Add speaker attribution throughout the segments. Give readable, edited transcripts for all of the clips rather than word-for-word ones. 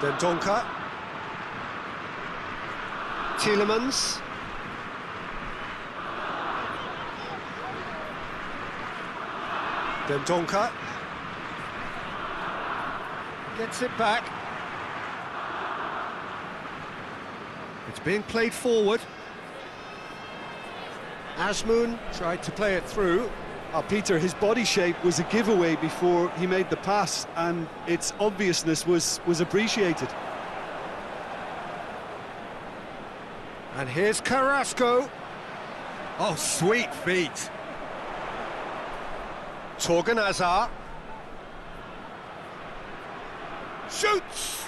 Speaker 1: Dendoncker. Tielemans. Dendoncker. Gets it back. It's being played forward. Azmoun tried to play it through.
Speaker 2: Peter, his body shape was a giveaway before he made the pass, and its obviousness was appreciated.
Speaker 1: And here's Carrasco. Oh, sweet feet. Torgan Hazard. Shoots!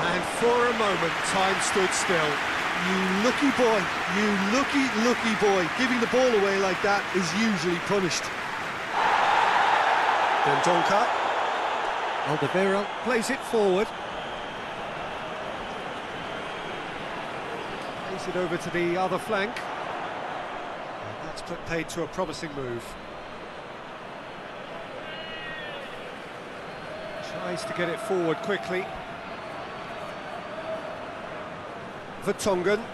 Speaker 1: And for a moment, time stood still.
Speaker 2: You lucky boy, you lucky boy. Giving the ball away like that is usually punished.
Speaker 1: Dendoncker. Alderweireld plays it forward. Plays it over to the other flank. And that's paid to a promising move. Tries to get it forward quickly. Vertonghen.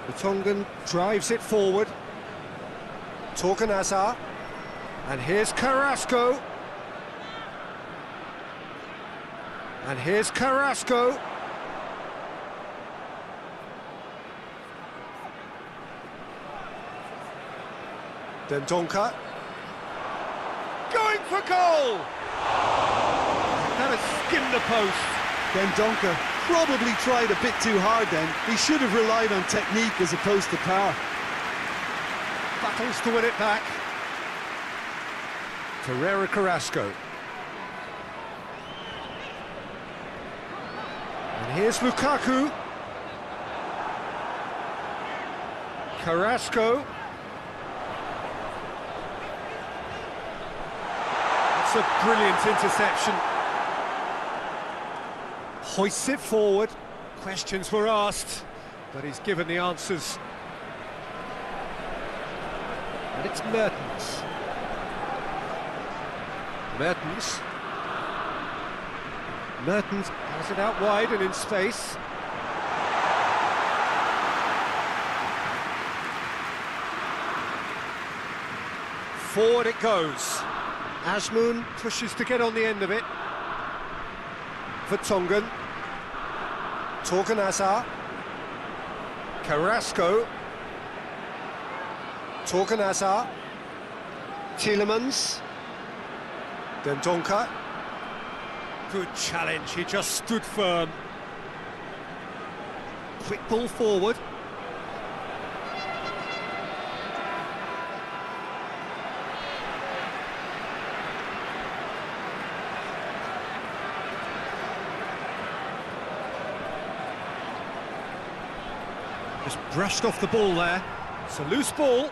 Speaker 1: Vertonghen drives it forward. Torgan Hazard. And here's Carrasco. And here's Carrasco. Dendoncker. Going for goal! That has skimmed the post.
Speaker 2: Dendoncker probably tried a bit too hard then. He should have relied on technique as opposed to power.
Speaker 1: Battles to win it back. Ferreira Carrasco. And here's Lukaku. Carrasco. That's a brilliant interception. Hoists it forward. Questions were asked, but he's given the answers. And it's Mertens. Mertens has it out wide and in space. Forward it goes. Azmoun pushes to get on the end of it. Vertonghen. Torgan Hazard. Carrasco. Torgan Hazard. Tielemans. Dendoncker. Good challenge, he just stood firm. Quick ball forward. Just brushed off the ball there. It's a loose ball.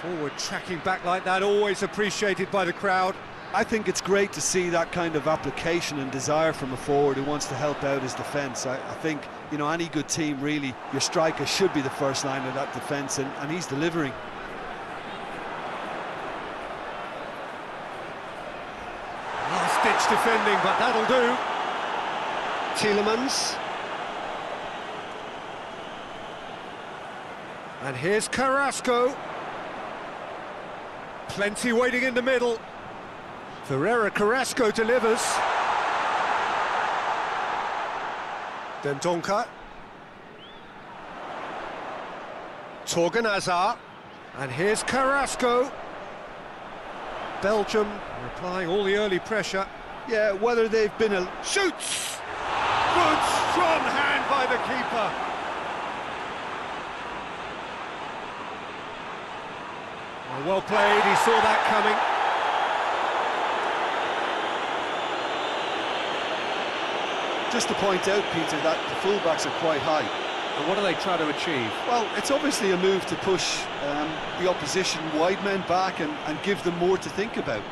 Speaker 1: Forward tracking back like that, always appreciated by the crowd.
Speaker 2: I think it's great to see that kind of application and desire from a forward who wants to help out his defence. I think, you know, any good team, really, your striker should be the first line of that defence, and he's delivering.
Speaker 1: Last-ditch defending, but that'll do. Tielemans. And here's Carrasco. Plenty waiting in the middle. Ferreira Carrasco delivers. Dendoncker. Torgan Hazard. And here's Carrasco. Belgium applying all the early pressure.
Speaker 2: Yeah, whether they've been a...
Speaker 1: Shoots! Good strong hand by the keeper. Well played, he saw that coming.
Speaker 2: Just to point out, Peter, that the fullbacks are quite high.
Speaker 3: And what are they trying to achieve?
Speaker 2: Well, it's obviously a move to push the opposition wide men back and give them more to think about.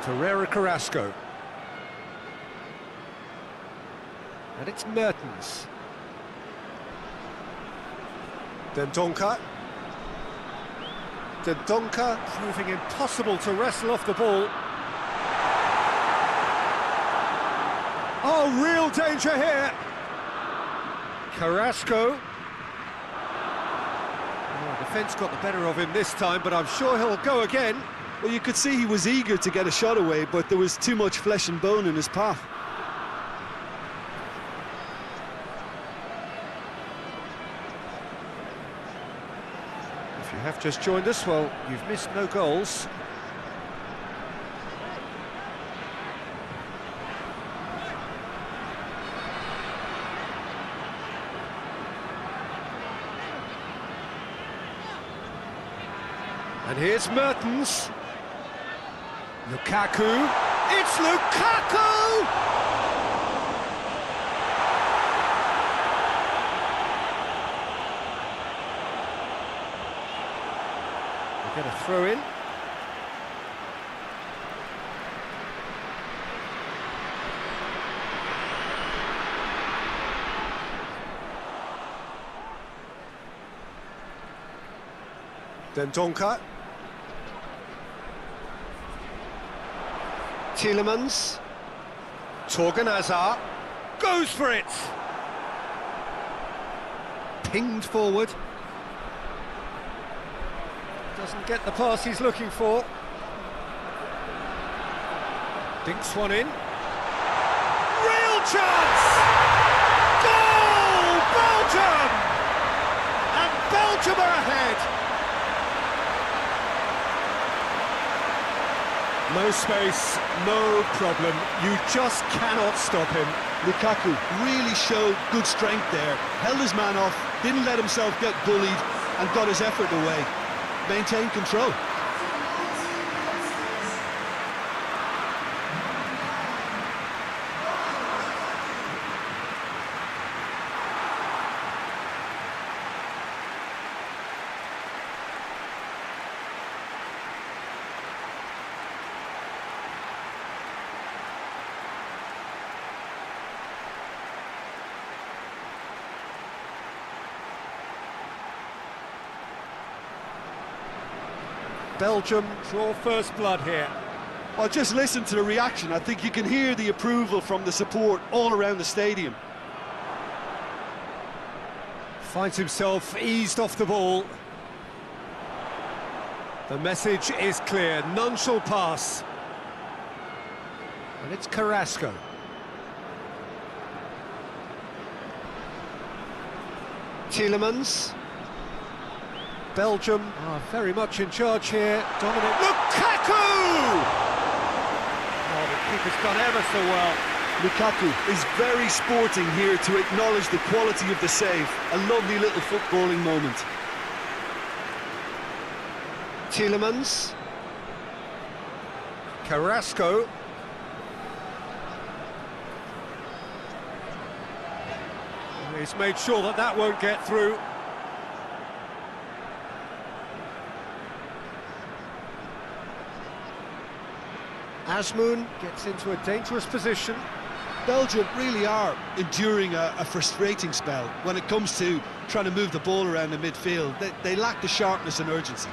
Speaker 1: Ferreira Carrasco. And it's Mertens. Dendoncker. Dendoncker proving impossible to wrestle off the ball. Oh, real danger here. Carrasco. Oh, defence got the better of him this time, but I'm sure he'll go again.
Speaker 2: Well, you could see he was eager to get a shot away, but there was too much flesh and bone in his path.
Speaker 1: If you have just joined us, well, you've missed no goals. And here's Mertens. Lukaku. It's Lukaku! They get a throw in. Dendoncker. Tielemans. Torgan Hazard goes for it. Pinged forward. Doesn't get the pass he's looking for. Dinks one in. Real chance! Goal! Belgium! And Belgium are ahead. No space, no problem. You just cannot stop him.
Speaker 2: Lukaku really showed good strength there. Held his man off, didn't let himself get bullied, and got his effort away. Maintained control.
Speaker 1: Belgium draw first blood here.
Speaker 2: Well, just listen to the reaction. I think you can hear the approval from the support all around the stadium.
Speaker 1: Finds himself eased off the ball. The message is clear, none shall pass. And it's Carrasco. Tielemans. Belgium are very much in charge here. Dominant. Lukaku! Oh, the keeper's done ever so well.
Speaker 2: Lukaku is very sporting here to acknowledge the quality of the save. A lovely little footballing moment.
Speaker 1: Tielemans. Carrasco. He's made sure that that won't get through. Azmoun gets into a dangerous position.
Speaker 2: Belgium really are enduring a frustrating spell when it comes to trying to move the ball around the midfield. They lack the sharpness and urgency.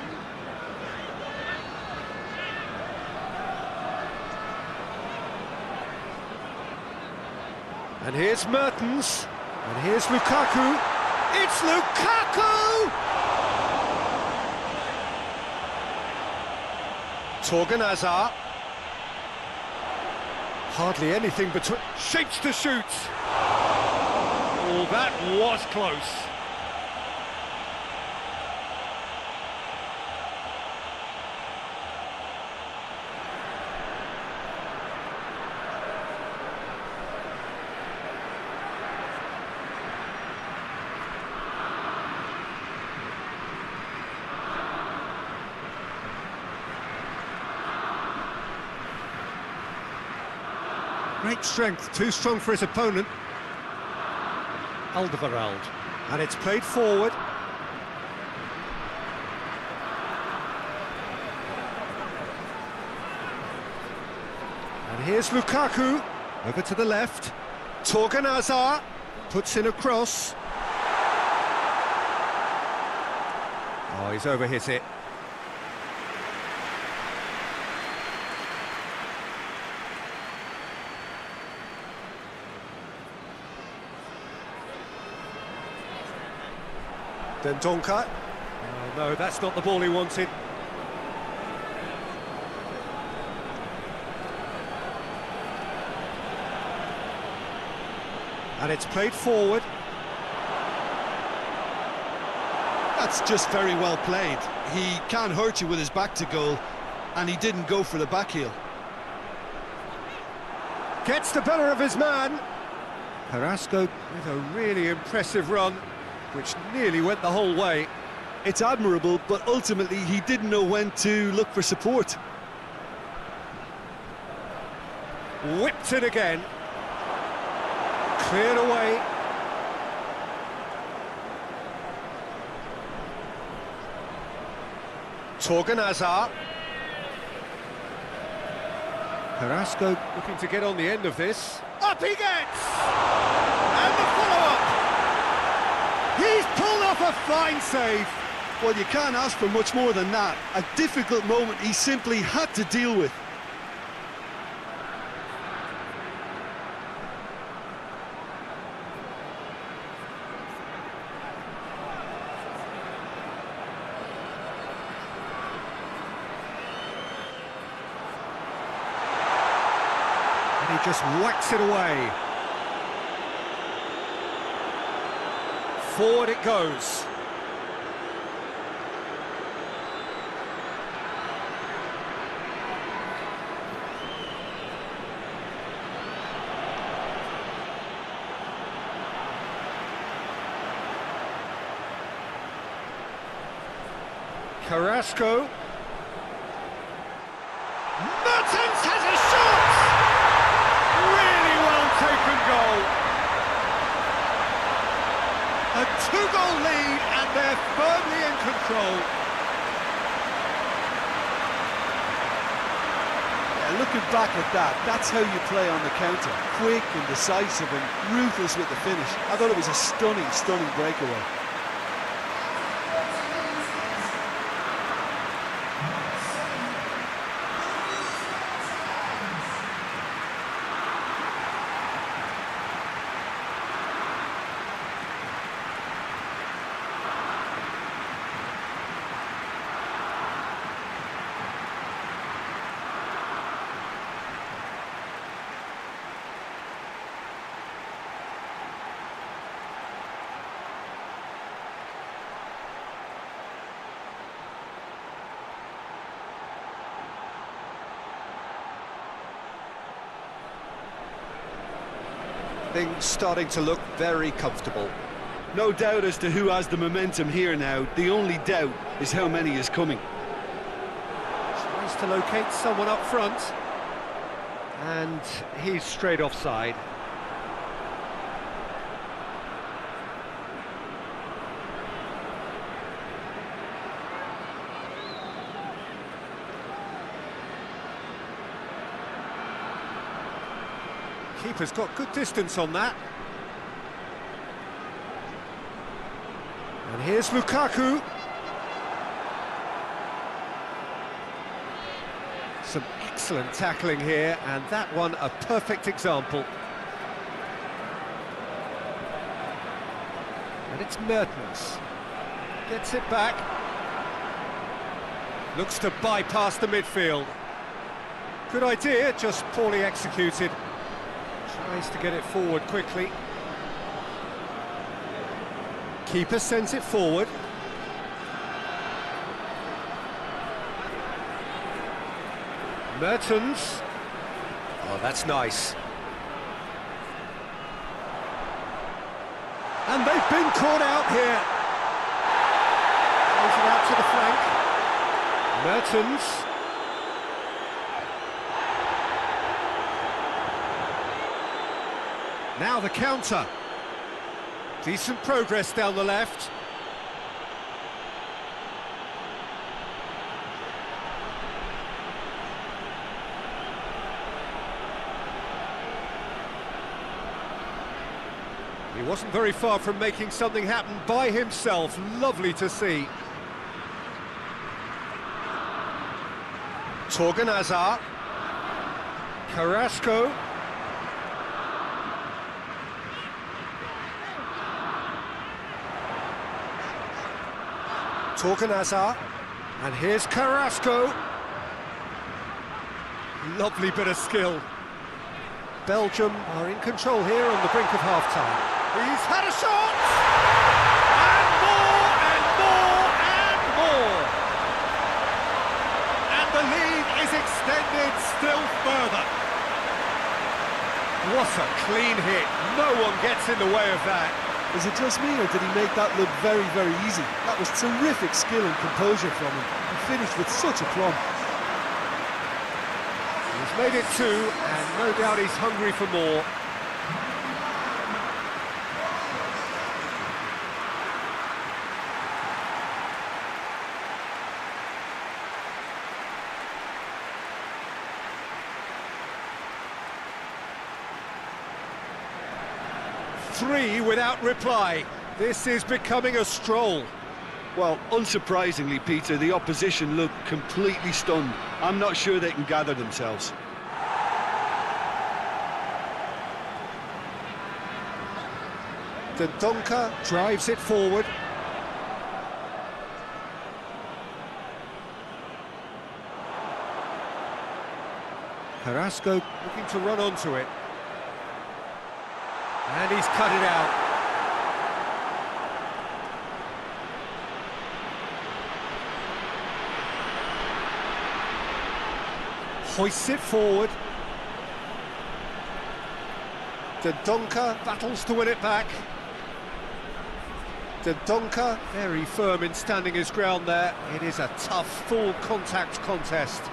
Speaker 1: And here's Mertens. And here's Lukaku. It's Lukaku! Torgan Hazard. Hardly anything between. Shapes to shoot. Oh, that was close. Great strength, too strong for his opponent. Alderweireld. And it's played forward. And here's Lukaku. Over to the left. Torgan Hazard puts in a cross. Oh, he's overhit it. Dendonka. Oh, no, that's not the ball he wanted. And it's played forward.
Speaker 2: That's just very well played. He can't hurt you with his back to goal, and he didn't go for the back heel.
Speaker 1: Gets the better of his man. Carrasco with a really impressive run, which nearly went the whole way.
Speaker 2: It's admirable, but ultimately he didn't know when to look for support.
Speaker 1: Whipped it again. Cleared away. Torgan Hazard. Carrasco looking to get on the end of this. Up he gets! And the follow-up! He's pulled off a fine save.
Speaker 2: Well, you can't ask for much more than that. A difficult moment he simply had to deal with.
Speaker 1: He just whacks it away. Forward it goes. Carrasco. Mertens has a shot! Really well taken goal. A two-goal lead and they're firmly in control.
Speaker 2: Yeah, looking back at that, that's how you play on the counter. Quick and decisive and ruthless with the finish. I thought it was a stunning, stunning breakaway.
Speaker 1: Things starting to look very comfortable.
Speaker 2: No doubt as to who has the momentum here now. The only doubt is how many is coming.
Speaker 1: Tries to locate someone up front. And he's straight offside. Keeper's got good distance on that. And here's Lukaku. Some excellent tackling here, and that one a perfect example. And it's Mertens. Gets it back. Looks to bypass the midfield. Good idea, just poorly executed. Tries to get it forward quickly. Keeper sends it forward. Mertens. Oh, that's nice. And they've been caught out here. Plays it out to the flank. Mertens. Now the counter. Decent progress down the left. He wasn't very far from making something happen by himself. Lovely to see. Torgan Hazard. Carrasco. Torganazar, and here's Carrasco. Lovely bit of skill. Belgium are in control here on the brink of half-time. He's had a shot! And more, and more, and more! And the lead is extended still further. What a clean hit. No one gets in the way of that.
Speaker 2: Is it just me, or did he make that look very, very easy? That was terrific skill and composure from him. He finished with such aplomb.
Speaker 1: He's made it 2, and no doubt he's hungry for more. Three without reply. This is becoming a stroll.
Speaker 2: Well, unsurprisingly, Peter, the opposition looked completely stunned. I'm not sure they can gather themselves.
Speaker 1: Dendoncker drives it forward. Carrasco looking to run onto it. And he's cut it out. Hoists it forward. Dendoncker battles to win it back. Dendoncker very firm in standing his ground there. It is a tough, full contact contest.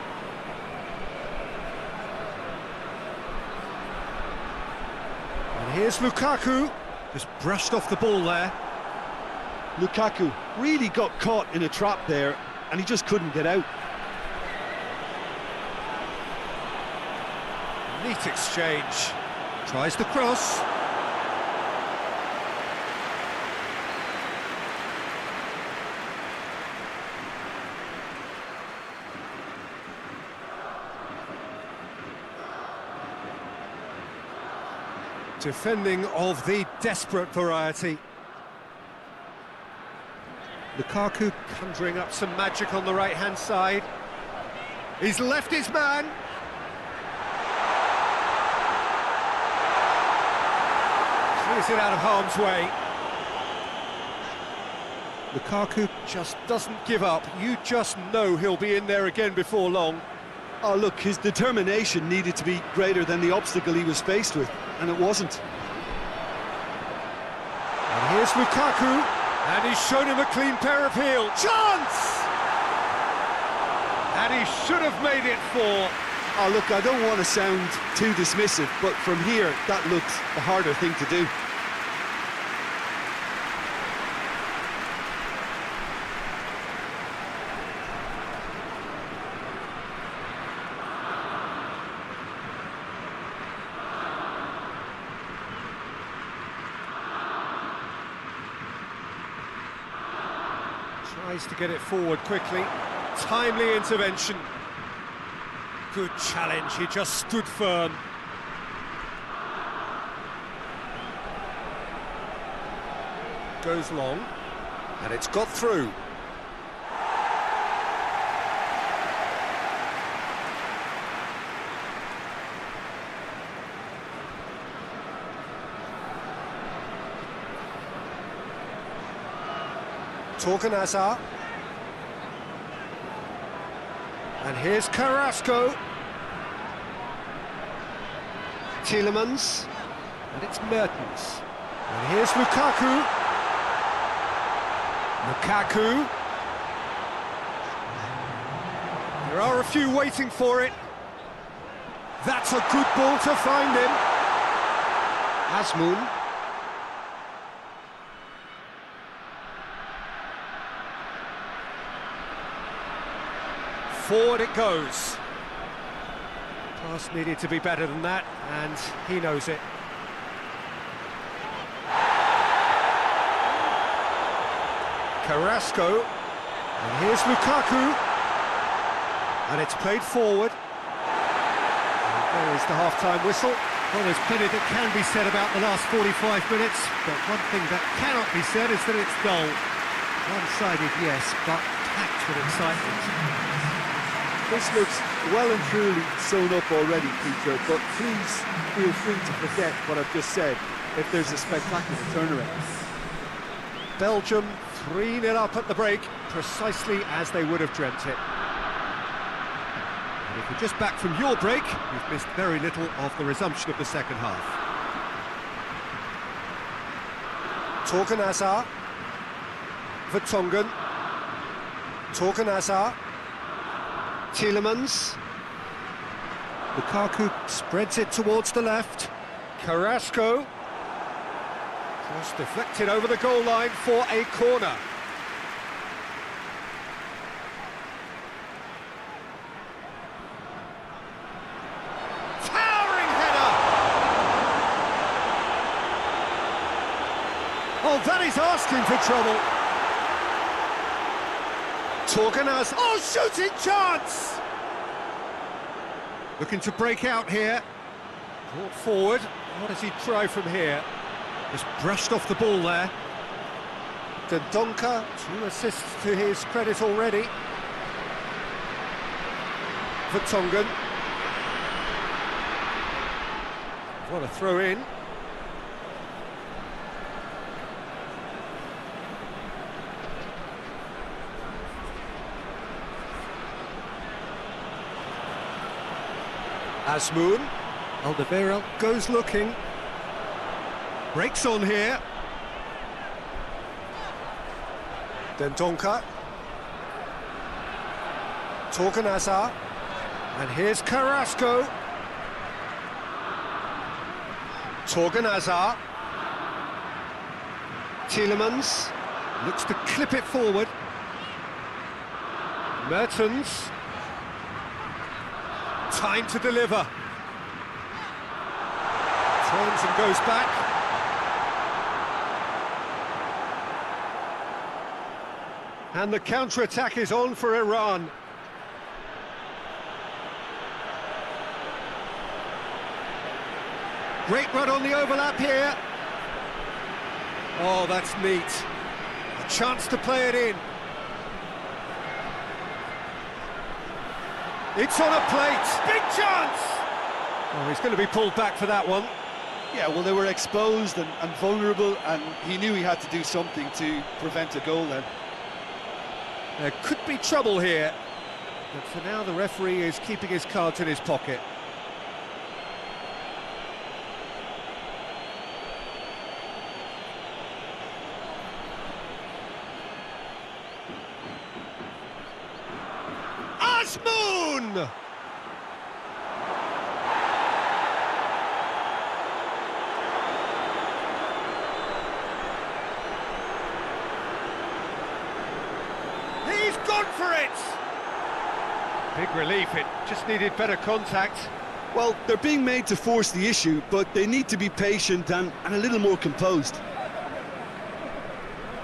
Speaker 1: And here's Lukaku, just brushed off the ball there.
Speaker 2: Lukaku really got caught in a trap there, and he just couldn't get out.
Speaker 1: Neat exchange. Tries the cross. Defending of the desperate variety. Lukaku conjuring up some magic on the right-hand side. He's left his man. Clears it out of harm's way. Lukaku just doesn't give up. You just know he'll be in there again before long.
Speaker 2: Oh, look, his determination needed to be greater than the obstacle he was faced with, and it wasn't.
Speaker 1: And here's Lukaku, and he's shown him a clean pair of heels. Chance! And he should have made it 4.
Speaker 2: Oh, look, I don't want to sound too dismissive, but from here, that looked the harder thing to do.
Speaker 1: Tries to get it forward quickly. Timely intervention. Good challenge, he just stood firm. Goes long, and it's got through. Torganazar. And here's Carrasco. Tielemans. And it's Mertens. And here's Lukaku. Lukaku. There are a few waiting for it. That's a good ball to find him. Azmoun. Forward it goes. Pass needed to be better than that, and he knows it. Carrasco, and here's Lukaku, and it's played forward. And there is the half-time whistle. Well, there's plenty that can be said about the last 45 minutes, but one thing that cannot be said is that it's dull. One-sided, yes, but packed with excitement.
Speaker 2: This looks well and truly sewn up already, Peter, but please feel free to forget what I've just said if there's a spectacular turnaround.
Speaker 1: Belgium 3-0 up at the break, precisely as they would have dreamt it. And if you're just back from your break, you've missed very little of the resumption of the second half.
Speaker 4: Torgan Hazard, Vertonghen, Torgan Hazard, Tielemans,
Speaker 1: Lukaku spreads it towards the left. Carrasco. Cross deflected over the goal line for a corner. Towering header! Oh, that is asking for trouble.
Speaker 4: Torgan Hazard.
Speaker 1: Oh, shooting chance! Looking to break out here. Brought forward. What does he try from here? Just brushed off the ball there.
Speaker 4: Dendoncker.
Speaker 1: 2 assists to his credit already. Vertonghen. What a throw in.
Speaker 4: Asmoon.
Speaker 1: Alderweireld goes looking. Breaks on here.
Speaker 4: Dendoncker. Torgan Hazard.
Speaker 1: And here's Carrasco.
Speaker 4: Torgan Hazard. Tielemans.
Speaker 1: Looks to clip it forward. Mertens. Time to deliver. Turns and goes back. And the counter-attack is on for Iran. Great run on the overlap here. Oh, that's neat. A chance to play it in. It's on a plate. Big chance! Oh, he's going to be pulled back for that one.
Speaker 2: Yeah, well, they were exposed and vulnerable, and he knew he had to do something to prevent a goal then.
Speaker 1: There could be trouble here. But for now, the referee is keeping his cards in his pocket. Asmoon! He's gone for it! Big relief, it just needed better contact.
Speaker 2: Well, they're being made to force the issue, but they need to be patient and a little more composed.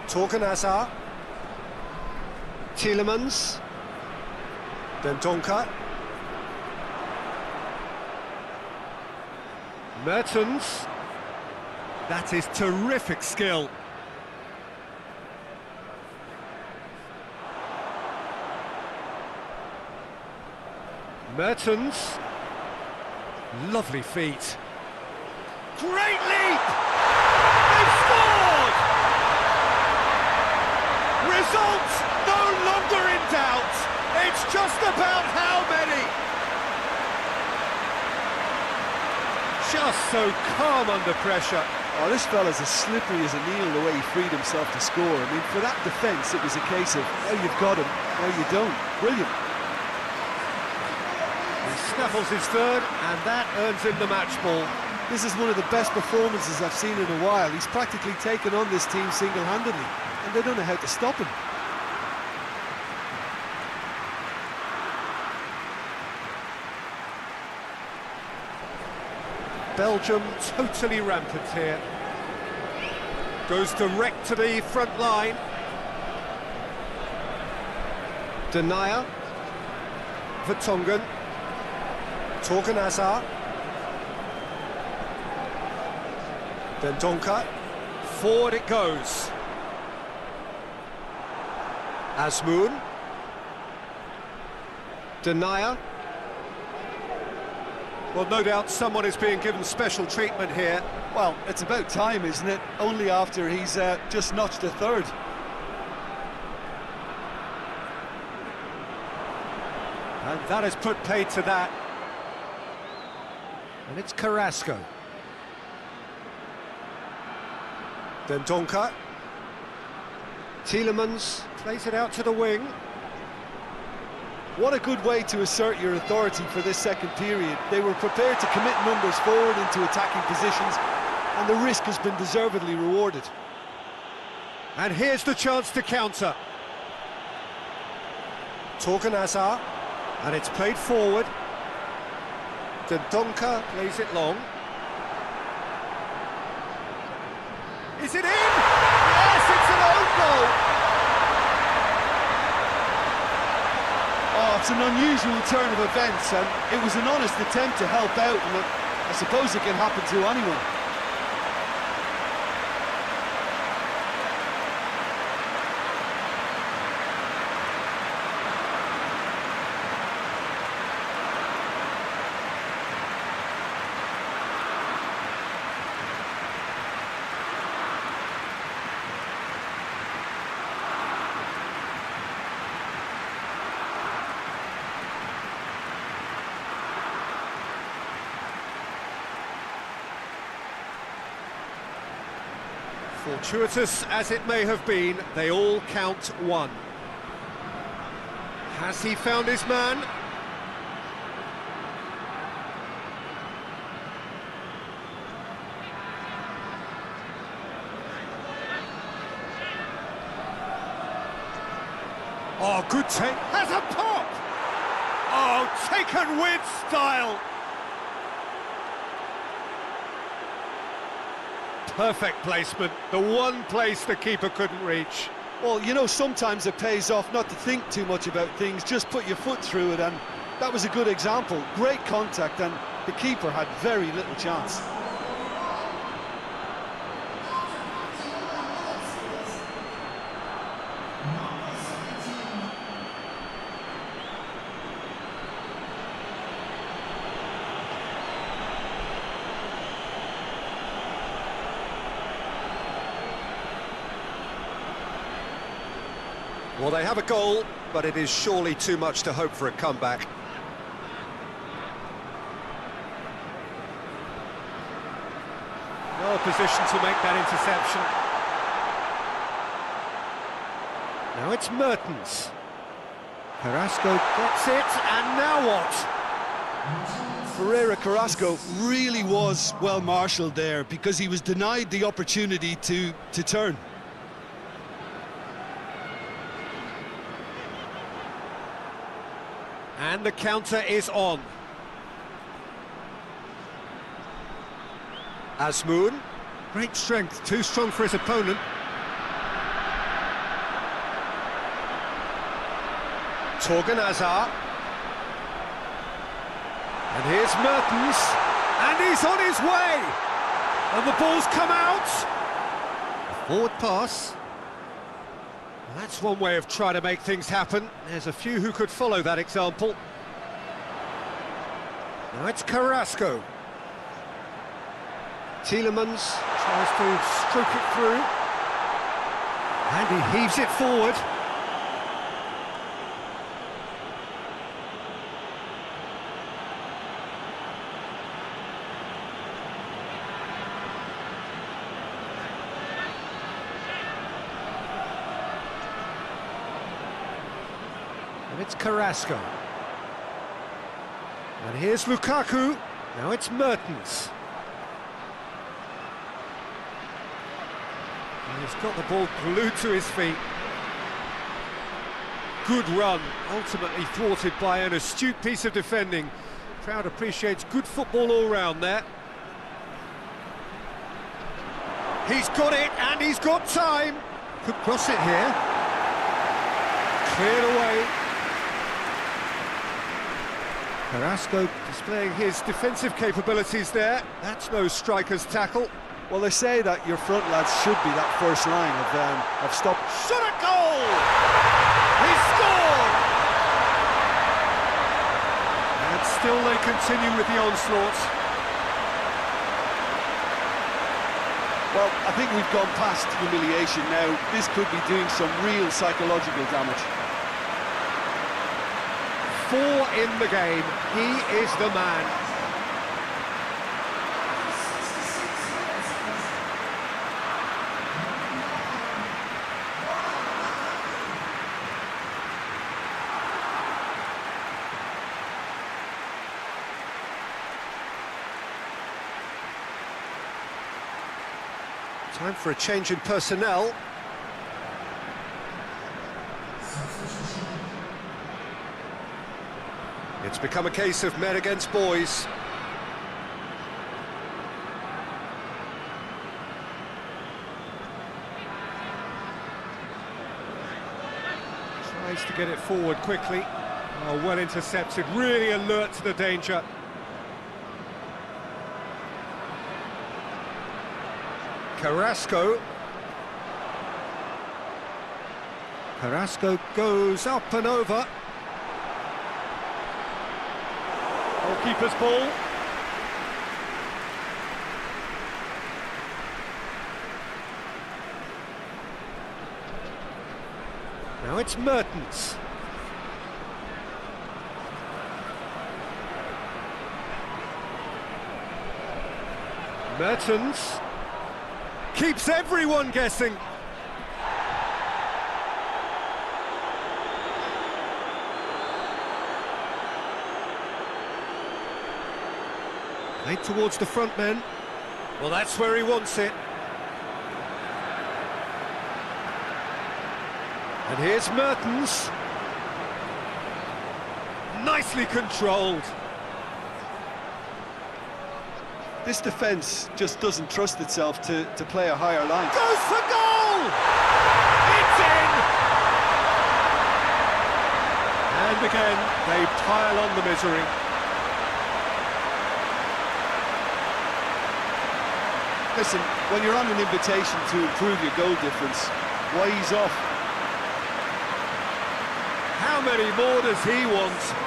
Speaker 4: Torgan Hazard. Tielemans. Dendoncker.
Speaker 1: Mertens. That is terrific skill. Mertens. Lovely feet. Great leap! They've scored! Results no longer in doubt. It's just about how many. Just so calm under pressure.
Speaker 2: Oh, this fella's as slippery as a needle the way he freed himself to score. I mean, for that defence, it was a case of, well, you've got him, no, you don't. Brilliant.
Speaker 1: He snaffles his third, and that earns him the match ball.
Speaker 2: This is one of the best performances I've seen in a while. He's practically taken on this team single-handedly, and they don't know how to stop him.
Speaker 1: Belgium totally rampant here. Goes direct to the front line.
Speaker 4: Denier. Vertonghen. Torgan Hazard. Dendoncker.
Speaker 1: Forward it goes.
Speaker 4: Azmoun. Denier. Well, no doubt someone is being given special treatment here.
Speaker 2: Well, it's about time, isn't it? Only after he's just notched a third.
Speaker 4: And that has put paid to that. And it's Carrasco. Then Donker. Tielemans plays it out to the wing.
Speaker 2: What a good way to assert your authority for this second period. They were prepared to commit numbers forward into attacking positions, and the risk has been deservedly rewarded.
Speaker 4: And here's the chance to counter. Torgan Hazard, and it's played forward. The Donker plays it long. Is it in? Yes, it's an own goal.
Speaker 2: Oh, it's an unusual turn of events, and it was an honest attempt to help out, and I suppose it can happen to anyone.
Speaker 4: Fortuitous as it may have been, they all count one. Has he found his man? Oh, good take. Has a pop! Oh, taken with style! Perfect placement, the one place the keeper couldn't reach.
Speaker 2: Well, you know, sometimes it pays off not to think too much about things, just put your foot through it, and that was a good example. Great contact, and the keeper had very little chance.
Speaker 4: Well, they have a goal, but it is surely too much to hope for a comeback. Well positioned to make that interception. Now it's Mertens. Carrasco gets it, and now what?
Speaker 2: Ferreira Carrasco really was well marshalled there, because he was denied the opportunity to turn.
Speaker 4: And the counter is on. Azmoun. Great strength, too strong for his opponent. Torgan Hazard. And here's Mertens. And he's on his way! And the ball's come out. A forward pass. Well, that's one way of trying to make things happen. There's a few who could follow that example. Now it's Carrasco. Tielemans tries to stroke it through. And he heaves it forward. And it's Carrasco. And here's Lukaku. Now it's Mertens. And he's got the ball glued to his feet. Good run, ultimately thwarted by an astute piece of defending. Crowd appreciates good football all round there. He's got it, and he's got time. Could cross it here. Cleared away. Carrasco displaying his defensive capabilities there. That's no striker's tackle.
Speaker 2: Well, they say that your front lads should be that first line of stop.
Speaker 4: Shot a goal!
Speaker 1: still they continue with the onslaught.
Speaker 2: Well, I think we've gone past humiliation now. This could be doing some real psychological damage.
Speaker 1: 4 in the game, he is the man. Time for a change in personnel. It's become a case of men against boys. Tries to get it forward quickly. Oh, well intercepted, really alert to the danger. Carrasco. Carrasco goes up and over. Goalkeeper's ball. Now it's Mertens. Mertens keeps everyone guessing. Played towards the front men. Well, that's where he wants it. And here's Mertens. Nicely controlled.
Speaker 2: This defence just doesn't trust itself to play a higher line.
Speaker 1: Goes for goal! It's in! And again, they pile on the misery.
Speaker 2: Listen, when you're on an invitation to improve your goal difference, why ease off?
Speaker 1: How many more does he want?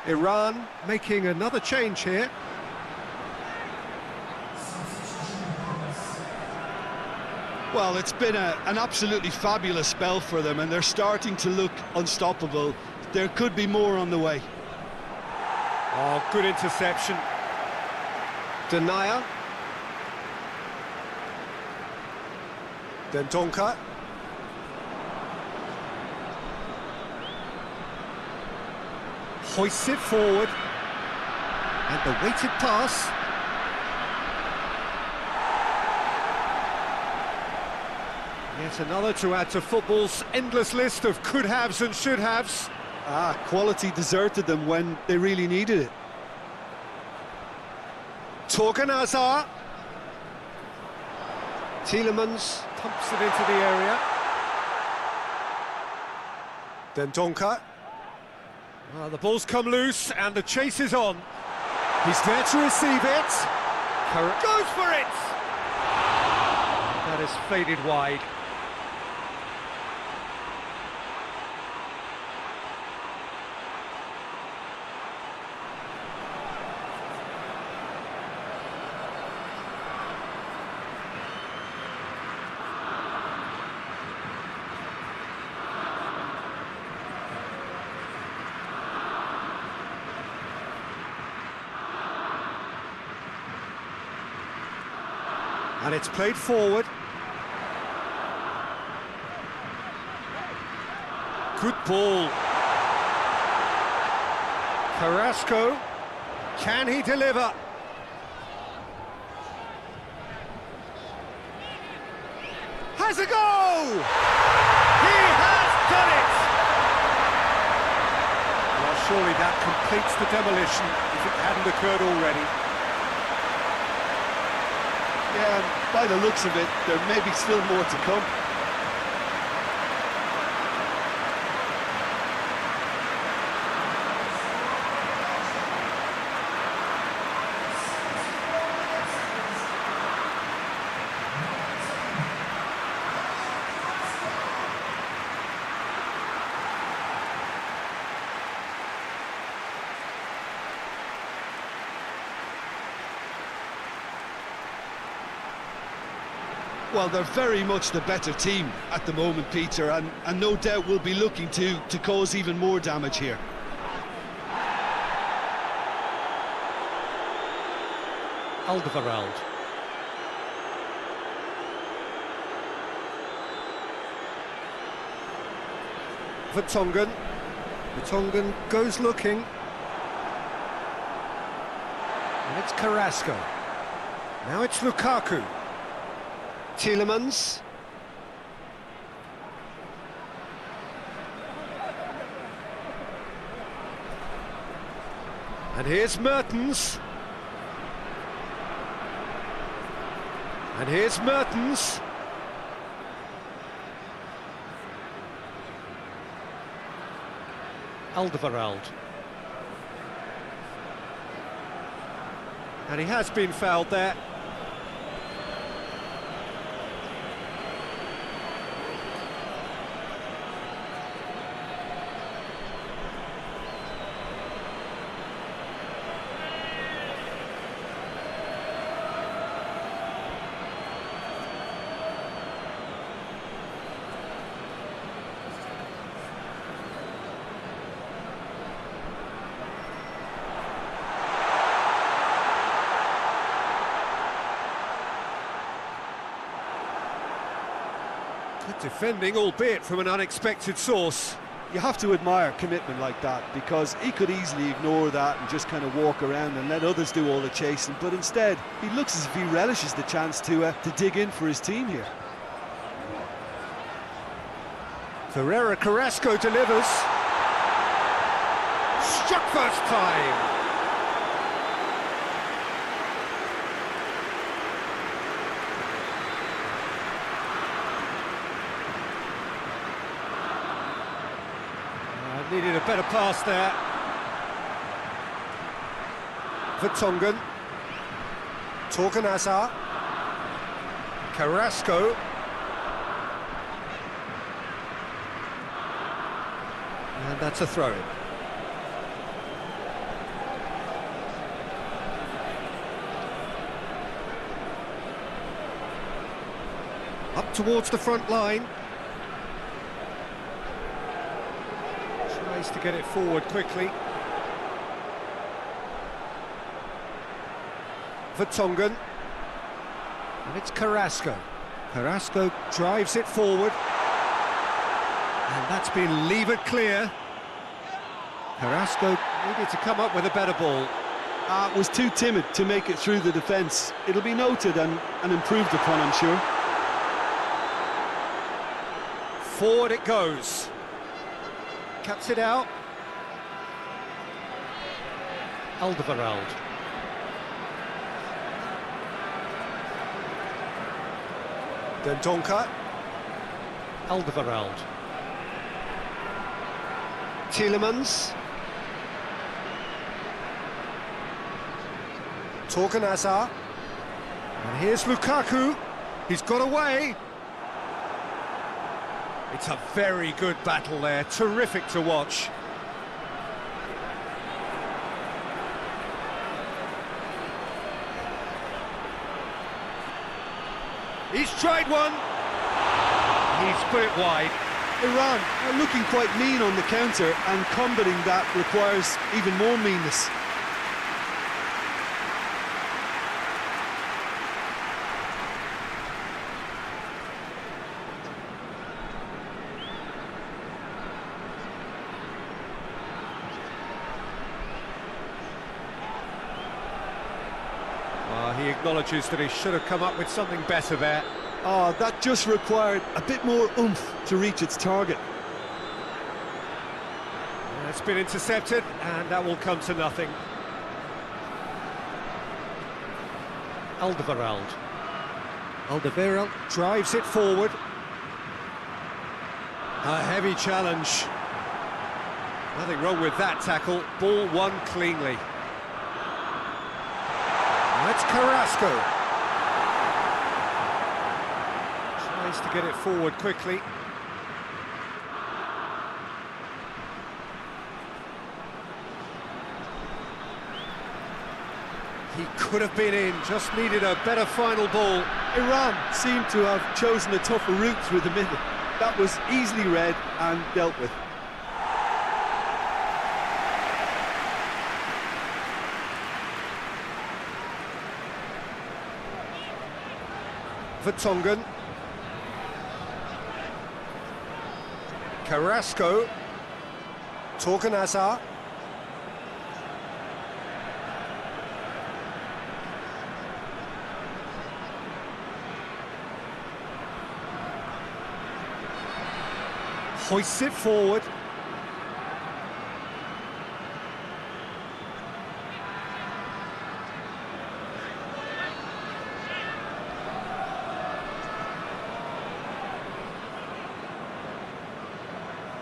Speaker 1: Iran making another change here.
Speaker 2: Well, it's been an absolutely fabulous spell for them, and they're starting to look unstoppable. There could be more on the way.
Speaker 1: Oh, good interception. Denier. Dendonka. Hoists it forward. And the weighted pass. Yet another to add to football's endless list of could-haves and should-haves.
Speaker 2: Quality deserted them when they really needed it.
Speaker 1: Torgan Hazard. Tielemans pumps it into the area. Dendonka. The ball's come loose and the chase is on. He's there to receive it. Goes for it! That is faded wide. And it's played forward. Good ball. Carrasco. Can he deliver? Has a go! He has done it! Well, surely that completes the demolition if it hadn't occurred already.
Speaker 2: Yeah, and by the looks of it, there may be still more to come. Well, they're very much the better team at the moment, Peter, and no doubt will be looking to cause even more damage here.
Speaker 4: Alderweireld. Vertonghen. Vertonghen goes looking. And it's Carrasco. Now it's Lukaku. Tielemans. And here's Mertens. And here's Mertens. Alderweireld. And he has been fouled there. Good defending, albeit from an unexpected source.
Speaker 2: You have to admire commitment like that, because he could easily ignore that and just kind of walk around and let others do all the chasing, but instead he looks as if he relishes the chance to dig in for his team here.
Speaker 4: Ferreira Carrasco delivers. Struck first time. Needed a better pass there. Vertonghen. Torgan Hazard. Carrasco. And that's a throw-in. Up towards the front line. Tries to get it forward quickly. Vertonghen. And it's Carrasco. Carrasco drives it forward. And that's been levered clear. Carrasco needed to come up with a better ball.
Speaker 2: Was too timid to make it through the defence. It'll be noted and improved upon, I'm sure.
Speaker 4: Forward it goes. Cuts it out. Alderweireld. Dendoncker. Alderweireld. Tielemans. Torgan Hazard. And here's Lukaku. He's got away. It's a very good battle there, terrific to watch. He's tried one. He's put it wide.
Speaker 2: Iran are looking quite mean on the counter, and combating that requires even more meanness.
Speaker 4: He acknowledges that he should have come up with something better there.
Speaker 2: Oh, that just required a bit more oomph to reach its target.
Speaker 4: It's
Speaker 1: It's been intercepted, and that will come to nothing. Alderweireld. Alderweireld drives it forward. A heavy challenge. Nothing wrong with that tackle. Ball won cleanly. That's Carrasco. Tries to get it forward quickly. He could have been in, just needed a better final ball.
Speaker 2: Iran seemed to have chosen a tougher route through the middle. That was easily read and dealt with.
Speaker 1: Vertonghen. Carrasco. Torgan Hazard. Hoists it forward.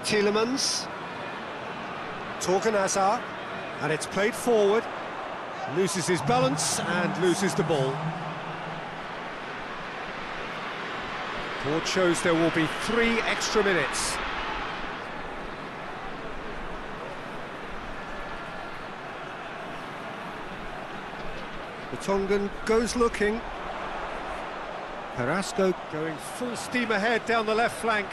Speaker 1: Tielemans. Torgan Hazard. And it's played forward. Loses his balance and loses the ball. Board shows there will be 3 extra minutes. Vertonghen goes looking. Carrasco going full steam ahead down the left flank.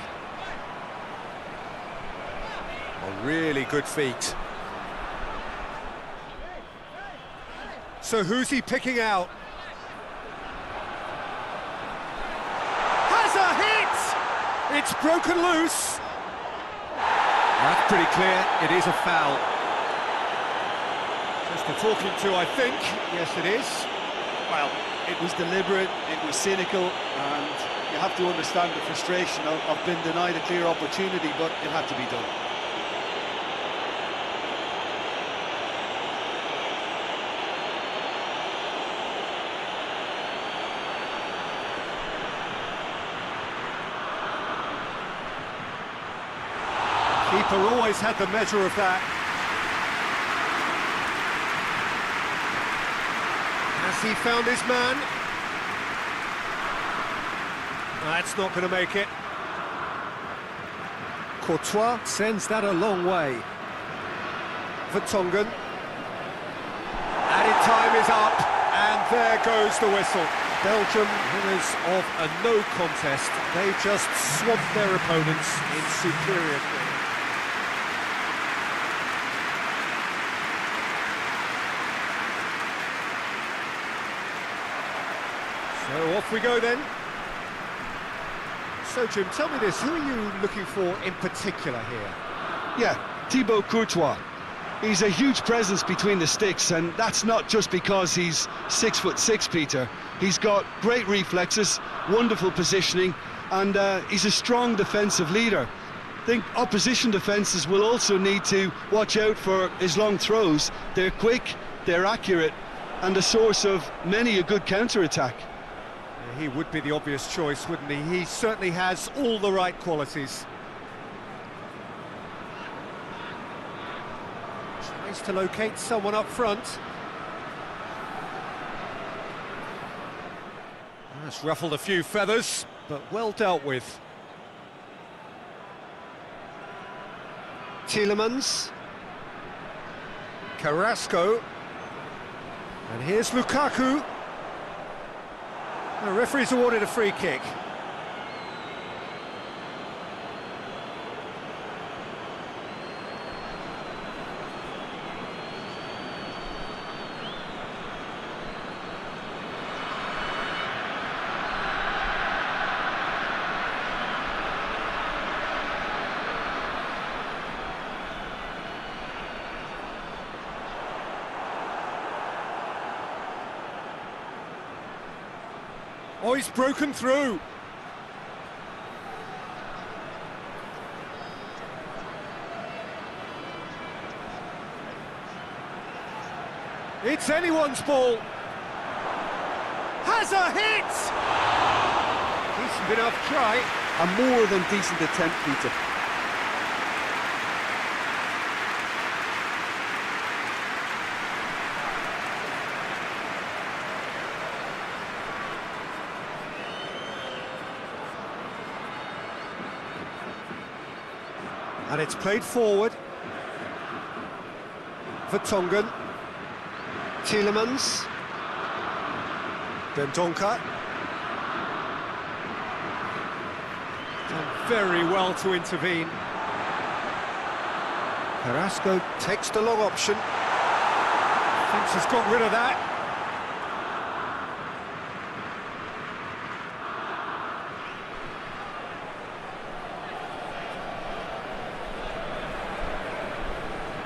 Speaker 1: A really good feat. So who's he picking out? Has a hit! It's broken loose. That's pretty clear, it is a foul. Just a talking to, I think. Yes, it is.
Speaker 2: Well, it was deliberate, it was cynical, and you have to understand the frustration of being denied a clear opportunity, but it had to be done.
Speaker 1: Keeper always had the measure of that. Has he found his man? That's not going to make it. Courtois sends that a long way. Vertonghen. Added time is up, and there goes the whistle. Belgium, winners of a no contest. They just swamped their opponents in superior play. So off we go then. So Jim, tell me this, who are you looking for in particular here?
Speaker 2: Yeah, Thibaut Courtois. He's a huge presence between the sticks, and that's not just because he's 6'6", Peter. He's got great reflexes, wonderful positioning, and he's a strong defensive leader. I think opposition defences will also need to watch out for his long throws. They're quick, they're accurate, and a source of many a good counter-attack.
Speaker 1: He would be the obvious choice, wouldn't he? He certainly has all the right qualities. Tries to locate someone up front. That's ruffled a few feathers, but well dealt with. Tielemans. Carrasco. And here's Lukaku. The referee's awarded a free kick. Oh, he's broken through. It's anyone's ball. Has a hit! Decent enough try.
Speaker 2: A more than decent attempt, Peter.
Speaker 1: And it's played forward. Vertonghen. Tielemans. Dendoncker. Done very well to intervene. Carrasco takes the long option. Thinks he's got rid of that.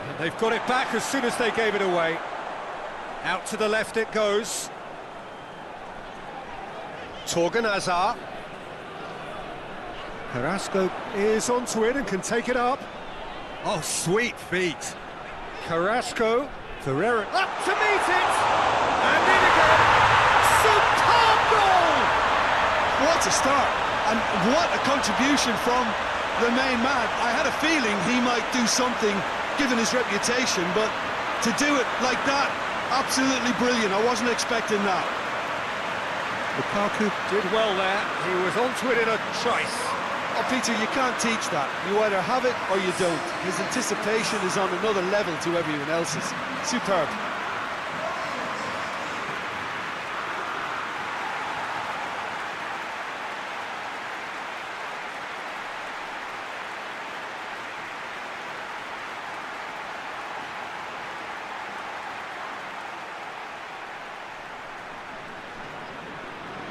Speaker 1: And they've got it back as soon as they gave it away. Out to the left it goes. Torgan Hazard. Carrasco is onto it and can take it up. Oh, sweet feet. Carrasco, Ferreira up to meet it! And in again! Superb goal!
Speaker 2: What a start, and what a contribution from the main man. I had a feeling he might do something, given his reputation, but to do it like that, absolutely brilliant. I wasn't expecting that.
Speaker 1: Lukaku did well there. He was onto it in a trice.
Speaker 2: Oh, Peter, you can't teach that. You either have it or you don't. His anticipation is on another level to everyone else's. Superb.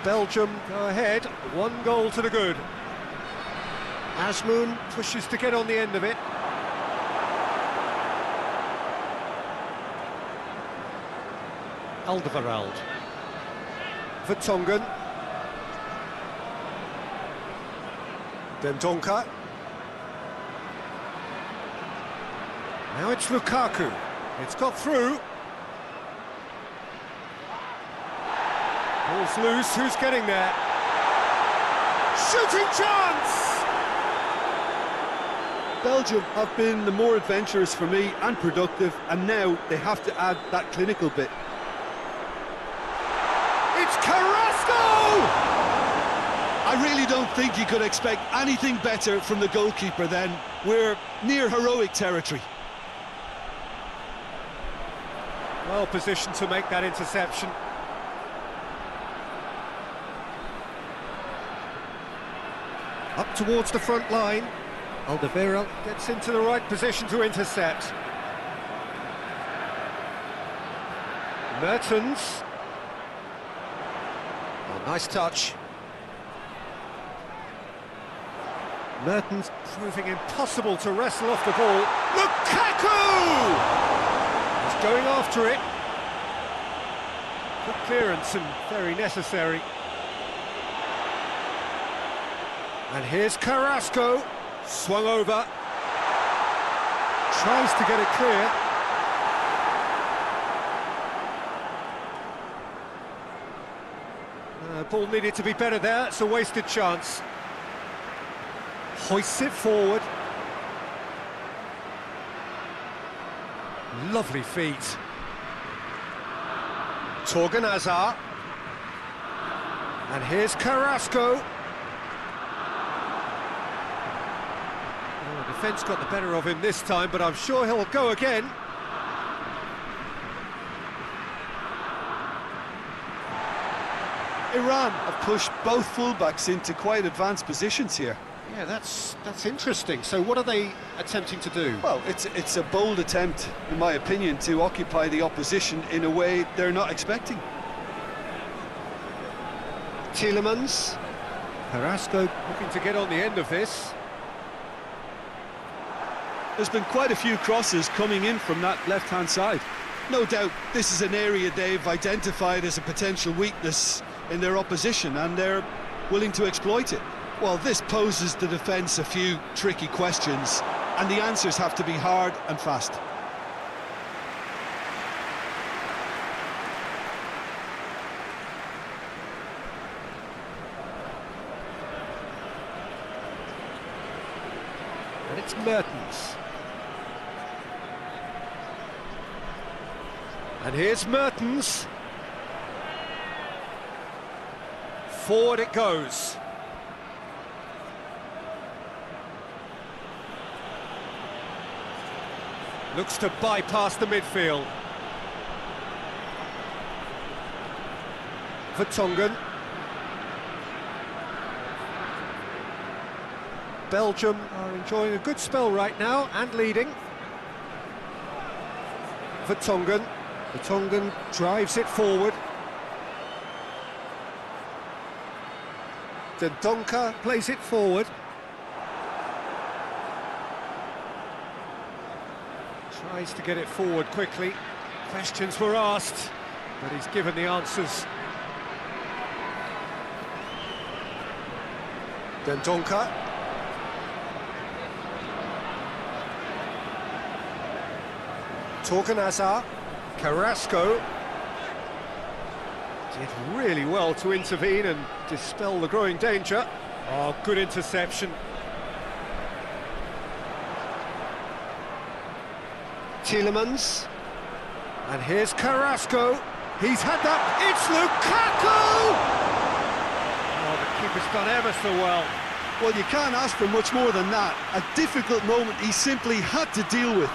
Speaker 1: Belgium go ahead, 1 goal to the good. Asmoon pushes to get on the end of it. Alderweireld. Vertonghen. Dendoncker. Now it's Lukaku. It's got through. Ball's loose, who's getting there? Shooting chance!
Speaker 2: Belgium have been the more adventurous for me and productive, and now they have to add that clinical bit.
Speaker 1: It's Carrasco!
Speaker 2: I really don't think you could expect anything better from the goalkeeper then. We're near heroic territory.
Speaker 1: Well positioned to make that interception. Up towards the front line. Alderweireld gets into the right position to intercept. Mertens. Oh, nice touch. Mertens proving impossible to wrestle off the ball. Lukaku! He's going after it. Good clearance and very necessary. And here's Carrasco. Swung over. Tries to get it clear. Ball needed to be better there. It's a wasted chance. Hoists it forward. Lovely feet. Torgan Hazard. And here's Carrasco. The defence got the better of him this time, but I'm sure he'll go again.
Speaker 2: Iran have pushed both fullbacks into quite advanced positions here.
Speaker 1: Yeah, that's interesting. So what are they attempting to do?
Speaker 2: Well, it's a bold attempt, in my opinion, to occupy the opposition in a way they're not expecting.
Speaker 1: Tielemans. Carrasco looking to get on the end of this.
Speaker 2: There's been quite a few crosses coming in from that left-hand side. No doubt this is an area they've identified as a potential weakness in their opposition, and they're willing to exploit it. Well, this poses the defence a few tricky questions, and the answers have to be hard and fast.
Speaker 4: It's Mertens. And here's Mertens. Forward it goes. Looks to bypass the midfield. Vertonghen. Belgium are enjoying a good spell right now and leading. Vertonghen. Vertonghen drives it forward. Dendoncker plays it forward. Tries to get it forward quickly. Questions were asked, but he's given the answers. Dendoncker. Torgan Hazard. Carrasco. Did really well to intervene and dispel the growing danger. Oh, good interception. Tielemans. And here's Carrasco. He's had that. It's Lukaku! Oh, the keeper's done ever so well.
Speaker 2: Well, you can't ask for much more than that. A difficult moment he simply had to deal with.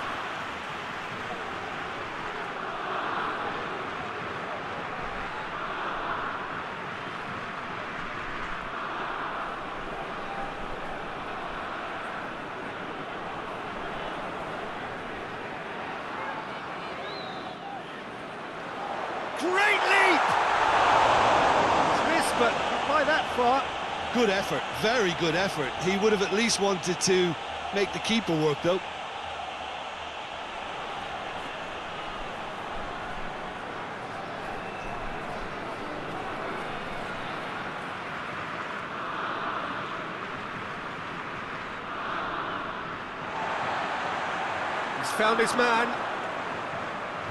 Speaker 4: Great leap! It's missed, but not by that far.
Speaker 2: Good effort, very good effort. He would have at least wanted to make the keeper work, though.
Speaker 4: He's found his man.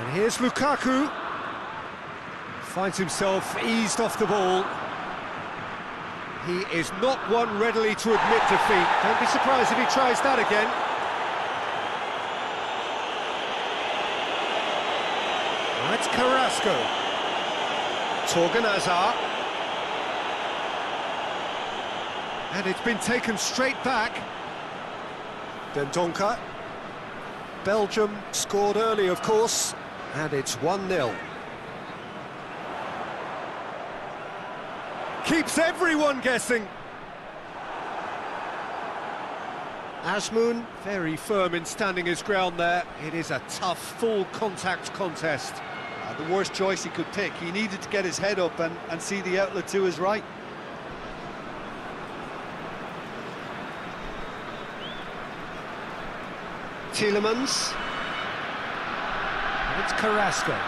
Speaker 4: And here's Lukaku. Finds himself eased off the ball. He is not one readily to admit defeat. Don't be surprised if he tries that again. That's Carrasco. Torgan Hazard. And it's been taken straight back. Dendoncker. Belgium scored early, of course, and it's 1-0. Keeps everyone guessing. Azmoun, very firm in standing his ground there. It is a tough, full-contact contest.
Speaker 2: The worst choice he could pick. He needed to get his head up and see the outlet to his right.
Speaker 4: Tielemans. And it's Carrasco.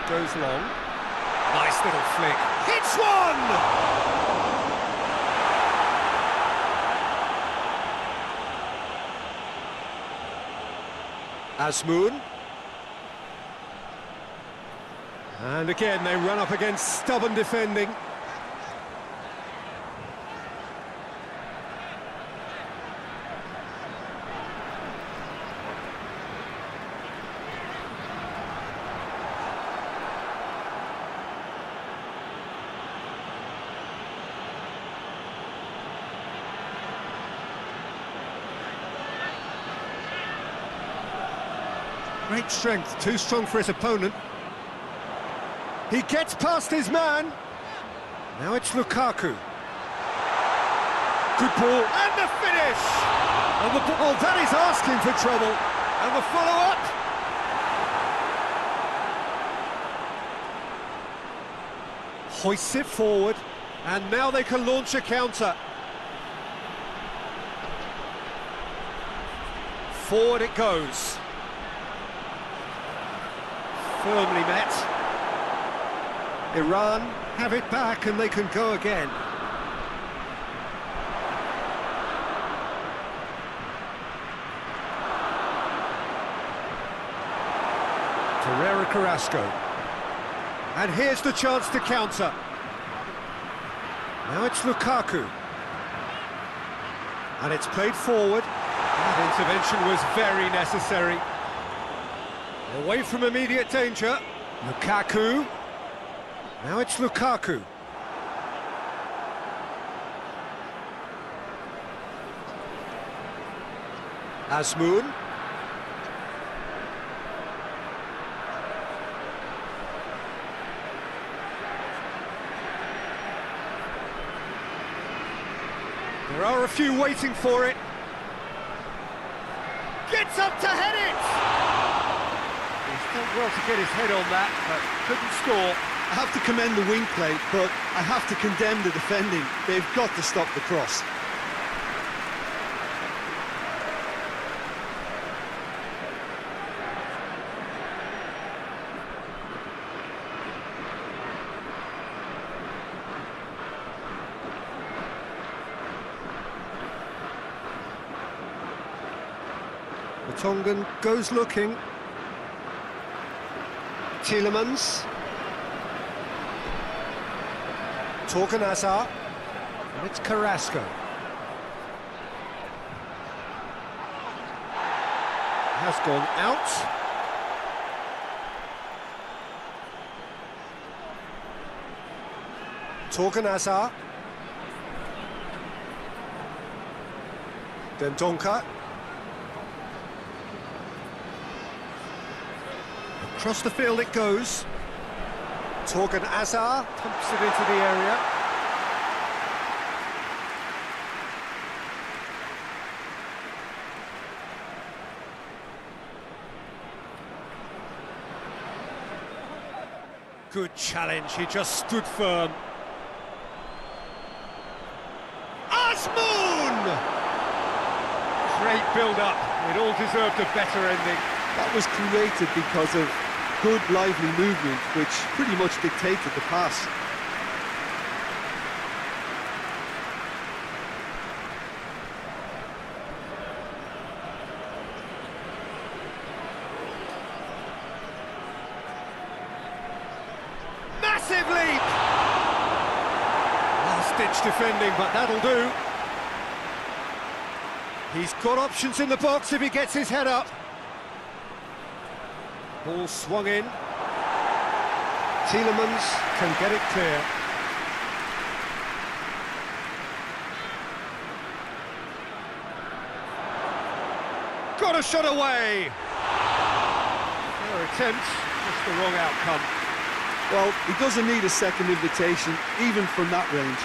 Speaker 4: Goes long. Nice little flick. Hits one! Azmoun. And again, they run up against stubborn defending. Great strength, too strong for his opponent. He gets past his man. Now it's Lukaku. Good ball, and the finish! And the ball, that is asking for trouble. And the follow-up. Hoists it forward, and now they can launch a counter. Forward it goes. Firmly met. Iran have it back and they can go again. Torreira Carrasco. And here's the chance to counter. Now it's Lukaku.
Speaker 1: And it's played forward. That intervention was very necessary. Away from immediate danger. Lukaku. Now it's Lukaku. Azmoun. There are a few waiting for it. Gets up to head it! He's done well to get his head on that, but couldn't score.
Speaker 2: I have to commend the wing play, but I have to condemn the defending. They've got to stop the cross.
Speaker 1: The Tongan goes looking. Tielemans. Torgan Hazard. And it's Carrasco. Has gone out. Torgan Hazard. Dendoncker. Across the field it goes. Torgan Hazard pumps it into the area. Good challenge, he just stood firm. Azmoun! Great build-up, it all deserved a better ending.
Speaker 2: That was created because of good, lively movement, which pretty much dictated the pass.
Speaker 1: Massive leap! Last-ditch defending, but that'll do. He's got options in the box if he gets his head up. Ball swung in. Tielemans can get it clear. Got a shot away! Fair attempt, just the wrong outcome.
Speaker 2: Well, he doesn't need a second invitation, even from that range.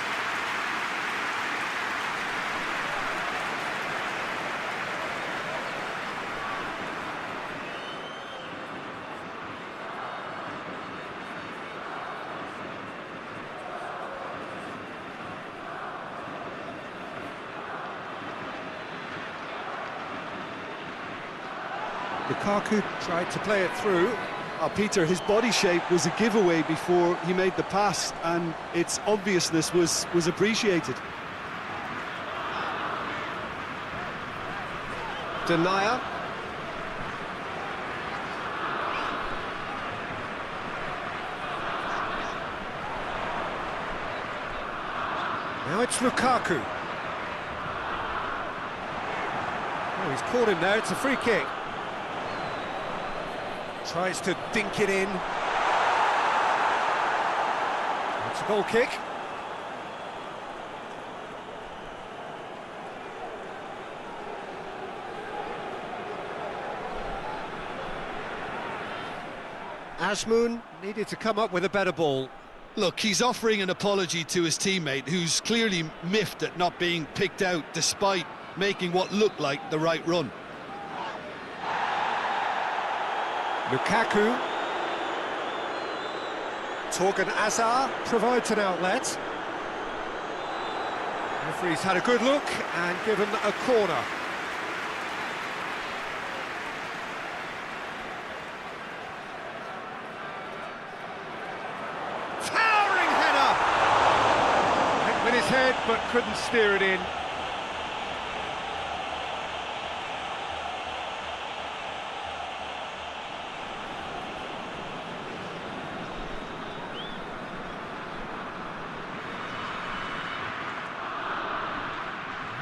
Speaker 1: Lukaku tried to play it through.
Speaker 2: Peter, his body shape was a giveaway before he made the pass, and its obviousness was appreciated.
Speaker 1: Denier. Now it's Lukaku. Oh, he's caught him there, it's a free kick. Tries to dink it in. It's a goal kick. Azmoun needed to come up with a better ball.
Speaker 2: Look, he's offering an apology to his teammate, who's clearly miffed at not being picked out despite making what looked like the right run.
Speaker 1: Lukaku. Torgan Hazard provides an outlet. Referee's had a good look and given a corner. Towering header! Went with his head but couldn't steer it in.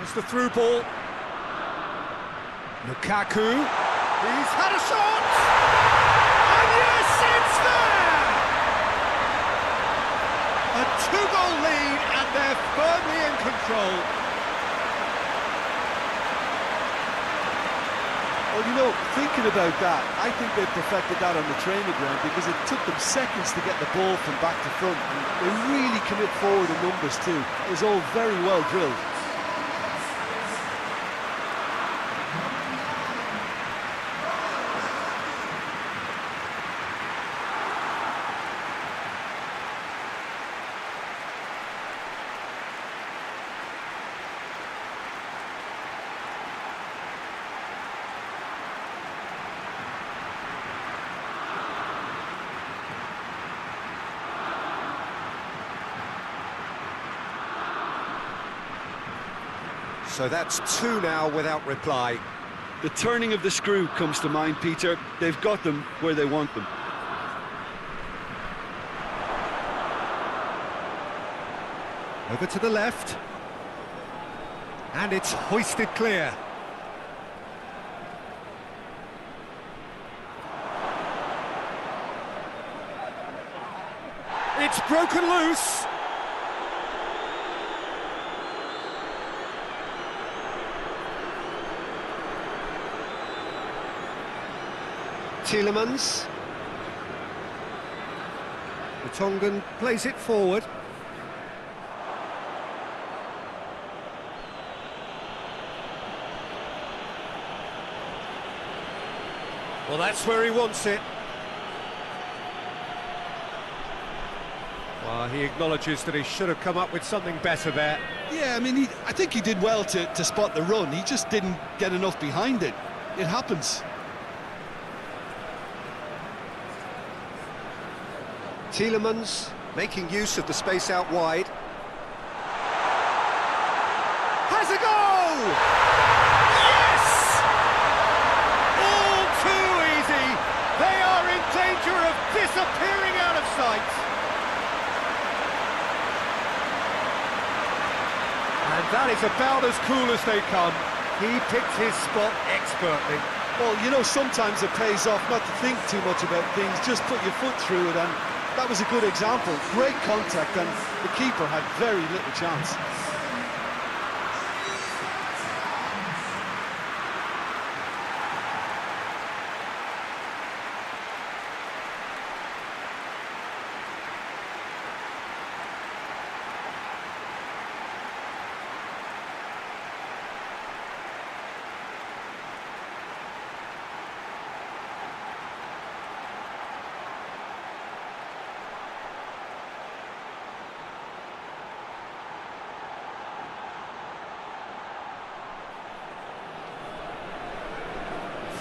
Speaker 1: Here's the through ball. Lukaku. He's had a shot! And yes, it's there! A two-goal lead, and they're firmly in control.
Speaker 2: Well, you know, thinking about that, I think they perfected that on the training ground because it took them seconds to get the ball from back to front. And they really commit forward in numbers too. It was all very well drilled.
Speaker 1: So that's two now without reply.
Speaker 2: The turning of the screw comes to mind, Peter. They've got them where they want them.
Speaker 1: Over to the left. And it's hoisted clear. It's broken loose. Tielemans. The Tongan plays it forward. Well, that's where he wants it. Well, he acknowledges that he should have come up with something better there.
Speaker 2: Yeah, I mean, I think he did well to spot the run. He just didn't get enough behind it. It happens.
Speaker 1: Tielemans making use of the space out wide. Has a goal! Yes! All too easy. They are in danger of disappearing out of sight. And that is about as cool as they come. He picked his spot expertly.
Speaker 2: Well, you know, sometimes it pays off not to think too much about things, just put your foot through it, and that was a good example. Great contact, and the keeper had very little chance.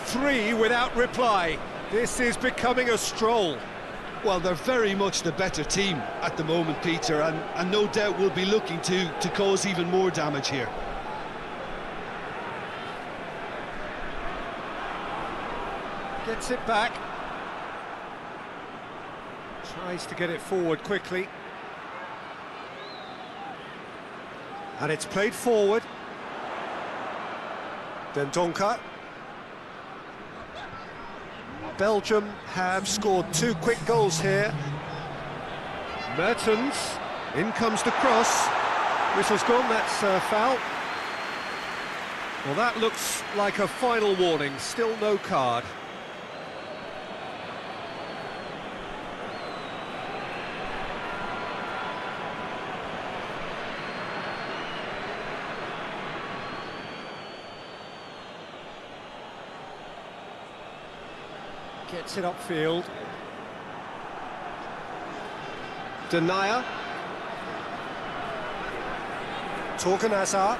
Speaker 1: Three without reply. This is becoming a stroll.
Speaker 2: Well, they're very much the better team at the moment, Peter, and no doubt will be looking to cause even more damage here.
Speaker 1: Gets it back. Tries to get it forward quickly. And it's played forward. Dendoncker. Belgium have scored two quick goals here. Mertens, in comes the cross. Whistle's gone, that's a foul. Well, that looks like a final warning, still no card. Gets it upfield. Denier. Torgan Hazard.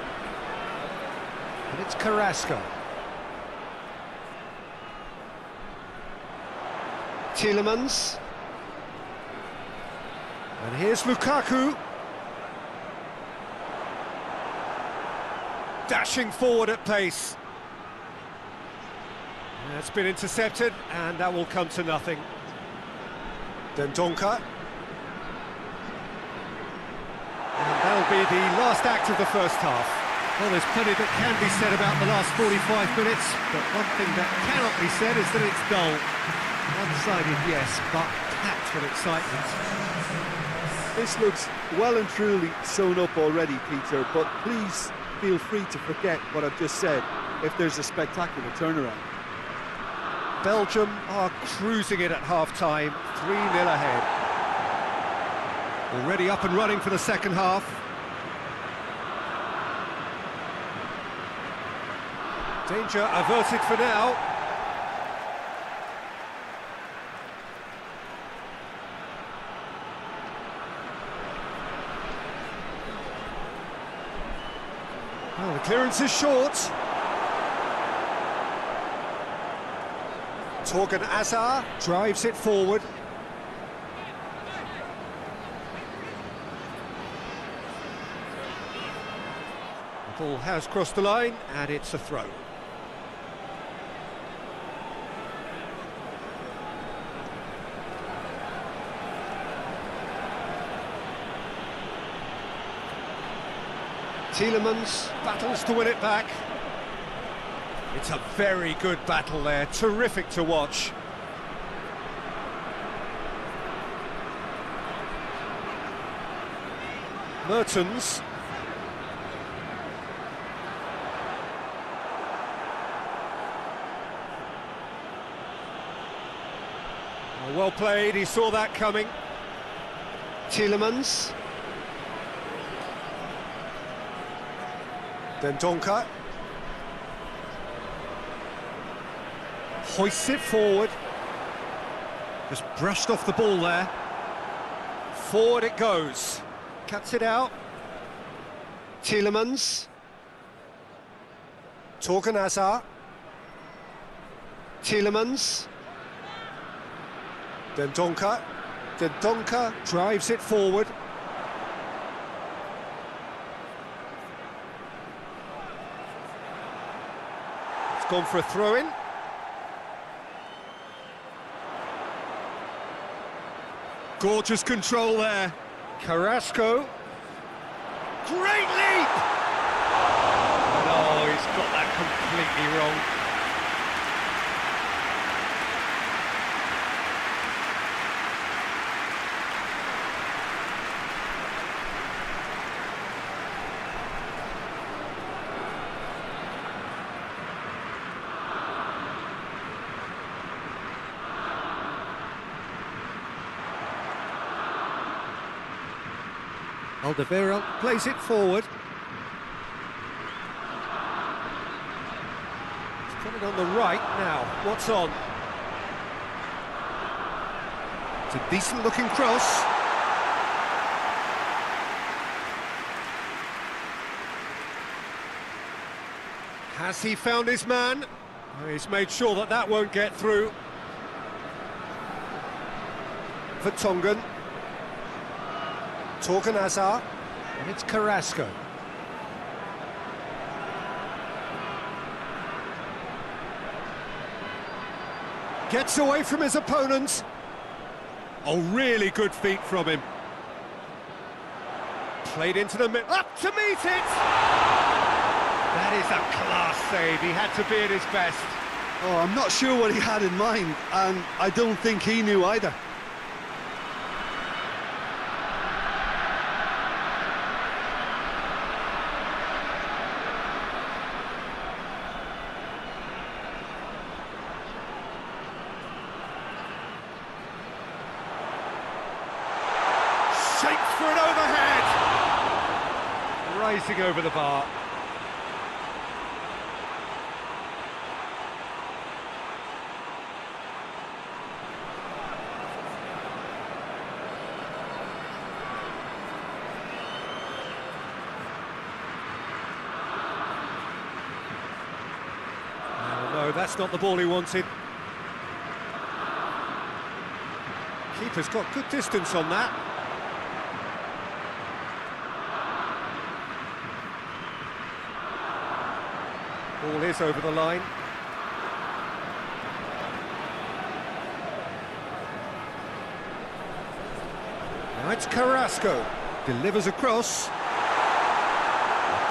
Speaker 1: And it's Carrasco. Tielemans. And here's Lukaku. Dashing forward at pace. That's been intercepted, and that will come to nothing. Dendoncker. And that'll be the last act of the first half.
Speaker 4: Well, there's plenty that can be said about the last 45 minutes, but one thing that cannot be said is that it's dull. One-sided, yes, but packed with excitement.
Speaker 2: This looks well and truly sewn up already, Peter, but please feel free to forget what I've just said if there's a spectacular turnaround.
Speaker 4: Belgium are cruising it at half-time, 3-0 ahead. Already up and running for the second half. Danger averted for now. Well, the clearance is short. Torgan Hazard drives it forward. The ball has crossed the line, and it's a throw. Tielemans battles to win it back. It's a very good battle there, terrific to watch. Mertens. Well played, he saw that coming. Tielemans. Donka hoists it forward. Just brushed off the ball there. Forward it goes. Cuts it out. Tielemans. Torgan Hazard. Tielemans. Donka. Donka drives it forward. Gone for a throw-in. Gorgeous control there. Carrasco. Great leap! No, he's got that completely wrong. Alderweireld plays it forward. He's coming on the right now. What's on? It's a decent looking cross. Has he found his man? He's made sure that that won't get through. For Tongan. Torgan Hazard, and it's Carrasco. Gets away from his opponent. Oh, really good feet from him. Played into the middle, up to meet it! That is a class save, he had to be at his best.
Speaker 2: Oh, I'm not sure what he had in mind, and I don't think he knew either.
Speaker 4: Shaped for an overhead! Rising over the bar. No, that's not the ball he wanted. Keeper's got good distance on that. Ball is over the line. Now it's Carrasco. Delivers across.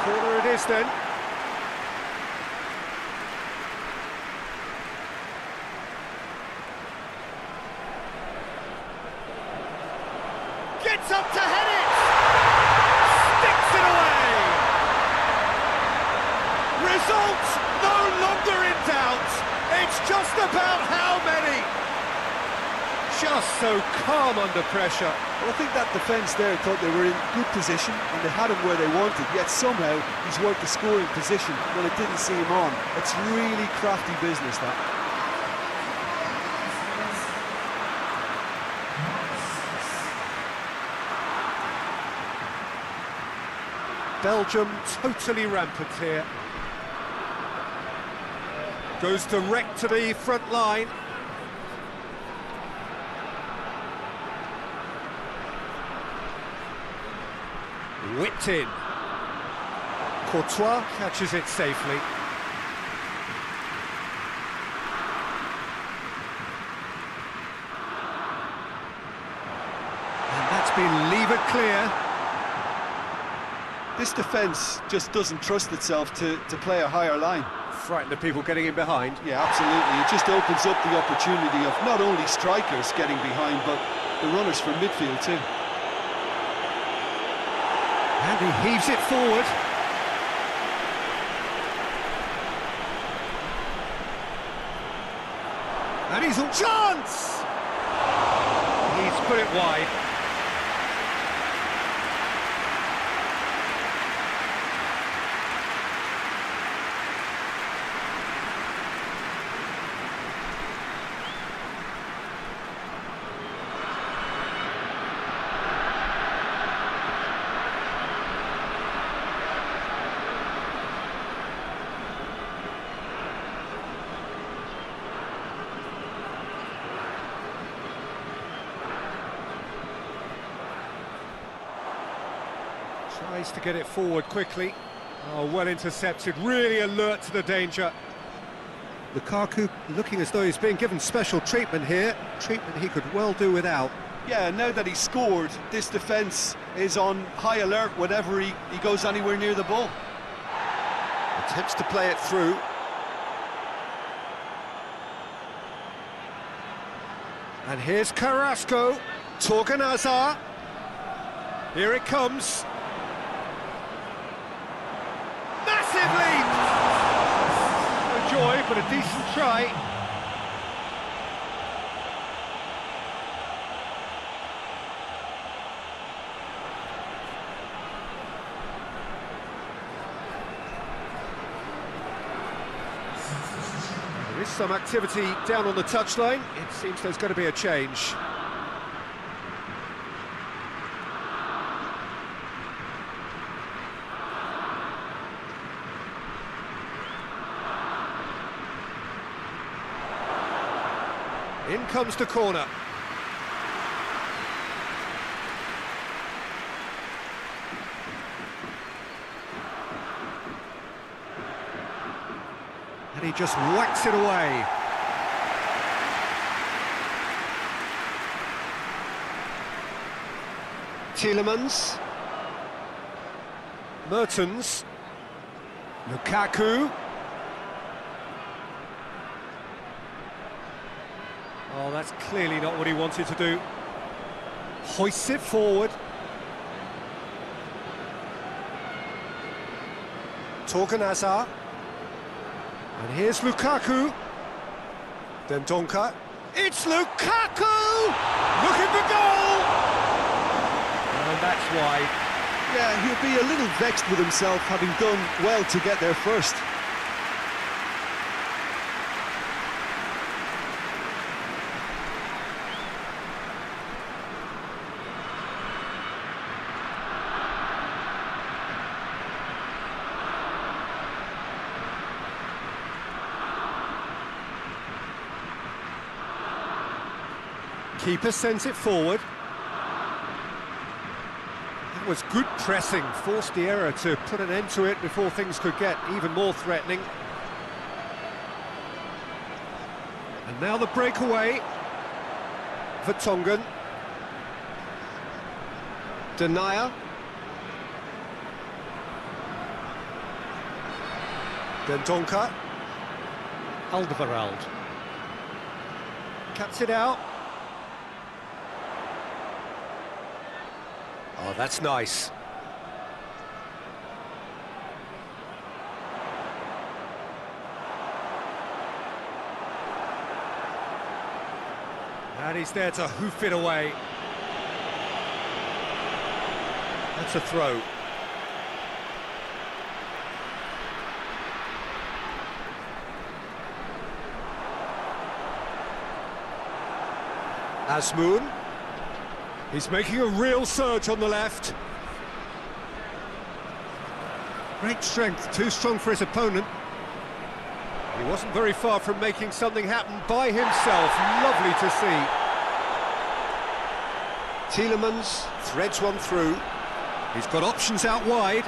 Speaker 1: Corner it is then. Gets up to head it! Sticks it away! Results no longer in doubt. It's just about how many. Just so calm under pressure.
Speaker 2: Well, I think that defence there thought they were in good position and they had him where they wanted, yet somehow he's worked the scoring position when it didn't see him on. It's really crafty business, that.
Speaker 1: Belgium totally rampant here. Goes direct to the front line. Whipped in. Courtois catches it safely. And that's been levered clear.
Speaker 2: This defence just doesn't trust itself to play a higher line.
Speaker 3: Frightened of people getting in behind.
Speaker 2: Yeah, absolutely. It just opens up the opportunity of not only strikers getting behind, but the runners from midfield too.
Speaker 1: And he heaves it forward. And he's on chance! He's put it wide. Tries to get it forward quickly. Oh, well intercepted, really alert to the danger. Lukaku looking as though he's being given special treatment here. Treatment he could well do without.
Speaker 2: Yeah, now that he's scored, this defence is on high alert whenever he goes anywhere near the ball.
Speaker 1: Attempts to play it through. And here's Carrasco. Torgan Hazard. Here it comes. Massive leap! No joy, but a decent try. There is some activity down on the touchline. It seems there's going to be a change. In comes the corner. And he just whacks it away. Tielemans. Mertens. Lukaku. Oh, that's clearly not what he wanted to do. Hoists it forward. Torgan Hazard. And here's Lukaku. Then Donka. It's Lukaku! Looking for goal! And that's wide.
Speaker 2: Yeah, he'll be a little vexed with himself, having done well to get there first.
Speaker 1: Keeper sends it forward. That was good pressing, forced the error to put an end to it before things could get even more threatening. And now the breakaway for Tongan. Denier. Dendonka. Alderweireld. Cuts it out. Oh, that's nice. And he's there to hoof it away. That's a throw. Asmoon. He's making a real surge on the left. Great strength, too strong for his opponent. He wasn't very far from making something happen by himself. Lovely to see. Tielemans threads one through. He's got options out wide.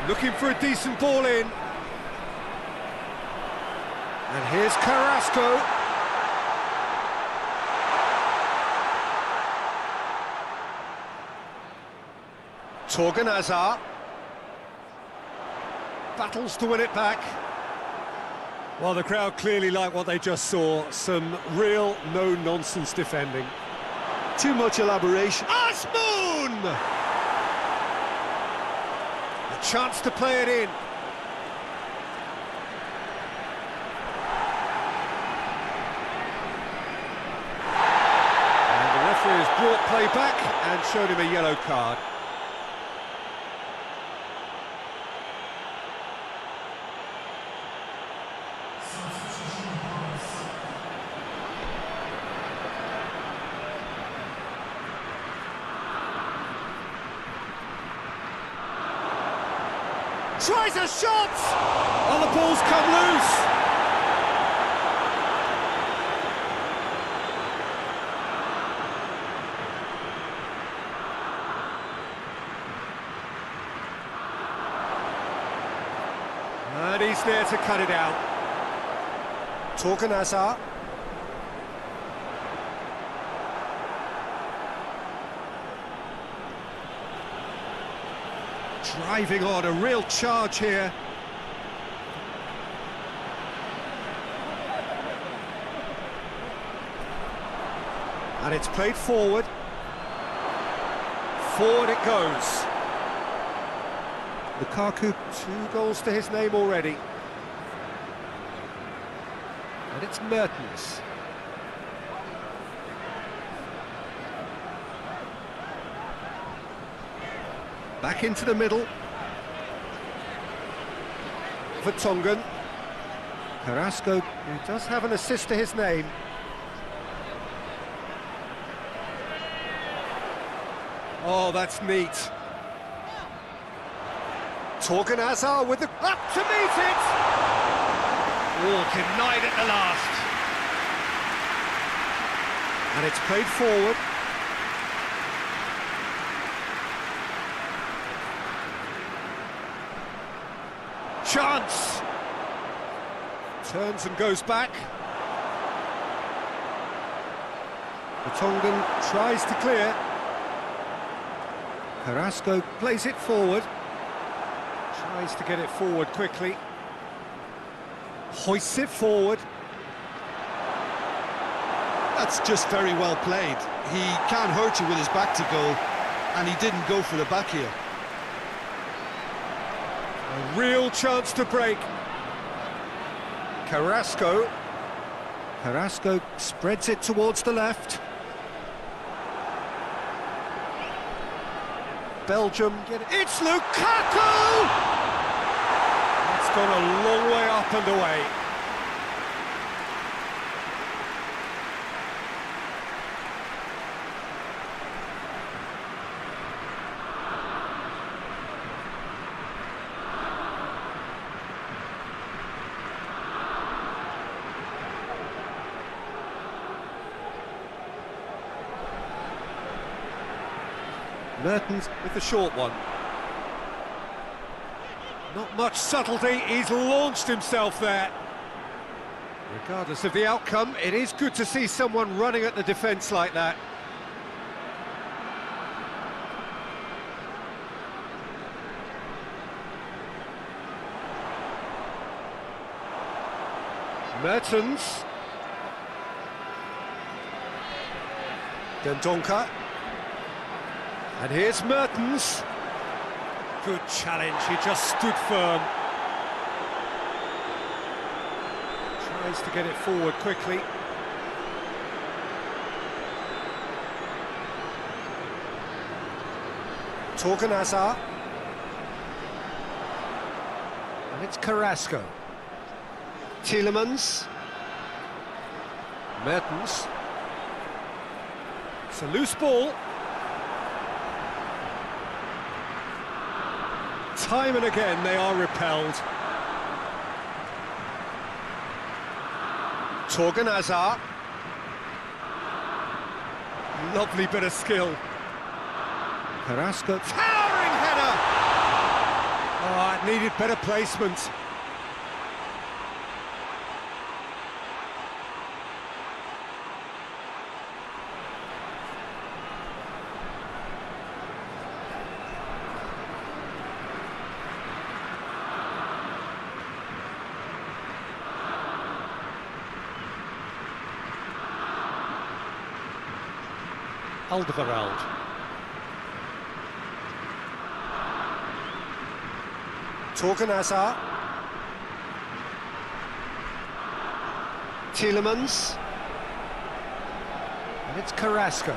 Speaker 1: Looking for a decent ball in. And here's Carrasco. Torgan Hazard. Battles to win it back. Well, the crowd clearly like what they just saw. Some real no-nonsense defending.
Speaker 2: Too much elaboration.
Speaker 1: Asmoon! A chance to play it in. And the referee has brought play back and showed him a yellow card. Tries a shot! Oh, the ball's come loose! And he's there to cut it out. Torgan Hazard. Driving on, a real charge here. And it's played forward. Forward it goes. Lukaku, 2 goals to his name already. And it's Mertens. Back into the middle. Vertonghen. Carrasco, who does have an assist to his name. Oh, that's neat. Torgan Hazard with the... up to meet it! Oh, denied at the last. And it's played forward. Chance! Turns and goes back. Vertonghen tries to clear. Carrasco plays it forward. Tries to get it forward quickly. Hoists it forward.
Speaker 2: That's just very well played. He can't hurt you with his back to goal, and he didn't go for the back here.
Speaker 1: A real chance to break. Carrasco. Carrasco spreads it towards the left. Belgium get it. It's Lukaku! It's gone a long way up and away. Mertens with the short one. Not much subtlety, he's launched himself there. Regardless of the outcome, it is good to see someone running at the defence like that. Mertens. Dendoncker. And here's Mertens. Good challenge, he just stood firm. Tries to get it forward quickly. Torgan Hazard. And it's Carrasco. Tielemans. Mertens. It's a loose ball. Time and again they are repelled. Torgan Hazard. Lovely bit of skill. Carrasco. Towering header! Oh, it needed better placement. Alderweireld. Torgan Hazard. Tielemans. And it's Carrasco.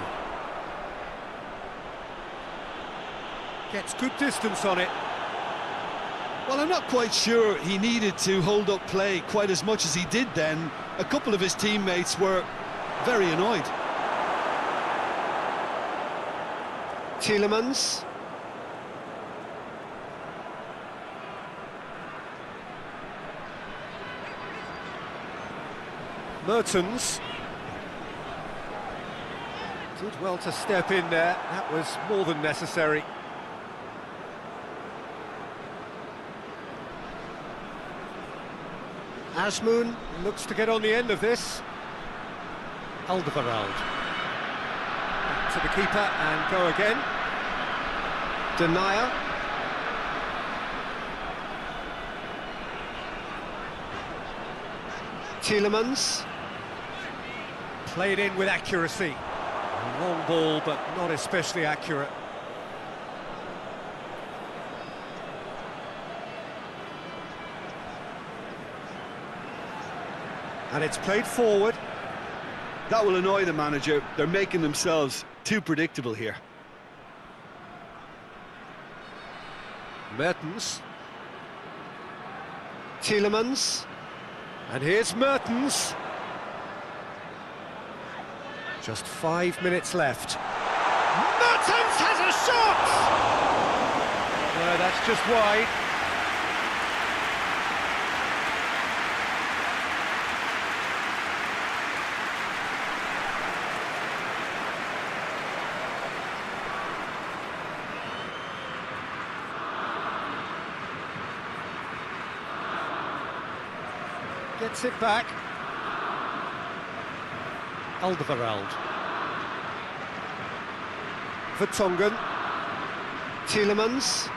Speaker 1: Gets good distance on it.
Speaker 2: Well, I'm not quite sure he needed to hold up play quite as much as he did then. A couple of his teammates were very annoyed.
Speaker 1: Tielemans. Mertens. Did well to step in there, that was more than necessary. Asmoon looks to get on the end of this. Alderweireld. Back to the keeper and go again. Denier. Tielemans. Played in with accuracy. A long ball, but not especially accurate. And it's played forward.
Speaker 2: That will annoy the manager. They're making themselves too predictable here.
Speaker 1: Mertens. Tielemans. And here's Mertens. Just 5 minutes left. Mertens has a shot! No, that's just wide. Gets it back. Alderweireld. Vertonghen. Tielemans.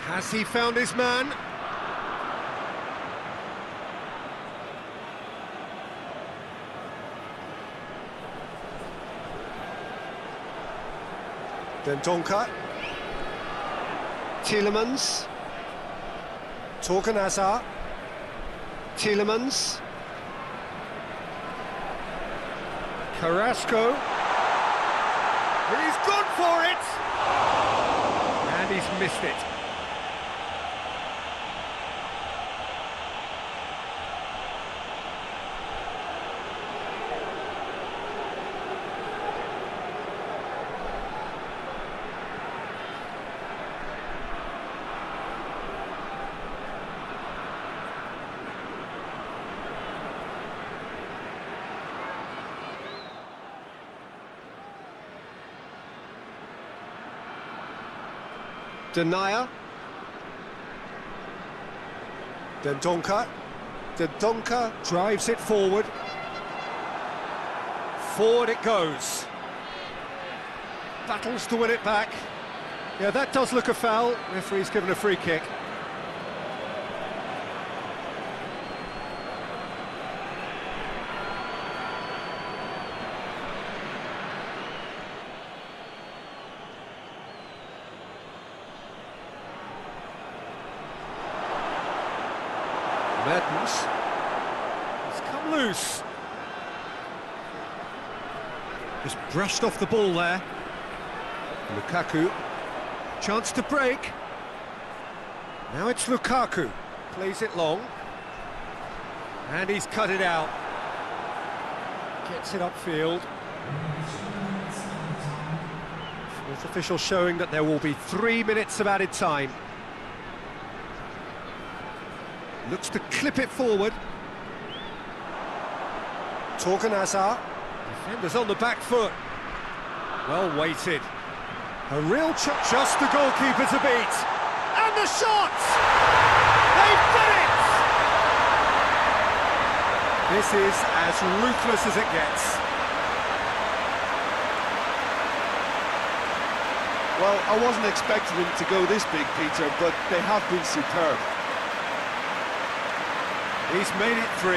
Speaker 1: Has he found his man? Dendoncker. Tielemans. Torgan Hazard. Tielemans. Carrasco. He's gone for it! And he's missed it. Denier. Dendoncker. Dendoncker drives it forward. Forward it goes. Battles to win it back. Yeah, that does look a foul. Referee's given a free kick.
Speaker 4: goes. It's come loose. Just brushed off the ball there. Lukaku. Chance to break. Now it's Lukaku. Plays it long. And he's cut it out. Gets it upfield. Fourth official showing that there will be 3 minutes of added time. Looks to clip it forward.
Speaker 1: Torgan Hazard.
Speaker 4: Defenders on the back foot. Well weighted.
Speaker 1: A real chance.
Speaker 4: Just the goalkeeper to beat. And the shot! They've done it! This is as ruthless as it gets.
Speaker 2: Well, I wasn't expecting them to go this big, Peter, but they have been superb.
Speaker 4: He's made it 3.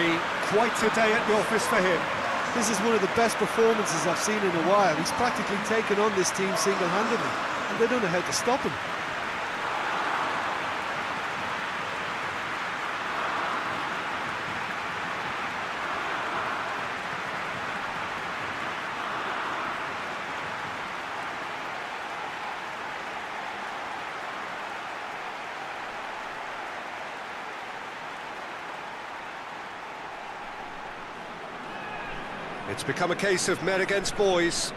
Speaker 4: Quite a day at the office for him.
Speaker 2: This is one of the best performances I've seen in a while. He's practically taken on this team single-handedly, and they don't know how to stop him.
Speaker 4: It's become a case of men against boys.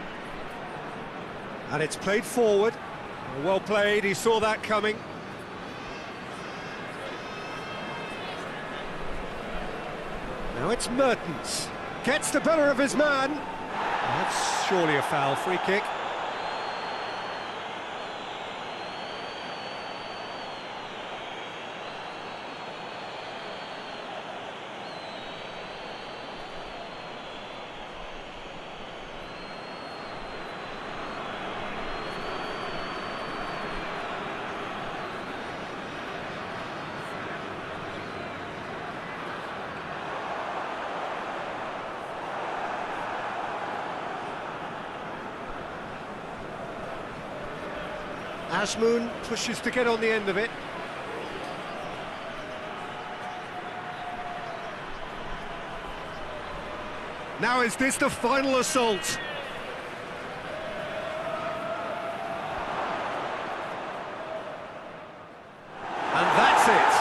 Speaker 4: And it's played forward. Well played, he saw that coming. Now it's Mertens. Gets the better of his man. That's surely a foul, free kick. Asmoon pushes to get on the end of it. Now is this the final assault? And that's it.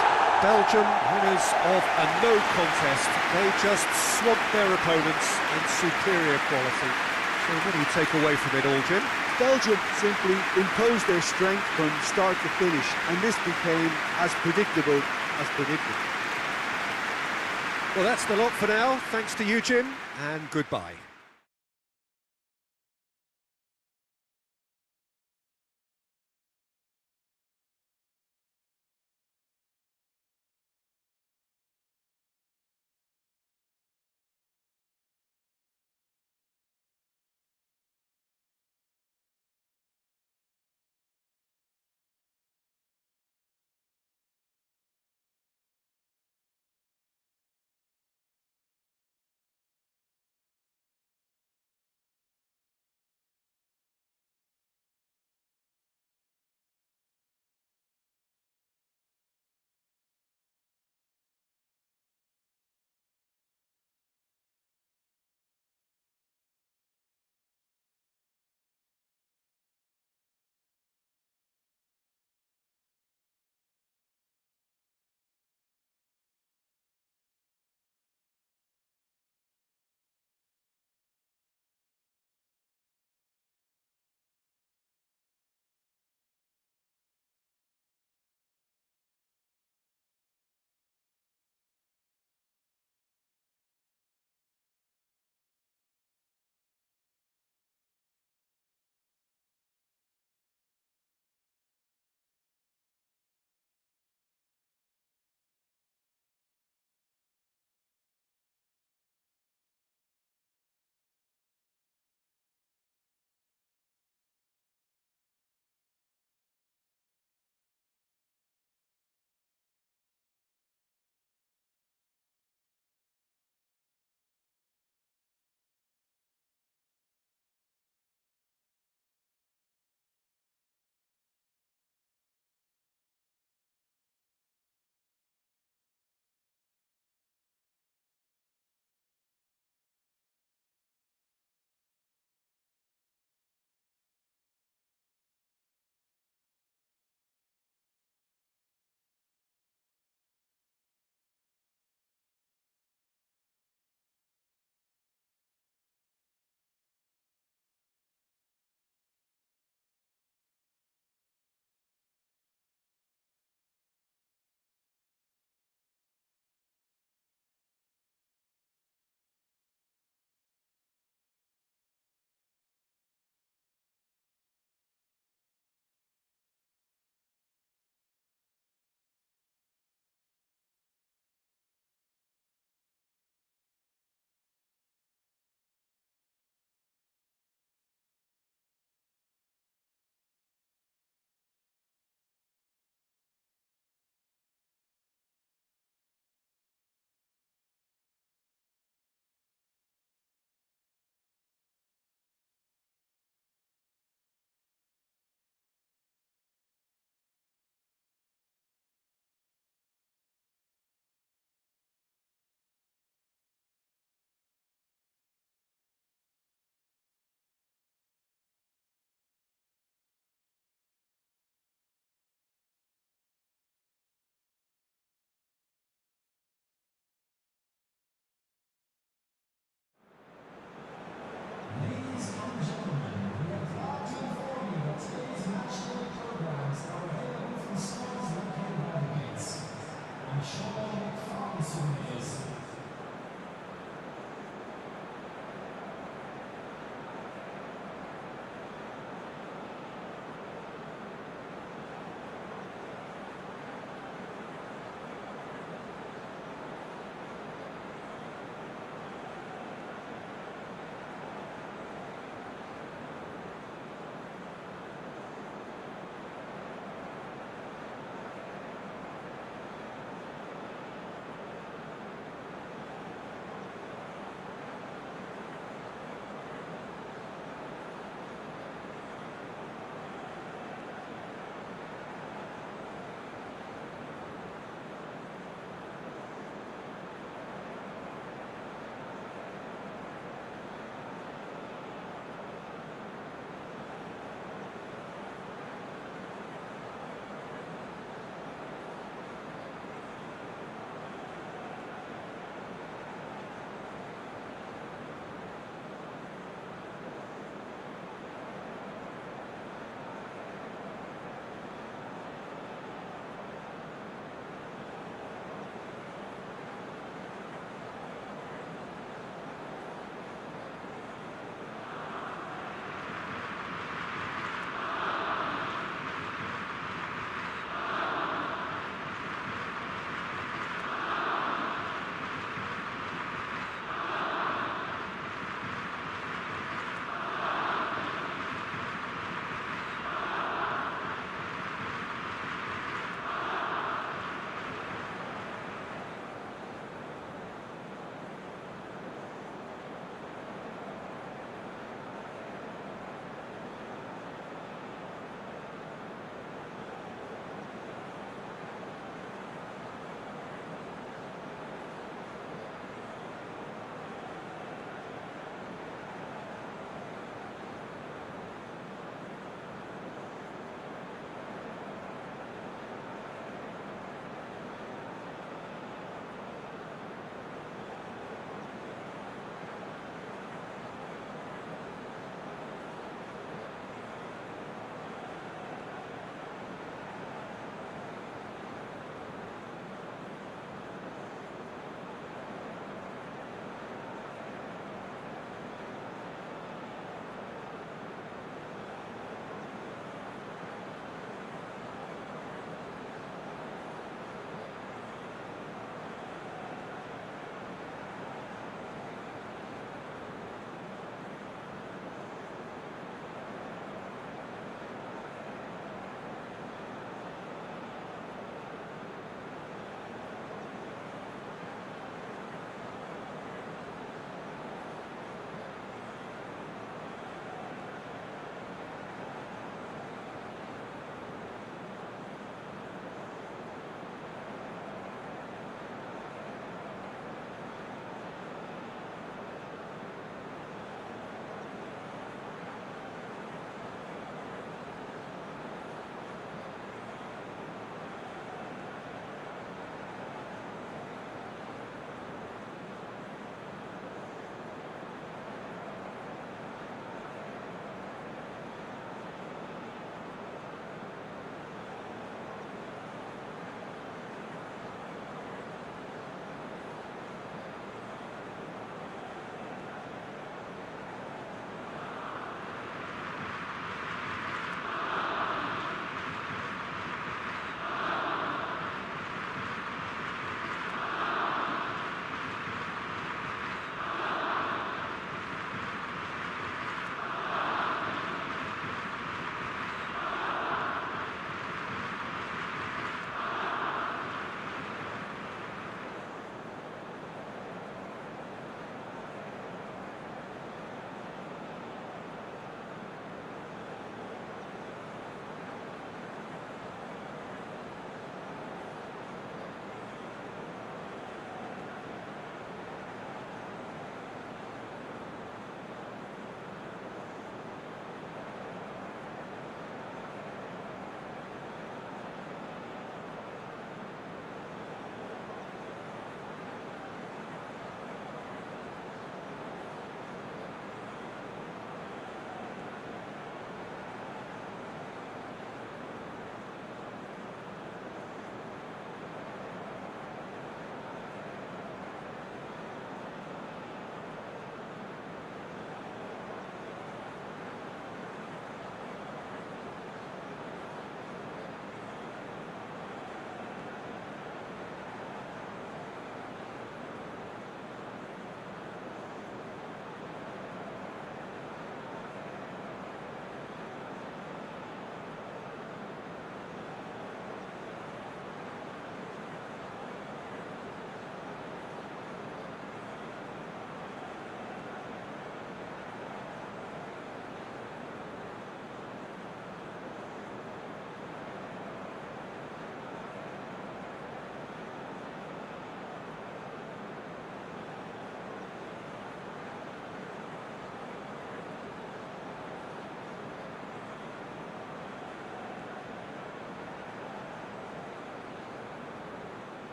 Speaker 4: Belgium, winners of a no contest. They just swamped their opponents in superior quality. So what do you take away from it all, Jim?
Speaker 2: Belgium simply imposed their strength from start to finish, and this became as predictable as predicted.
Speaker 4: Well, that's the lot for now. Thanks to you, Jim, and goodbye.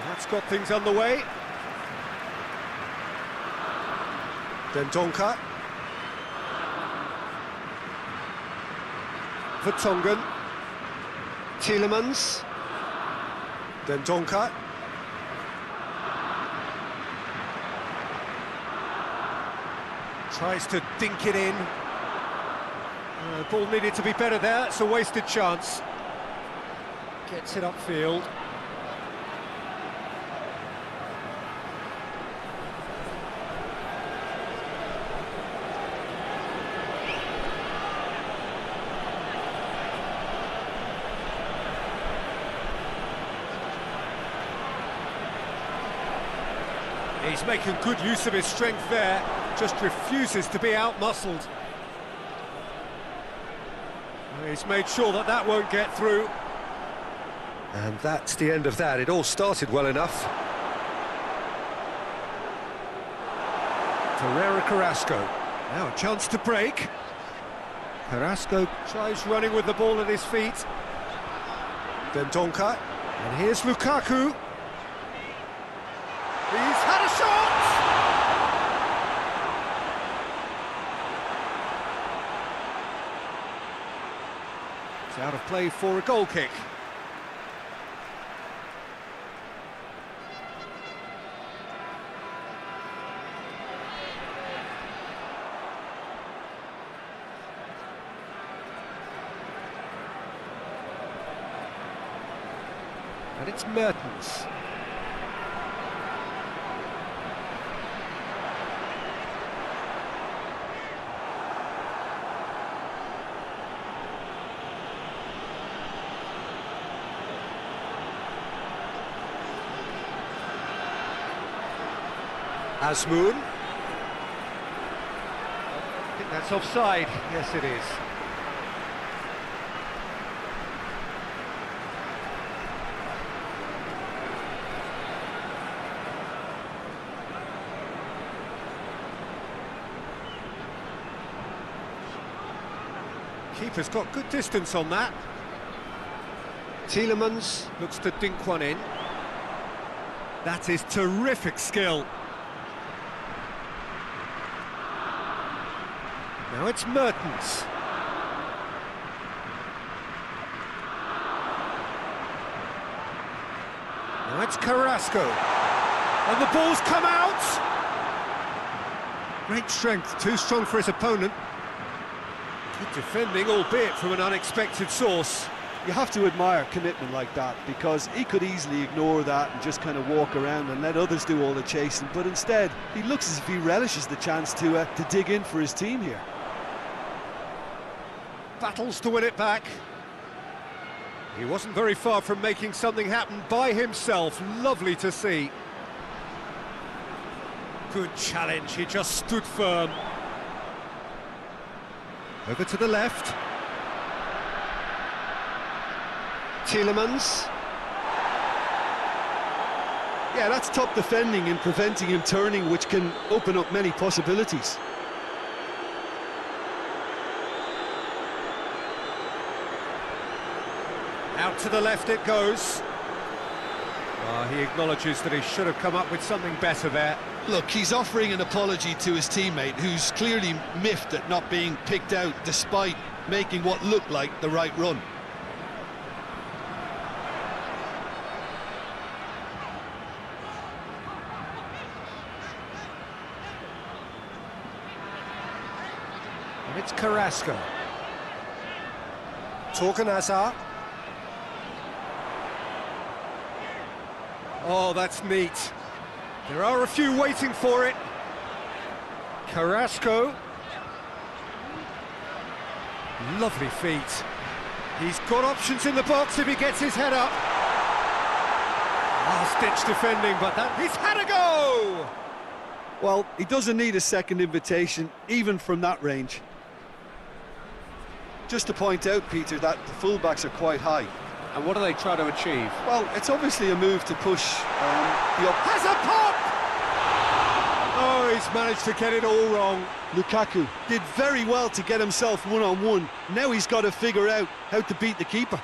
Speaker 4: that's got things underway. Dendoncker. Vertonghen. Tielemans. Dendoncker. Tries to dink it in. The ball needed to be better there. It's a wasted chance. Gets it upfield. He's making good use of his strength there, just refuses to be out-muscled. He's made sure that that won't get through. And that's the end of that. It all started well enough. Ferreira Carrasco. Now a chance to break. Carrasco tries running with the ball at his feet. Dendoncker. And here's Lukaku. He's had a shot! It's out of play for a goal kick. And it's Mertens. Azmoun. I think that's offside. Yes, it is. Keeper's got good distance on that. Tielemans looks to dink one in. That is terrific skill. Now it's Mertens. Now it's Carrasco. And the ball's come out! Great strength, too strong for his opponent. Good defending, albeit from an unexpected source.
Speaker 2: You have to admire commitment like that, because he could easily ignore that and just kind of walk around and let others do all the chasing, but instead he looks as if he relishes the chance to dig in for his team here.
Speaker 4: Battles to win it back. He wasn't very far from making something happen by himself. Lovely to see. Good challenge, he just stood firm. Over to the left. Tielemans.
Speaker 2: Yeah, that's top defending and preventing him turning, which can open up many possibilities.
Speaker 4: Out to the left it goes. He acknowledges that he should have come up with something better there.
Speaker 2: Look, he's offering an apology to his teammate, who's clearly miffed at not being picked out despite making what looked like the right run.
Speaker 4: And it's Carrasco. Torgan Hazard. Oh, that's neat. There are a few waiting for it. Carrasco. Lovely feet. He's got options in the box if he gets his head up. Last-ditch defending, but he's had a go!
Speaker 2: Well, he doesn't need a second invitation, even from that range. Just to point out, Peter, that the fullbacks are quite high.
Speaker 3: And what are they trying to achieve?
Speaker 2: Well, it's obviously a move to push the up.
Speaker 4: Has a pop! Oh, he's managed to get it all wrong.
Speaker 2: Lukaku did very well to get himself one-on-one. Now he's got to figure out how to beat the keeper.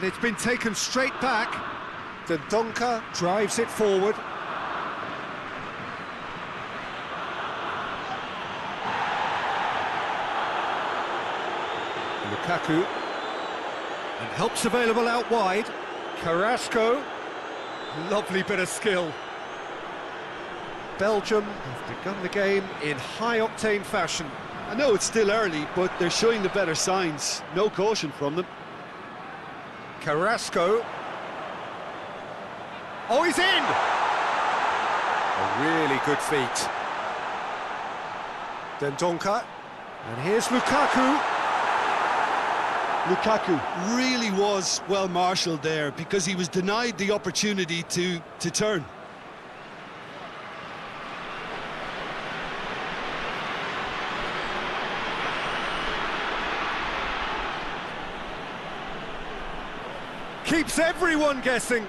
Speaker 4: And it's been taken straight back. Dendoncker drives it forward. Lukaku. And help's available out wide. Carrasco. Lovely bit of skill. Belgium have begun the game in high-octane fashion.
Speaker 2: I know it's still early, but they're showing the better signs. No caution from them.
Speaker 4: Carrasco. Oh, he's in! A really good feat. Dendoncker. And here's Lukaku.
Speaker 2: Lukaku really was well marshalled there because he was denied the opportunity to turn.
Speaker 4: Keeps everyone guessing.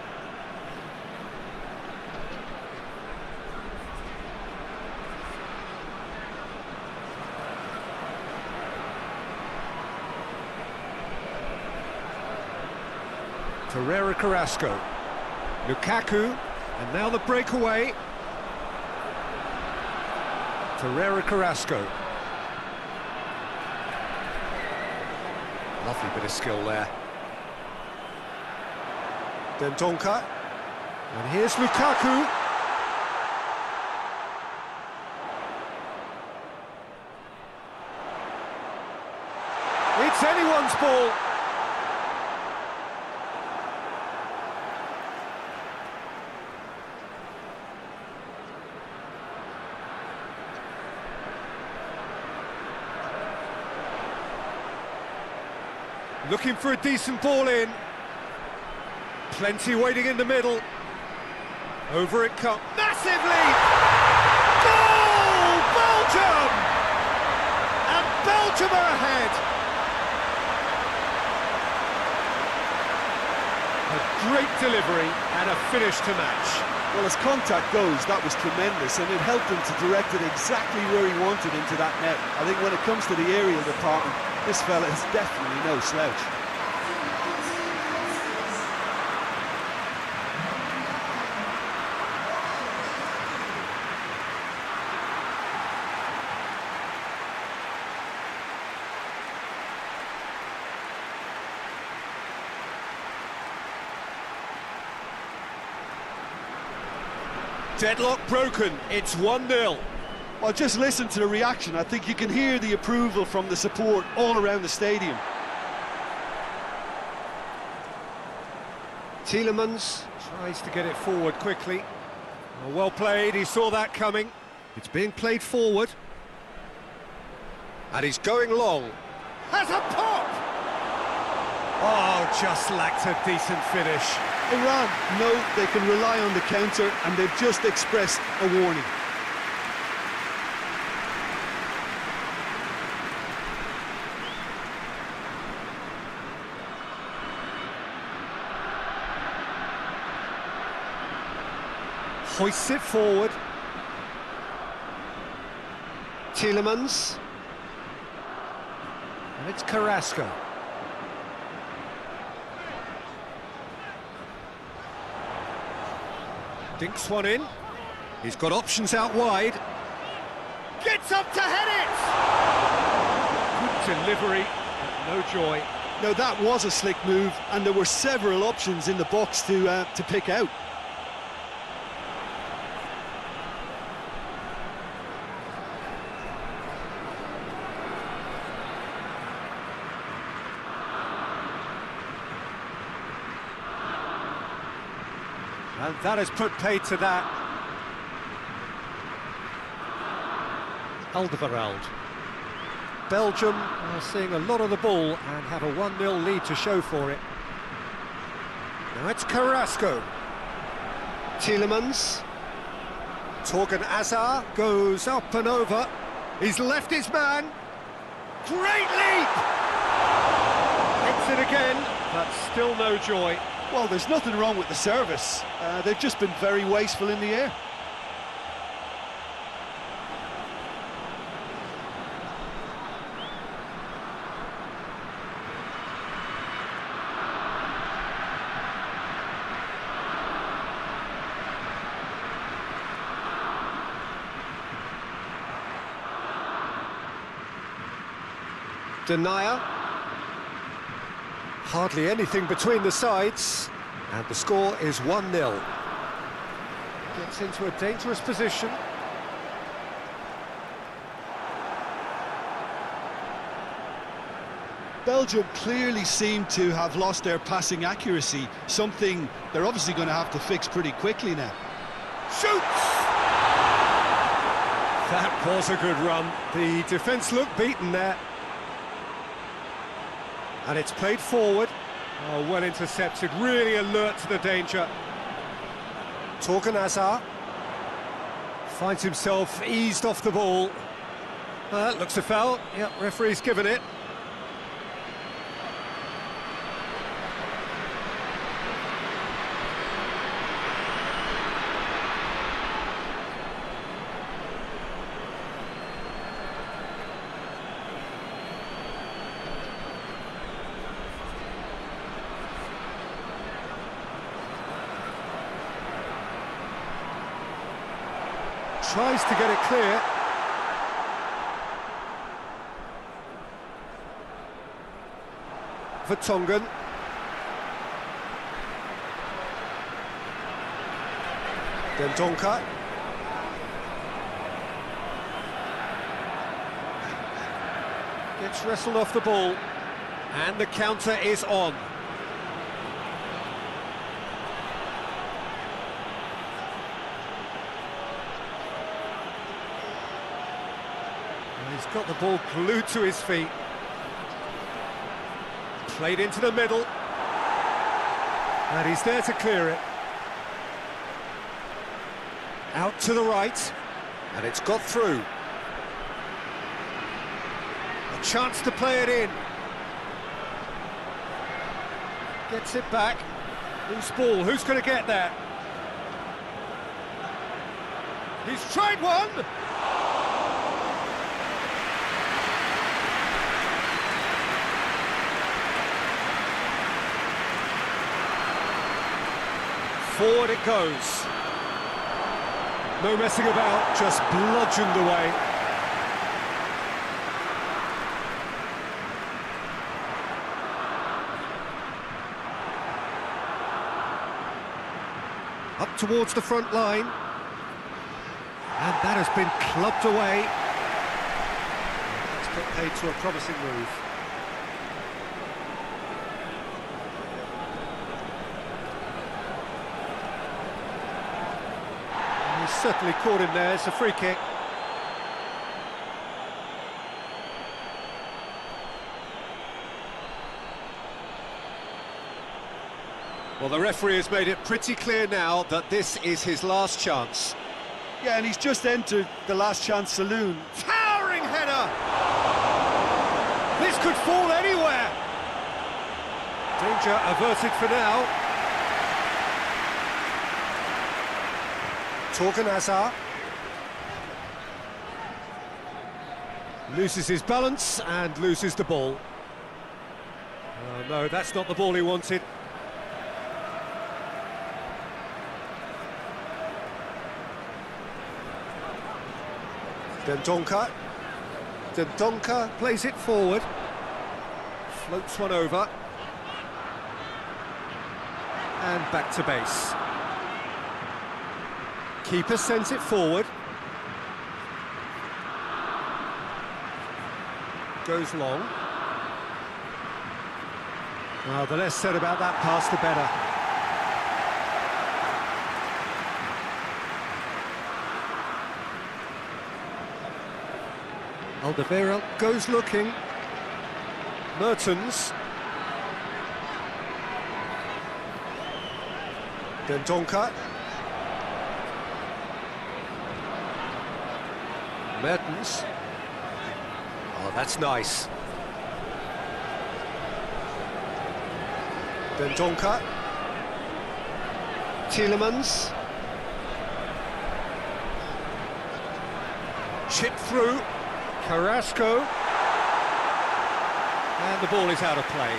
Speaker 4: Ferreira Carrasco. Lukaku, and now the breakaway. Ferreira Carrasco. Lovely bit of skill there. Dendoncker. And here's Lukaku. It's anyone's ball. Looking for a decent ball in. Plenty waiting in the middle. Over it comes. Massive lead! Goal! Belgium! And Belgium are ahead. A great delivery and a finish to match.
Speaker 2: Well, as contact goes, that was tremendous, and it helped him to direct it exactly where he wanted into that net. I think when it comes to the aerial department, this fella is definitely no slouch.
Speaker 4: Deadlock broken, it's 1-0.
Speaker 2: Well, just listen to the reaction. I think you can hear the approval from the support all around the stadium.
Speaker 4: Tielemans tries to get it forward quickly. Well played, he saw that coming. It's being played forward. And he's going long. Has a pop! Oh, just lacked a decent finish.
Speaker 2: Iran know they can rely on the counter, and they've just expressed a warning.
Speaker 4: Hoists it forward. Tielemans. And it's Carrasco. Dinks one in. He's got options out wide. Gets up to head it! Good delivery, but no joy.
Speaker 2: Now that was a slick move, and there were several options in the box to pick out.
Speaker 4: And that has put paid to that. Alderweireld. Belgium are seeing a lot of the ball and have a 1-0 lead to show for it. Now it's Carrasco. Tielemans. Torgan Hazard goes up and over. He's left his man. Great leap! Hits it again, but still no joy.
Speaker 2: Well, there's nothing wrong with the service. They've just been very wasteful in the air.
Speaker 1: Denier. Hardly anything between the sides, and the score is 1-0. Gets into a dangerous position.
Speaker 2: Belgium clearly seem to have lost their passing accuracy, something they're obviously going to have to fix pretty quickly now.
Speaker 1: Shoots! That was a good run. The defence looked beaten there. And it's played forward. Oh, well intercepted, really alert to the danger. Torgan Hazard finds himself eased off the ball. Looks a foul. Yep, referee's given it. Tries to get it clear. Vertonghen. Dendoncker. Gets wrestled off the ball. And the counter is on. He's got the ball glued to his feet. Played into the middle. And he's there to clear it. Out to the right. And it's got through. A chance to play it in. Gets it back. Loose ball. Who's going to get there? He's tried one. Forward it goes. No messing about, just bludgeoned away. Up towards the front line. And that has been clubbed away. Let's get paid to a promising move. Certainly caught him there. It's a free kick. Well, the referee has made it pretty clear now that this is his last chance.
Speaker 2: Yeah, and he's just entered the last chance saloon.
Speaker 1: Towering header! This could fall anywhere. Danger averted for now. Torgan Hazard loses his balance and loses the ball. Oh, no, that's not the ball he wanted. Dendoncker. Dendoncker plays it forward. Floats one over. And back to base. Keeper sends it forward. Goes long. Well, the less said about that pass, the better. Alderweireld goes looking. Mertens. Dendoncker. Mertens. Oh, that's nice. Dendoncker. Tielemans. Chip through. Carrasco. And the ball is out of play.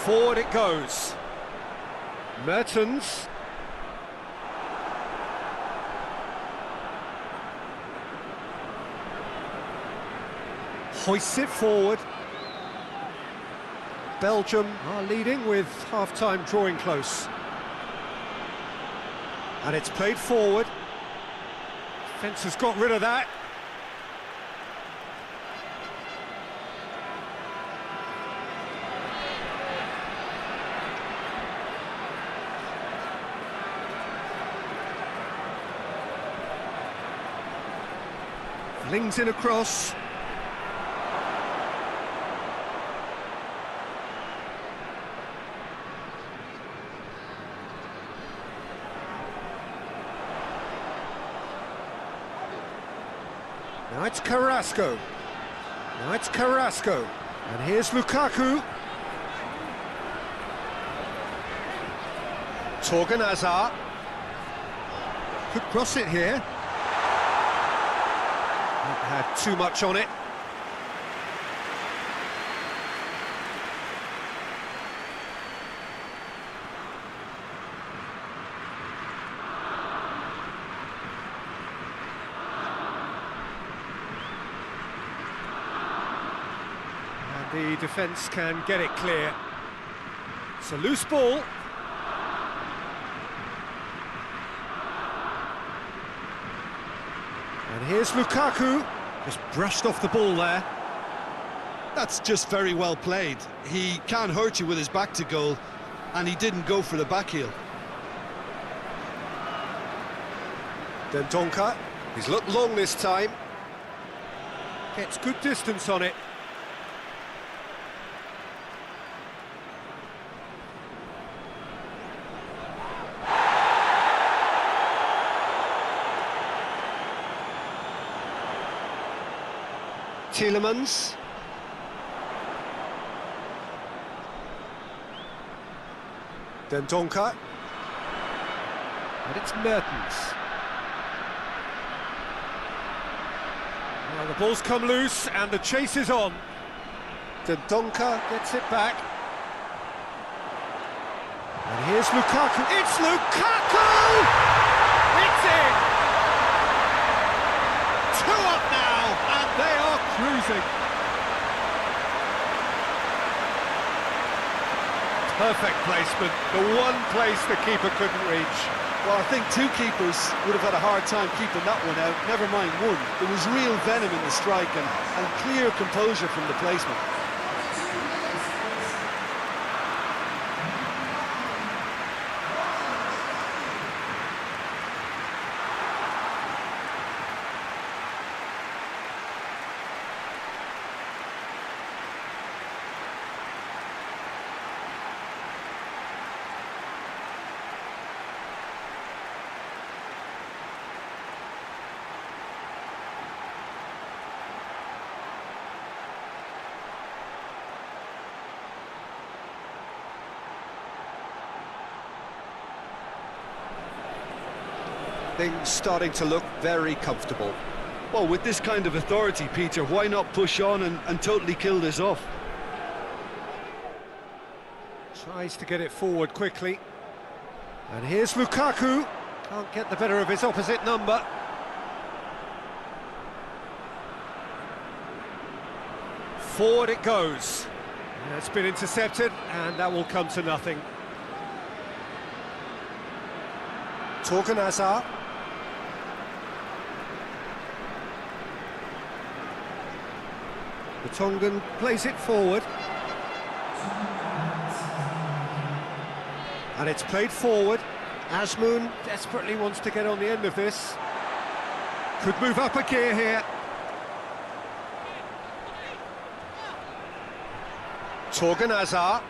Speaker 4: Forward it goes. Mertens. Hoists it forward. Belgium are leading with half-time drawing close. And it's played forward. Defence has got rid of that. Flings in across. Now it's Carrasco. And here's Lukaku. Torgan Hazard. Could cross it here. Not had too much on it. The defence can get it clear. It's a loose ball. And here's Lukaku. Just brushed off the ball there.
Speaker 2: That's just very well played. He can't hurt you with his back to goal, and he didn't go for the back heel.
Speaker 4: Dendoncker. He's looked long this time. Gets good distance on it. Tielemans. Dendoncker. And it's Mertens. Well, the ball's come loose and the chase is on. Dendoncker gets it back. And here's Lukaku. It's Lukaku! It's in! 2 up now, and they are cruising. Perfect placement, the one place the keeper couldn't reach.
Speaker 2: Well, I think 2 keepers would have had a hard time keeping that one out, never mind 1. There was real venom in the strike and clear composure from the placement.
Speaker 4: Things starting to look very comfortable.
Speaker 2: Well, with this kind of authority, Peter, why not push on and totally kill this off?
Speaker 4: Tries to get it forward quickly. And here's Lukaku. Can't get the better of his opposite number. Forward it goes. And it's been intercepted, and that will come to nothing. Torgan Hazard. The Tongan plays it forward. And it's played forward. Asmoon desperately wants to get on the end of this. Could move up a gear here. Torgan Hazard.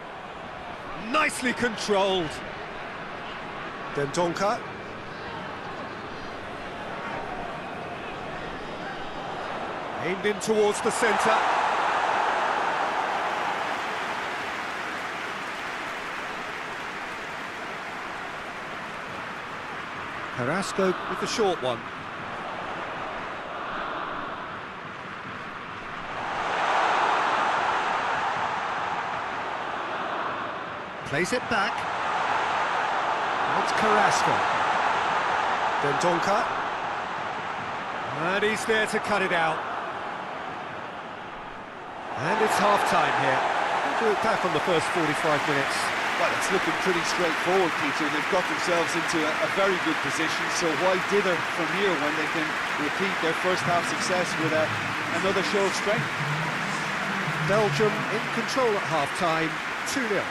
Speaker 4: Nicely controlled. Dendoncker. Aimed in towards the centre. Carrasco with the short one.
Speaker 1: Plays it back. It's Carrasco. Then Donka. And he's there to cut it out. And it's half-time here. To look back on the first 45 minutes.
Speaker 2: Well, it's looking pretty straightforward, Peter. They've got themselves into a very good position, so why dither from here when they can repeat their first half success with another show of strength?
Speaker 1: Belgium in control at half-time, 2-0.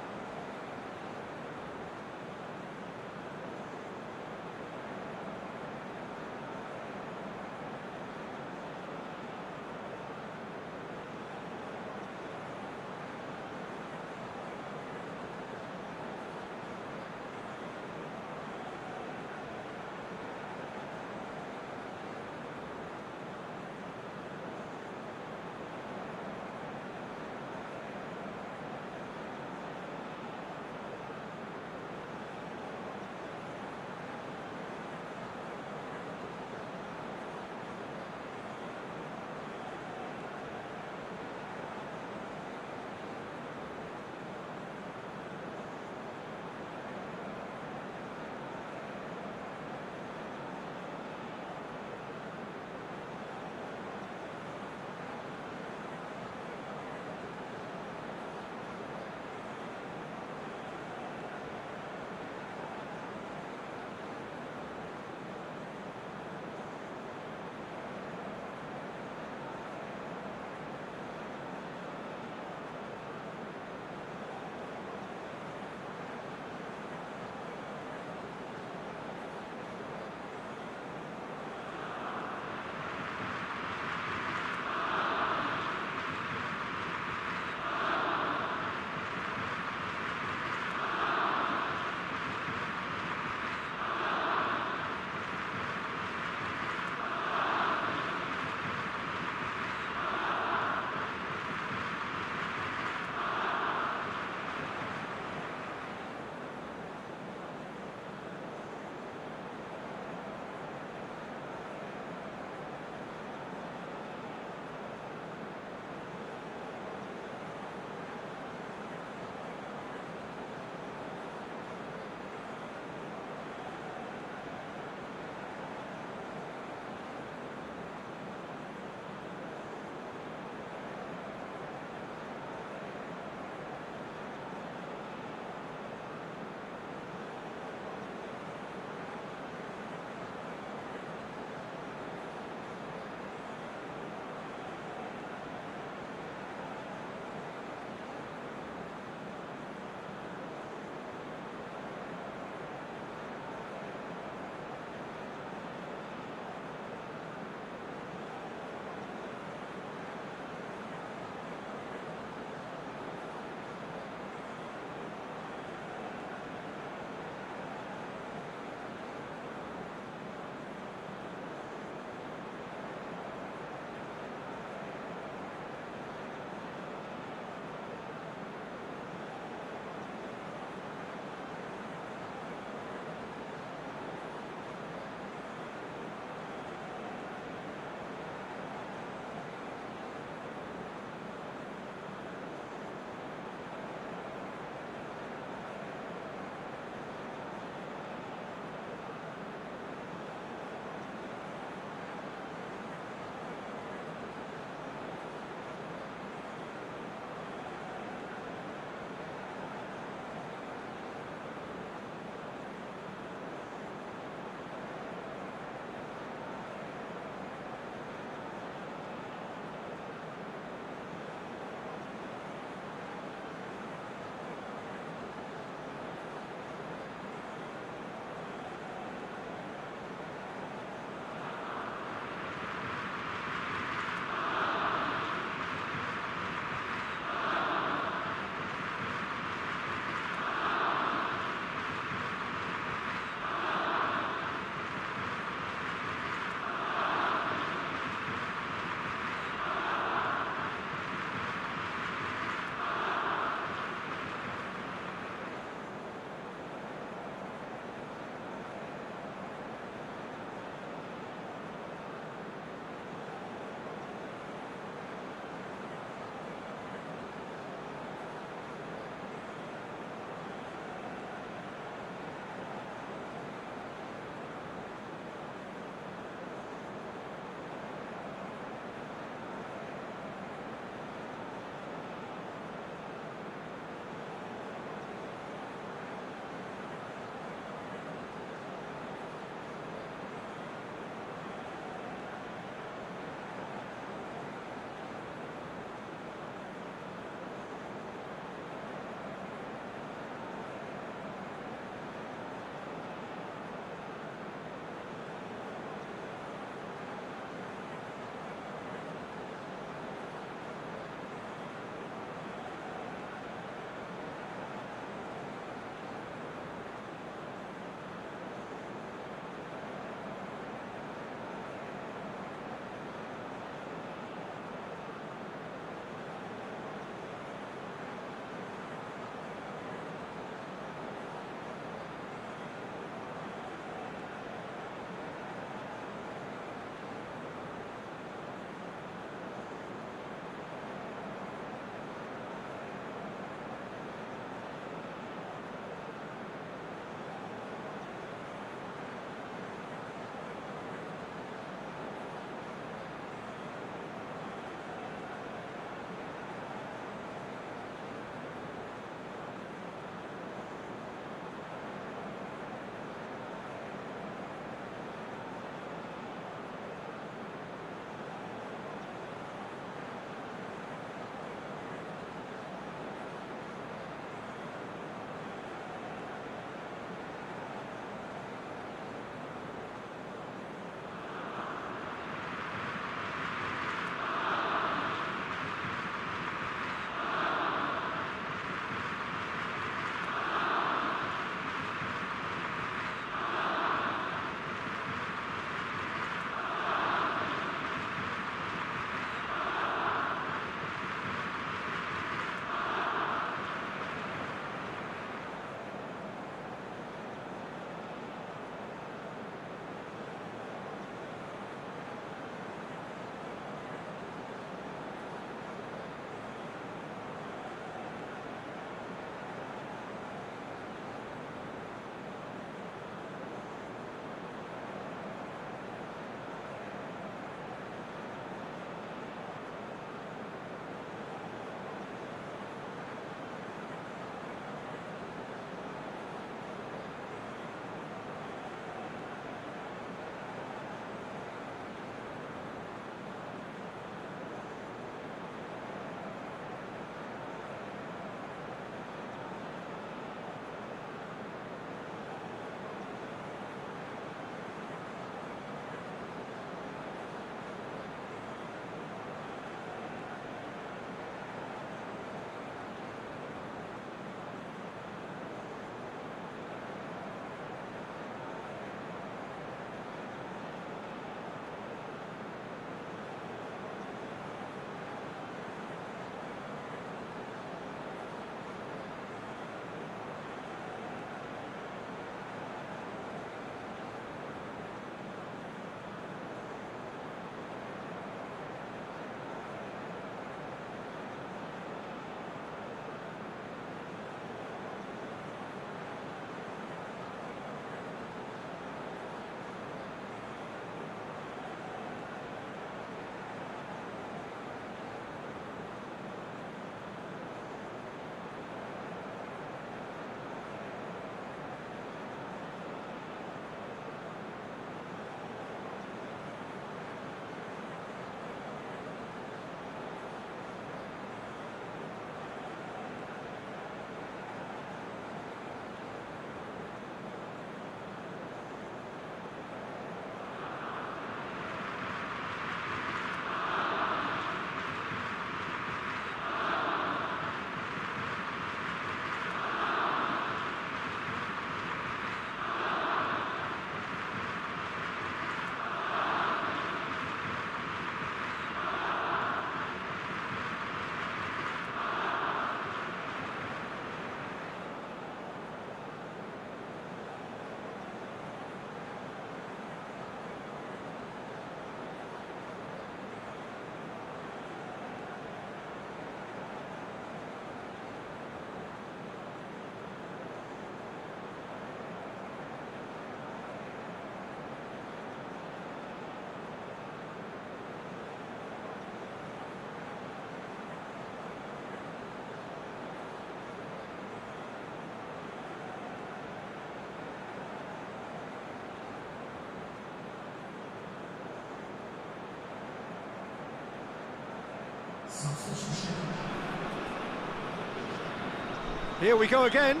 Speaker 1: Here we go again.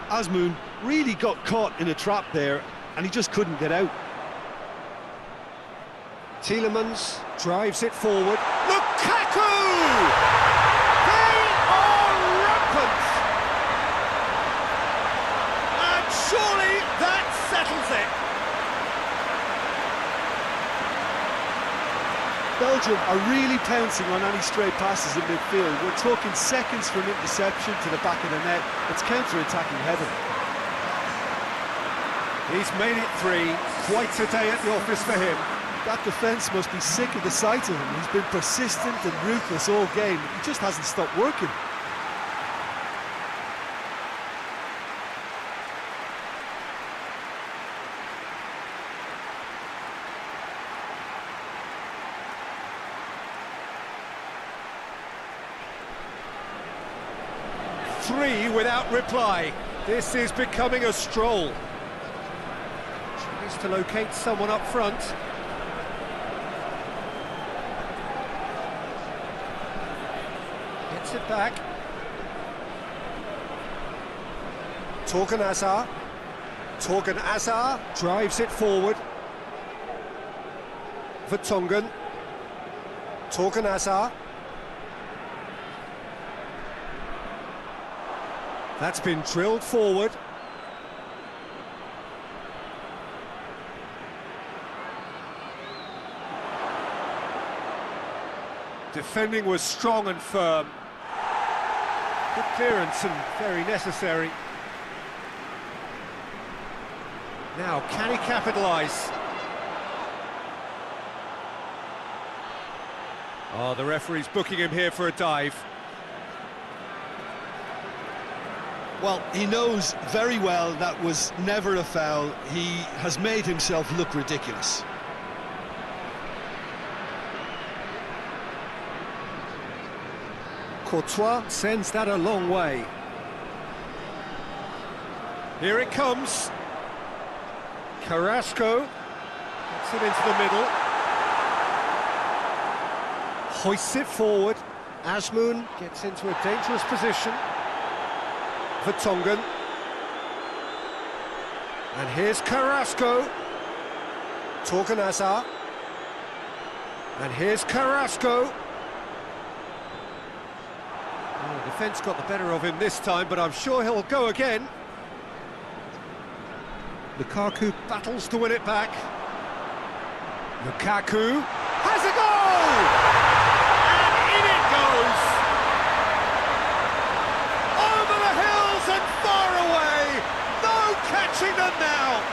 Speaker 2: Azmoun really got caught in a trap there, and he just couldn't get out.
Speaker 1: Tielemans drives it forward. Lukaku! They are rampant! And surely that settles it.
Speaker 2: Belgium are really pouncing on any stray passes in midfield. We're talking seconds from interception to the back of the net. It's counter-attacking heaven.
Speaker 1: He's made it 3. Quite a day at the office for him.
Speaker 2: That defence must be sick of the sight of him. He's been persistent and ruthless all game. He just hasn't stopped working.
Speaker 1: Three without reply. This is becoming a stroll. Tries to locate someone up front. Gets it back. Torgan Hazard. Torgan Hazard drives it forward. Vertonghen. Torgan Hazard. That's been drilled forward. Defending was strong and firm. Good clearance and very necessary. Now, can he capitalise? Oh, the referee's booking him here for a dive.
Speaker 2: Well, he knows very well that was never a foul. He has made himself look ridiculous.
Speaker 1: Courtois sends that a long way. Here it comes. Carrasco gets it into the middle. Hoists it forward. Azmoun gets into a dangerous position. Vertonghen. And here's Carrasco. Torgan Hazard. And here's Carrasco. Oh, the defence got the better of him this time, but I'm sure he'll go again. Lukaku battles to win it back. Lukaku has a goal! And in it goes! Over the hills and far away! No catching them now!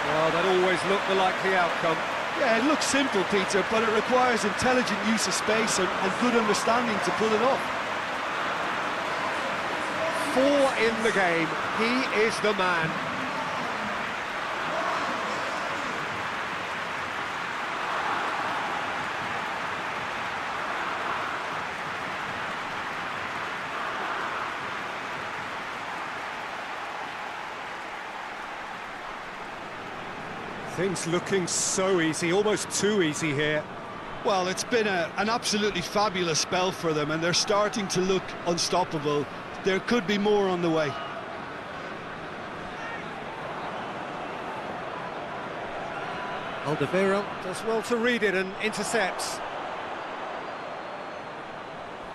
Speaker 1: Well, that always looked the likely outcome.
Speaker 2: Yeah, it looks simple, Peter, but it requires intelligent use of space and good understanding to pull it off.
Speaker 1: 4 in the game. He is the man. Things looking so easy, almost too easy here.
Speaker 2: Well, it's been an absolutely fabulous spell for them, and they're starting to look unstoppable. There could be more on the way.
Speaker 1: Alderweireld does well to read it and intercepts.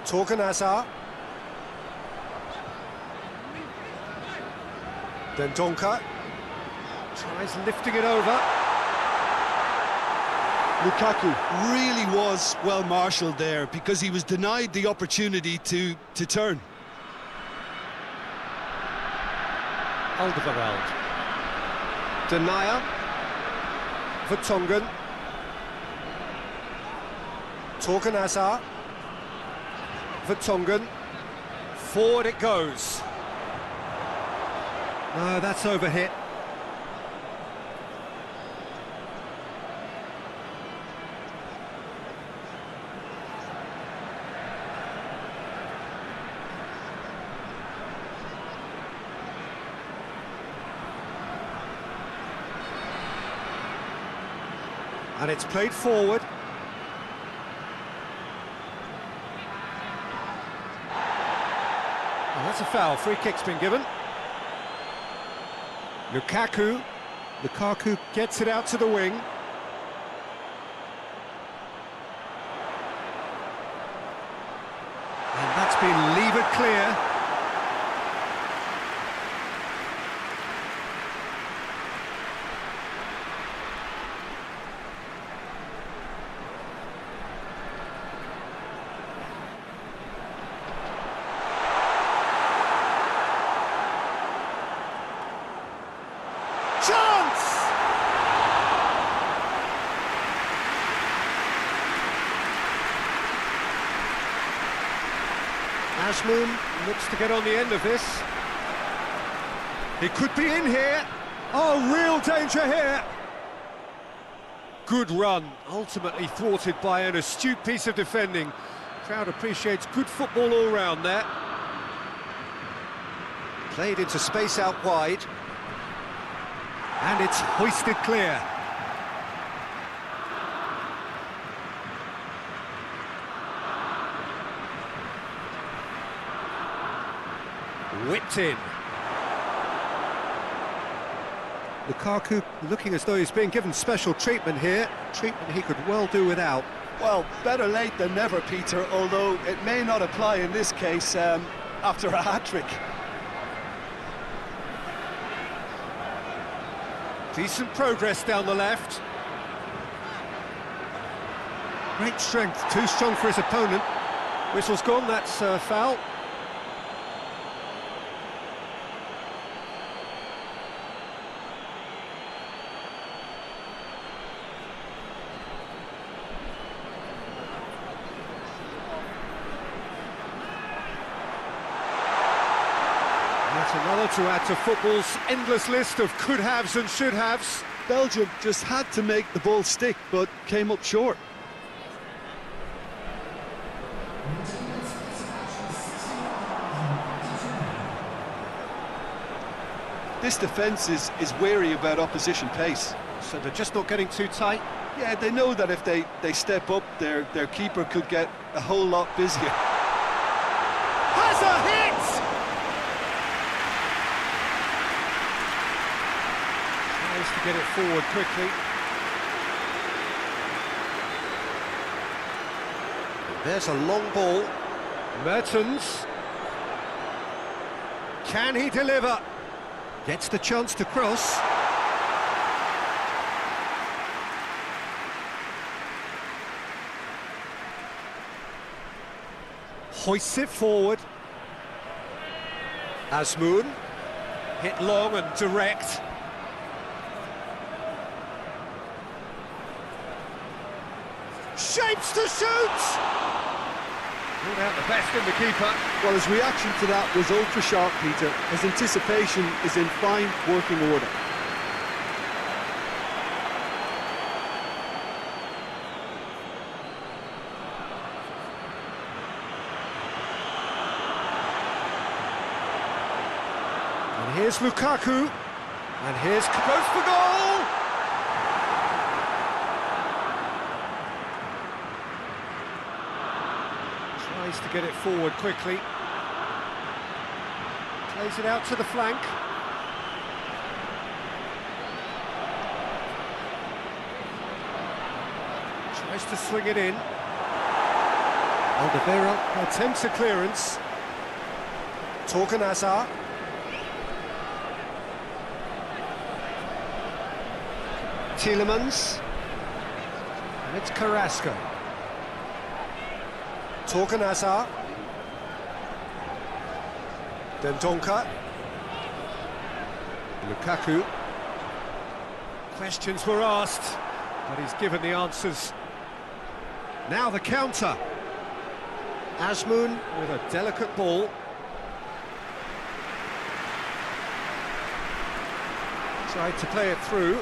Speaker 1: Torgan Hazard. Then Donker tries lifting it over.
Speaker 2: Lukaku really was well marshalled there because he was denied the opportunity to turn.
Speaker 1: Alderweireld. Denier. Vertonghen. Torgan Hazard. Vertonghen. Forward it goes. No, that's overhit.
Speaker 4: And it's played forward. Oh, that's a foul. Free kick's been given. Lukaku gets it out to the wing. And that's been levered clear. Azmoun looks to get on the end of this. He could be in here. Oh, real danger here. Good run, ultimately thwarted by an astute piece of defending. Crowd appreciates good football all round there. Played into space out wide. And it's hoisted clear. Whipped in. Lukaku looking as though he's being given special treatment here. Treatment he could well do without.
Speaker 2: Well, better late than never, Peter, although it may not apply in this case after a hat-trick.
Speaker 4: Decent progress down the left. Great strength, too strong for his opponent. Whistle's gone, that's foul. Another to add to football's endless list of could-haves and should-haves.
Speaker 2: Belgium just had to make the ball stick, but came up short. This defence is wary about opposition pace.
Speaker 4: So they're just not getting too tight?
Speaker 2: Yeah, they know that if they step up, their keeper could get a whole lot busier.
Speaker 4: Has a hit! To get it forward quickly. There's a long ball. Mertens. Can he deliver? Gets the chance to cross. Hoists it forward. Azmoun. Hit long and direct. Shapes to shoot! Pulled out the best in the keeper.
Speaker 2: Well, his reaction to that was ultra sharp, Peter. His anticipation is in fine working order.
Speaker 4: And here's Lukaku. And here's goes for goal! Tries to get it forward quickly. Plays it out to the flank. Tries to swing it in. Alderweireld attempts a clearance. Torgan Hazard. Tielemans. And it's Carrasco. Torgan Hazard. Dendonka. Lukaku. Questions were asked, but he's given the answers. Now the counter. Azmoun with a delicate ball. Tried to play it through.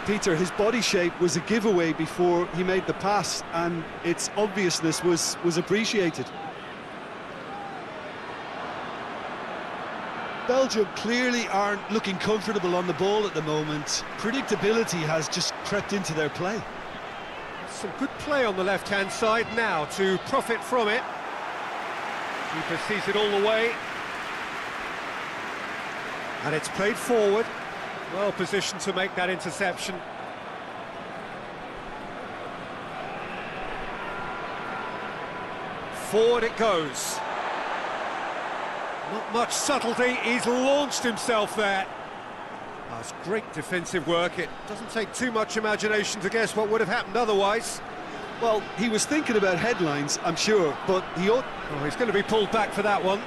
Speaker 2: Peter, his body shape was a giveaway before he made the pass, and its obviousness was appreciated. Belgium clearly aren't looking comfortable on the ball at the moment. Predictability has just crept into their play.
Speaker 4: Some good play on the left-hand side now to profit from it. Keeper sees it all the way. And it's played forward. Well positioned to make that interception. Forward it goes. Not much subtlety, he's launched himself there. That's great defensive work. It doesn't take too much imagination to guess what would have happened otherwise.
Speaker 2: Well, he was thinking about headlines, I'm sure, but he ought...
Speaker 4: Oh, he's going to be pulled back for that one.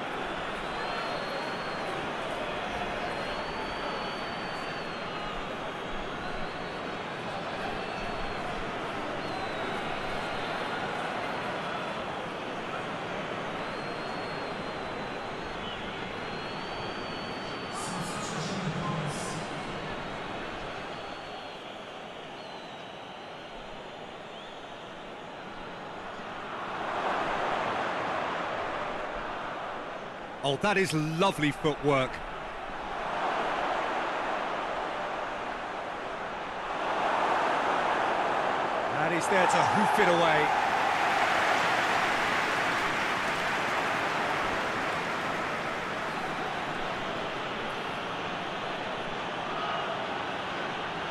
Speaker 4: Oh, that is lovely footwork. And he's there to hoof it away.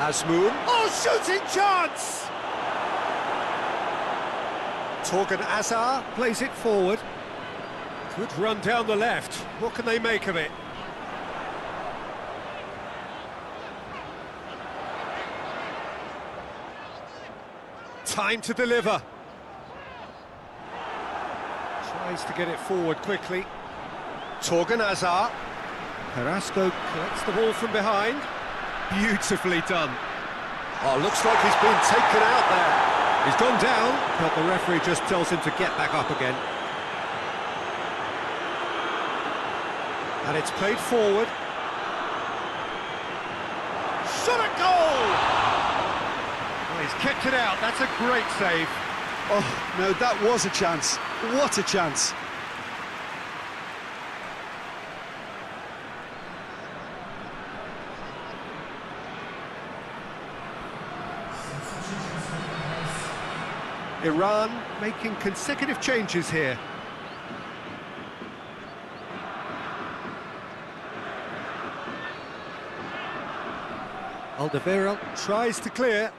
Speaker 4: Azmoun. Oh, shooting chance! Torgan Azar plays it forward. Good run down the left. What can they make of it? Time to deliver. Tries to get it forward quickly. Torgan Azar. Carrasco collects the ball from behind. Beautifully done. Oh, looks like he's been taken out there. He's gone down, but the referee just tells him to get back up again. And it's played forward. Shot at goal! Well, he's kept it out. That's a great save.
Speaker 2: Oh, no, that was a chance. What a chance.
Speaker 4: Iran making consecutive changes here. Alderweireld tries to clear.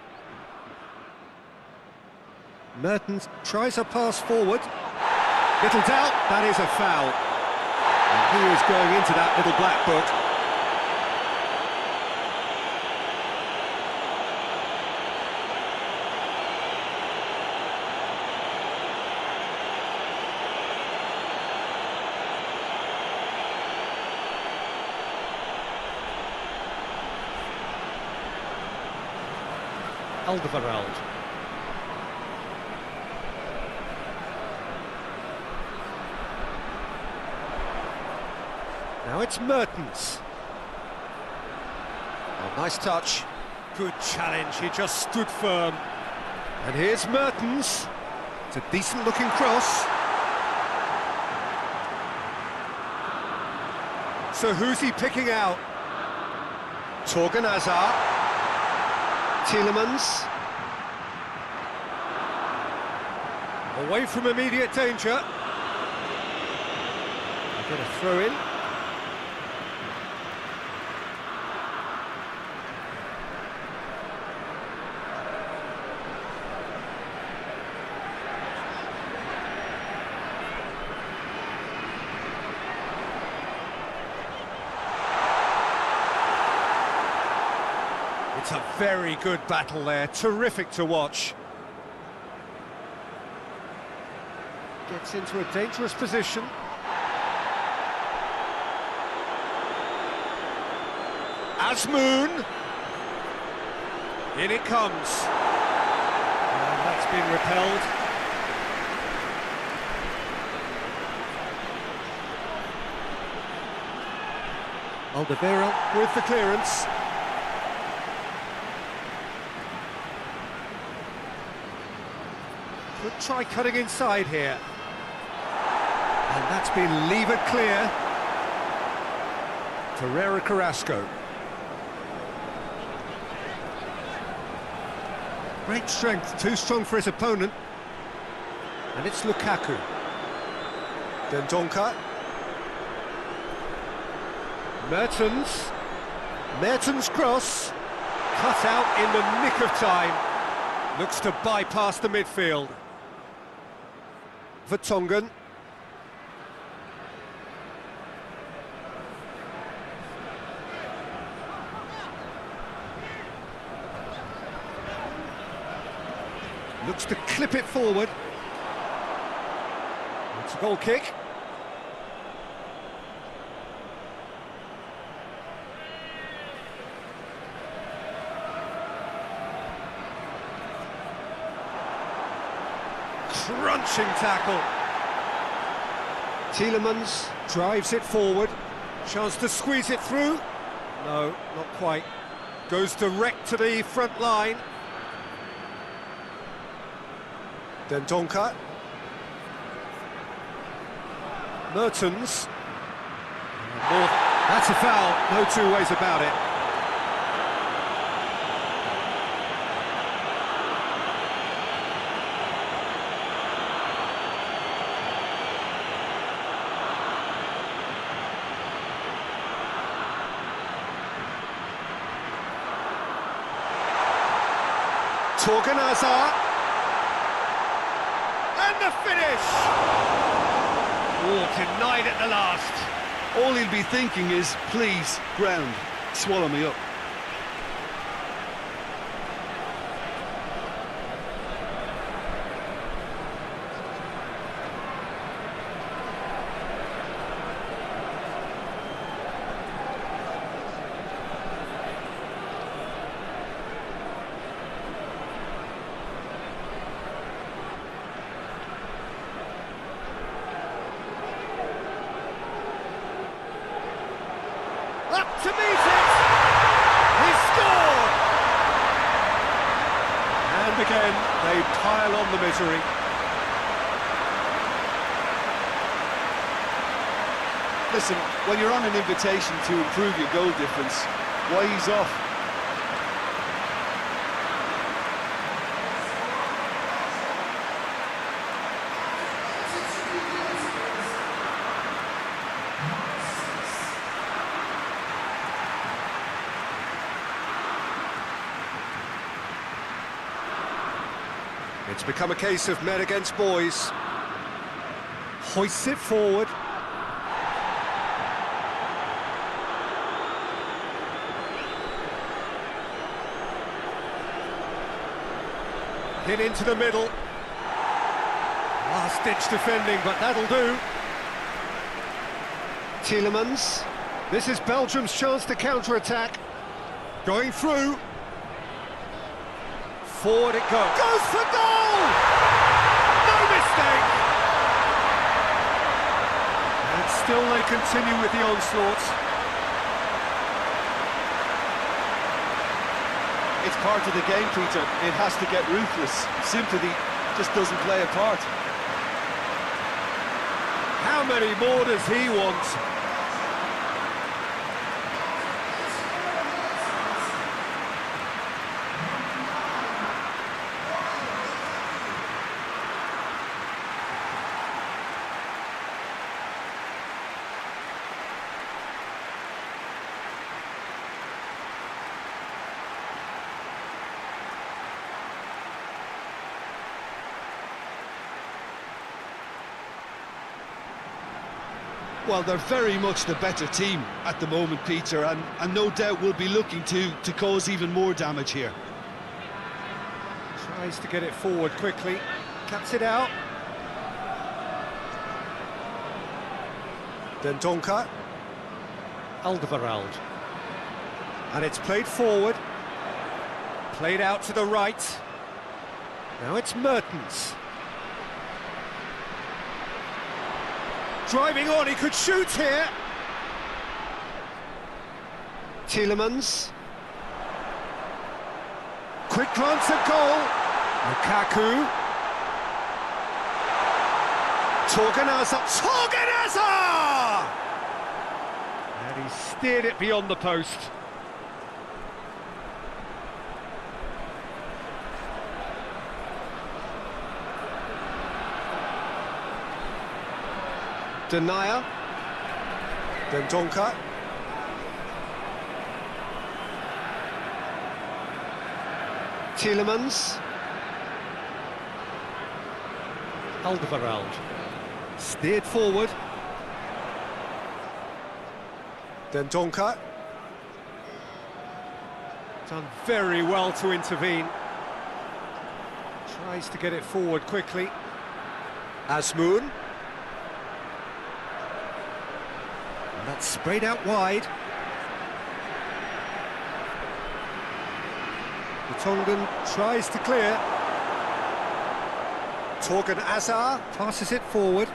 Speaker 4: Mertens tries a pass forward. Little doubt, that is a foul. And he is going into that little black book. Alderweireld. Now it's Mertens. Oh, nice touch. Good challenge, he just stood firm. And here's Mertens. It's a decent-looking cross. So who's he picking out? Torgan Azar. Tielemans. Away from immediate danger. Get a throw in. It's a very good battle there, terrific to watch. Gets into a dangerous position. Azmoun. In it comes. And that's been repelled. Alderweireld with the clearance. Could try cutting inside here. And that's been levered clear. Ferreira Carrasco.
Speaker 1: Great strength, too strong for his opponent. And it's Lukaku. Dendonka. Mertens. Mertens cross. Cut out in the nick of time. Looks to bypass the midfield. Vertonghen. Looks to clip it forward. It's a goal kick. Crunching tackle. Tielemans drives it forward. Chance to squeeze it through. No, not quite. Goes direct to the front line. Dendonka. Mertens. That's a foul, no two ways about it. Torgan Hazard. And the finish! Oh, denied at the last.
Speaker 2: All he'll be thinking is, please, ground, swallow me up.
Speaker 1: Up to meet it! He scored! And again, they pile on the misery.
Speaker 2: Listen, when you're on an invitation to improve your goal difference, why he's off?
Speaker 1: It's become a case of men against boys. Hoists it forward. Hit into the middle. Last-ditch defending, but that'll do. Tielemans. This is Belgium's chance to counter-attack. Going through. Forward it goes. Goes for goal! No mistake! And still they continue with the onslaught.
Speaker 2: It's part of the game, Peter. It has to get ruthless. Sympathy just doesn't play a part.
Speaker 1: How many more does he want?
Speaker 2: Well, they're very much the better team at the moment, Peter, and no doubt will be looking to cause even more damage here.
Speaker 1: Tries to get it forward quickly, cuts it out. Dendonka. Alderweireld. And it's played forward. Played out to the right. Now it's Mertens. Driving on, he could shoot here. Tielemans. Quick glance at goal. Lukaku. Torgan Hazard. Torgan Hazard! And he steered it beyond the post.
Speaker 4: Denier.
Speaker 1: Dendoncker.
Speaker 4: Tielemans. Alderweireld. Steered forward.
Speaker 1: Dendoncker.
Speaker 4: Done very well to intervene. Tries to get it forward quickly.
Speaker 1: Asmoon.
Speaker 4: And that's sprayed out wide.
Speaker 1: The Tongan tries to clear. Torgan Azar.
Speaker 4: Passes it forward.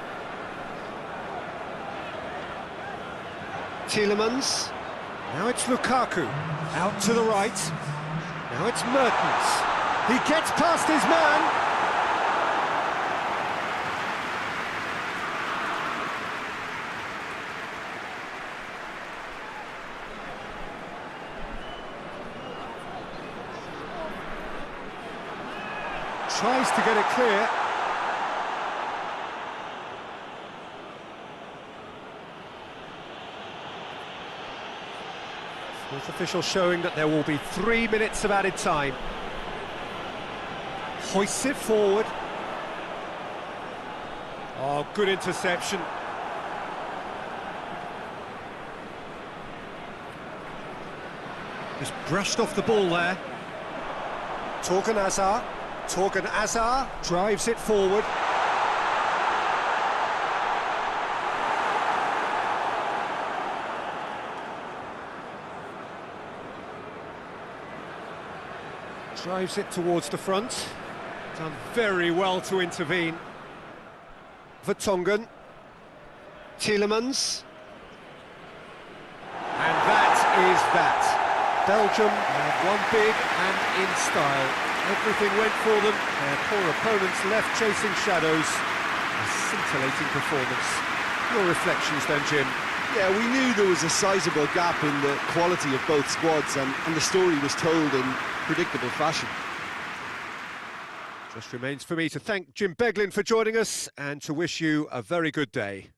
Speaker 4: Tielemans.
Speaker 1: Now it's Lukaku. Out to the right.
Speaker 4: Now it's Mertens.
Speaker 1: He gets past his man. Tries to get it clear.
Speaker 4: Fourth official showing that there will be 3 minutes of added time. Hoists it forward. Oh, good interception. Just brushed off the ball there.
Speaker 1: Torgan Azar. Torgan Azar
Speaker 4: Drives it forward. Drives it towards the front. Done very well to intervene.
Speaker 1: Vertonghen.
Speaker 4: Tielemans. And that is that. Belgium have won big and in style. Everything went for them. Their poor opponents left chasing shadows. A scintillating performance. Your reflections then, Jim?
Speaker 2: Yeah, we knew there was a sizable gap in the quality of both squads, and the story was told in predictable fashion.
Speaker 4: Just remains for me to thank Jim Beglin for joining us and to wish you a very good day.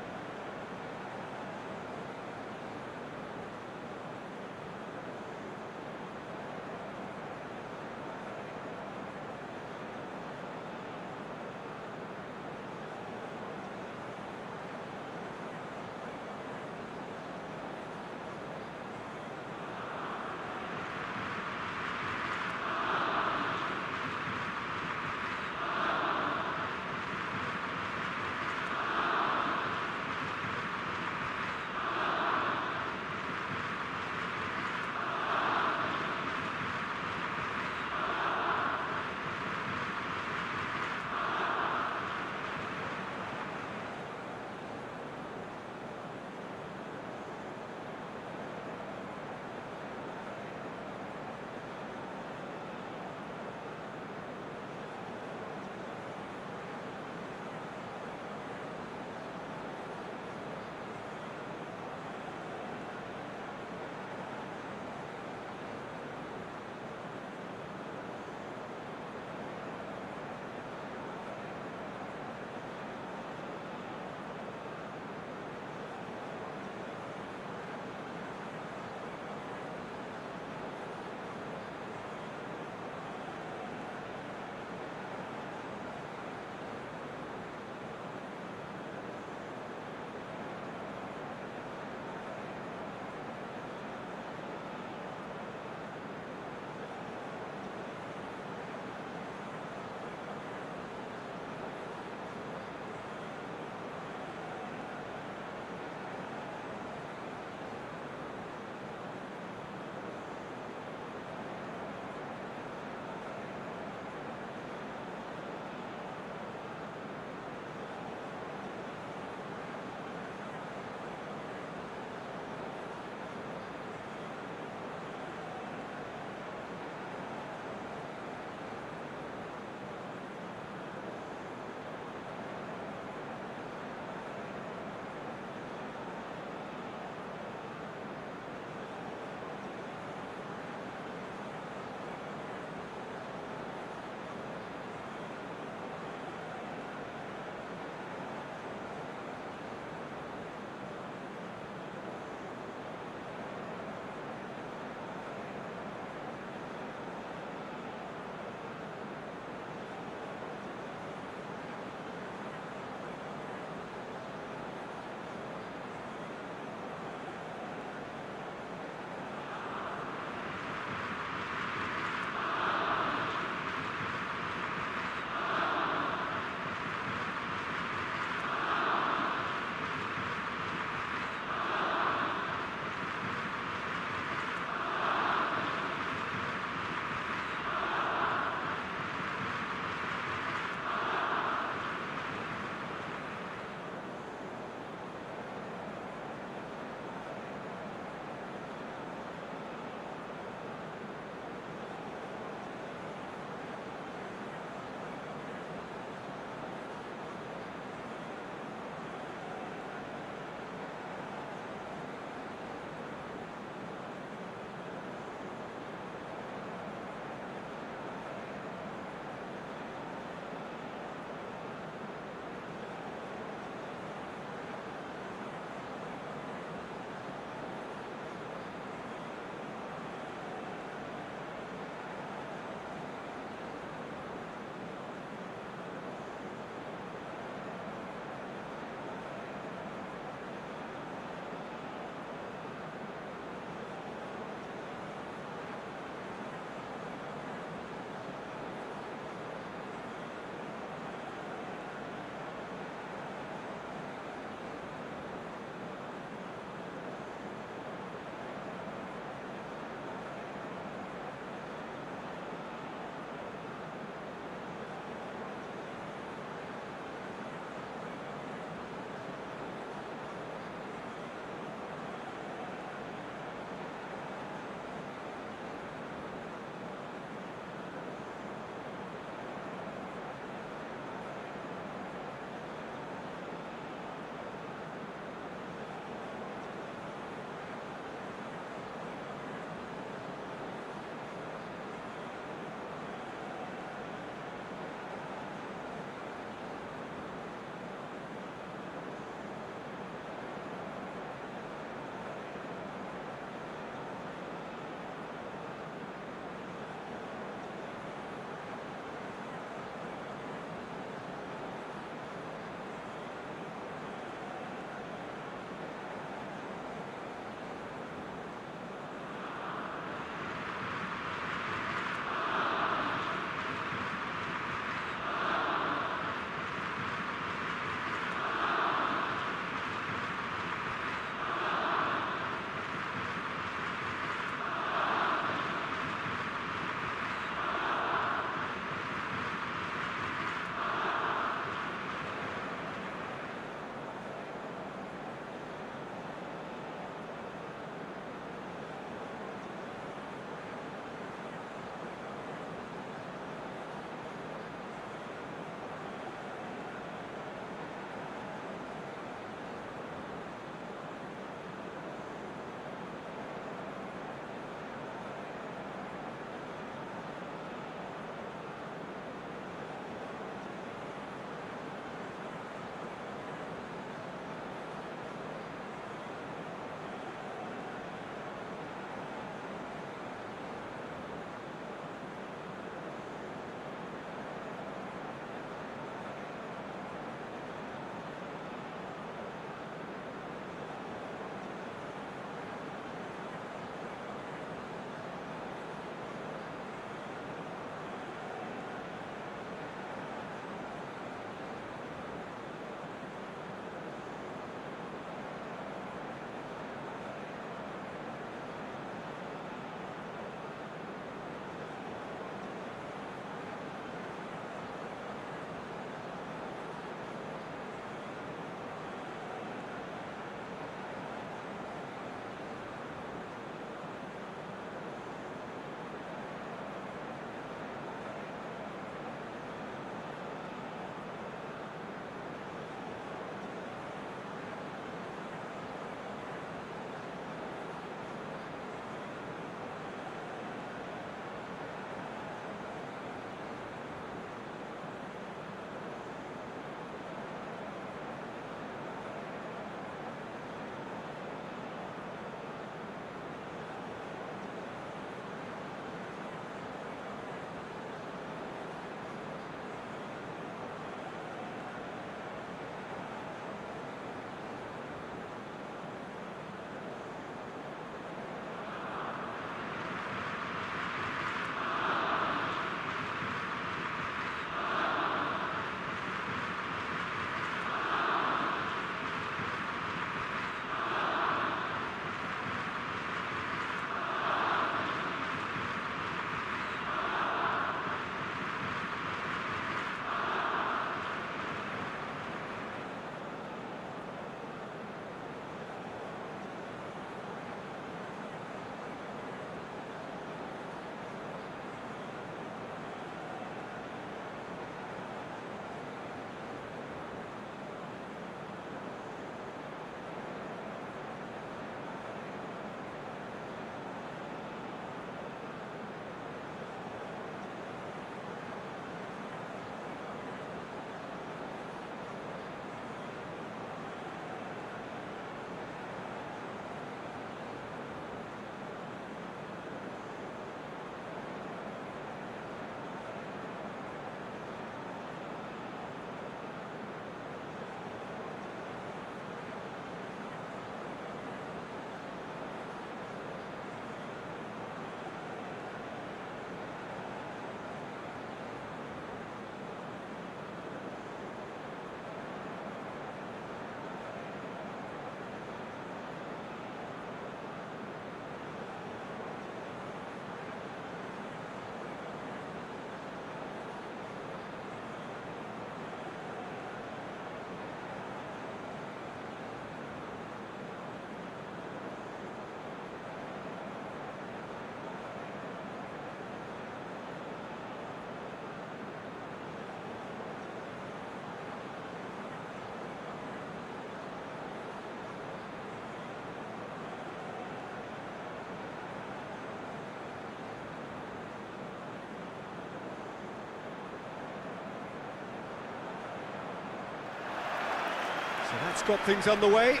Speaker 4: That's got things underway.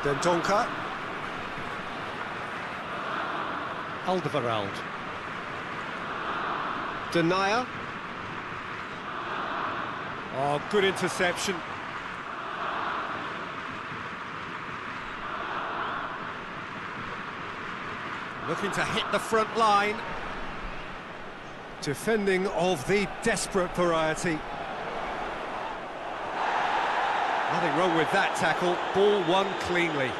Speaker 1: Dendoncker.
Speaker 4: Alderweireld. Denier. Oh, good interception. Looking to hit the front line. Defending of the desperate variety. Nothing wrong with that tackle. Ball won cleanly.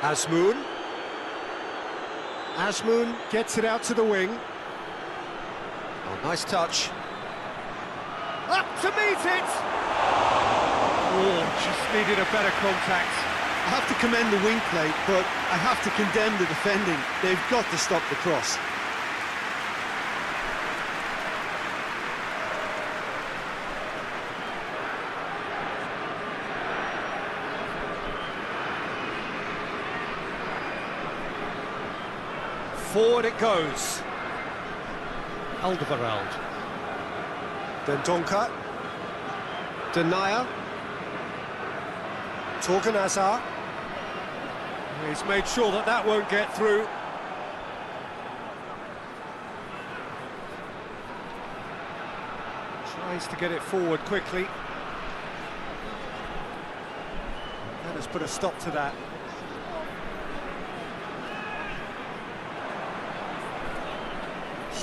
Speaker 1: Azmoun.
Speaker 4: Azmoun gets it out to the wing.
Speaker 1: Oh, nice touch.
Speaker 4: Up to meet it! Oh, just needed a better contact.
Speaker 2: I have to commend the wing play, but I have to condemn the defending. They've got to stop the cross.
Speaker 4: Forward it goes. Alderweireld.
Speaker 1: Dendoncker.
Speaker 4: Denier.
Speaker 1: Torgan Hazard.
Speaker 4: He's made sure that that won't get through. Tries to get it forward quickly. That has put a stop to that.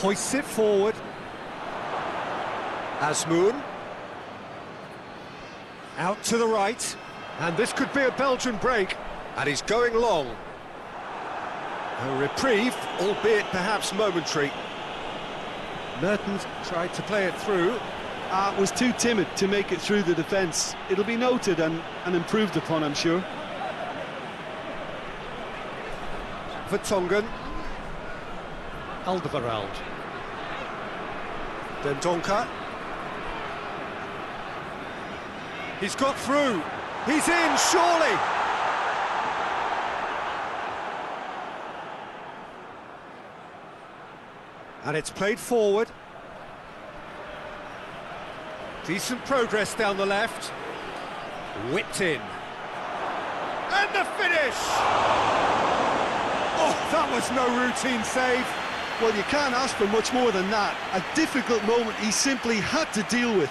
Speaker 4: Hoists it forward.
Speaker 1: Azmoun.
Speaker 4: Out to the right. And this could be a Belgian break.
Speaker 1: And he's going long. A reprieve, albeit perhaps momentary.
Speaker 4: Mertens tried to play it through.
Speaker 2: Was too timid to make it through the defence. It'll be noted and improved upon, I'm sure.
Speaker 1: Vertonghen.
Speaker 4: Alderweireld.
Speaker 1: Dendoncker.
Speaker 4: He's got through. He's in, surely. And it's played forward. Decent progress down the left. Whipped in. And the finish! Oh, that was no routine save.
Speaker 2: Well, you can't ask for much more than that. A difficult moment he simply had to deal with.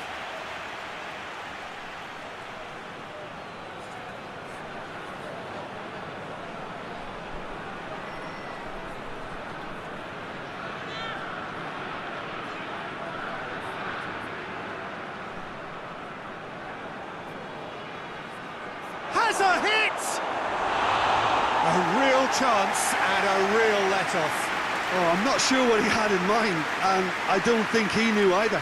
Speaker 4: Has a hit! A real chance and a real let-off.
Speaker 2: Oh, I'm not sure what he had in mind, and I don't think he knew either.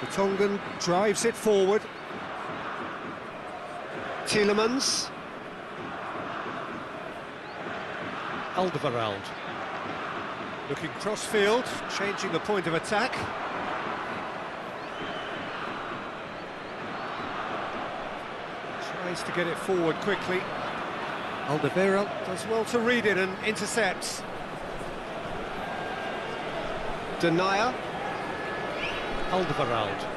Speaker 4: Vertonghen drives it forward. Tielemans. Alderweireld. Looking cross-field, changing the point of attack. Tries to get it forward quickly. Alderweireld does well to read it and intercepts. Denier. Alderweireld.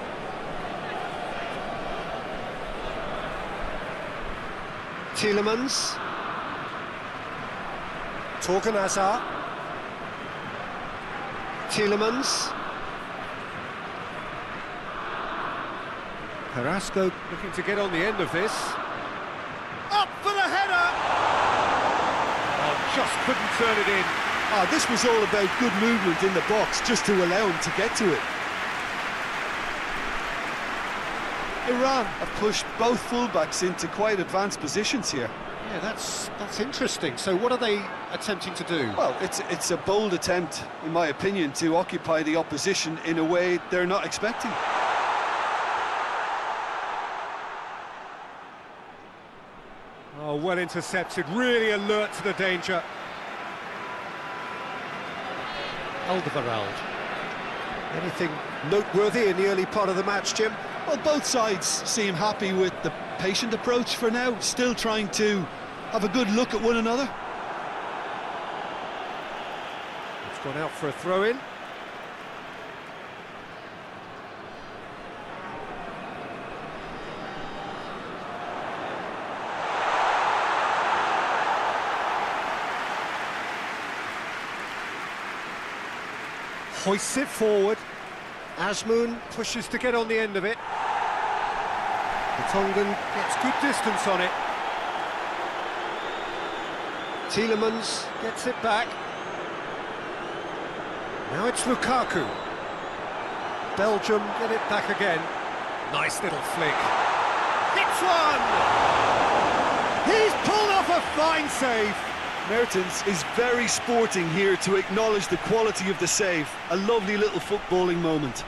Speaker 4: Tielemans.
Speaker 1: Torgan Hazard.
Speaker 4: Tielemans. Carrasco looking to get on the end of this. Up for the header! Oh, just couldn't turn it in.
Speaker 2: This was all about good movement in the box, just to allow him to get to it. Iran have pushed both fullbacks into quite advanced positions here.
Speaker 4: Yeah, that's interesting. So what are they attempting to do?
Speaker 2: Well, it's a bold attempt, in my opinion, to occupy the opposition in a way they're not expecting.
Speaker 4: Oh, well intercepted, really alert to the danger. Alderweireld.
Speaker 1: Anything noteworthy in the early part of the match, Jim?
Speaker 2: Well, both sides seem happy with the patient approach for now, still trying to have a good look at one another.
Speaker 4: It's gone out for a throw-in. Hoists it forward. Azmoun pushes to get on the end of it. The Tongan gets good distance on it. Tielemans gets it back. Now it's Lukaku. Belgium get it back again. Nice little flick. Hits one! He's pulled off a fine save.
Speaker 2: Mertens is very sporting here to acknowledge the quality of the save. A lovely little footballing moment.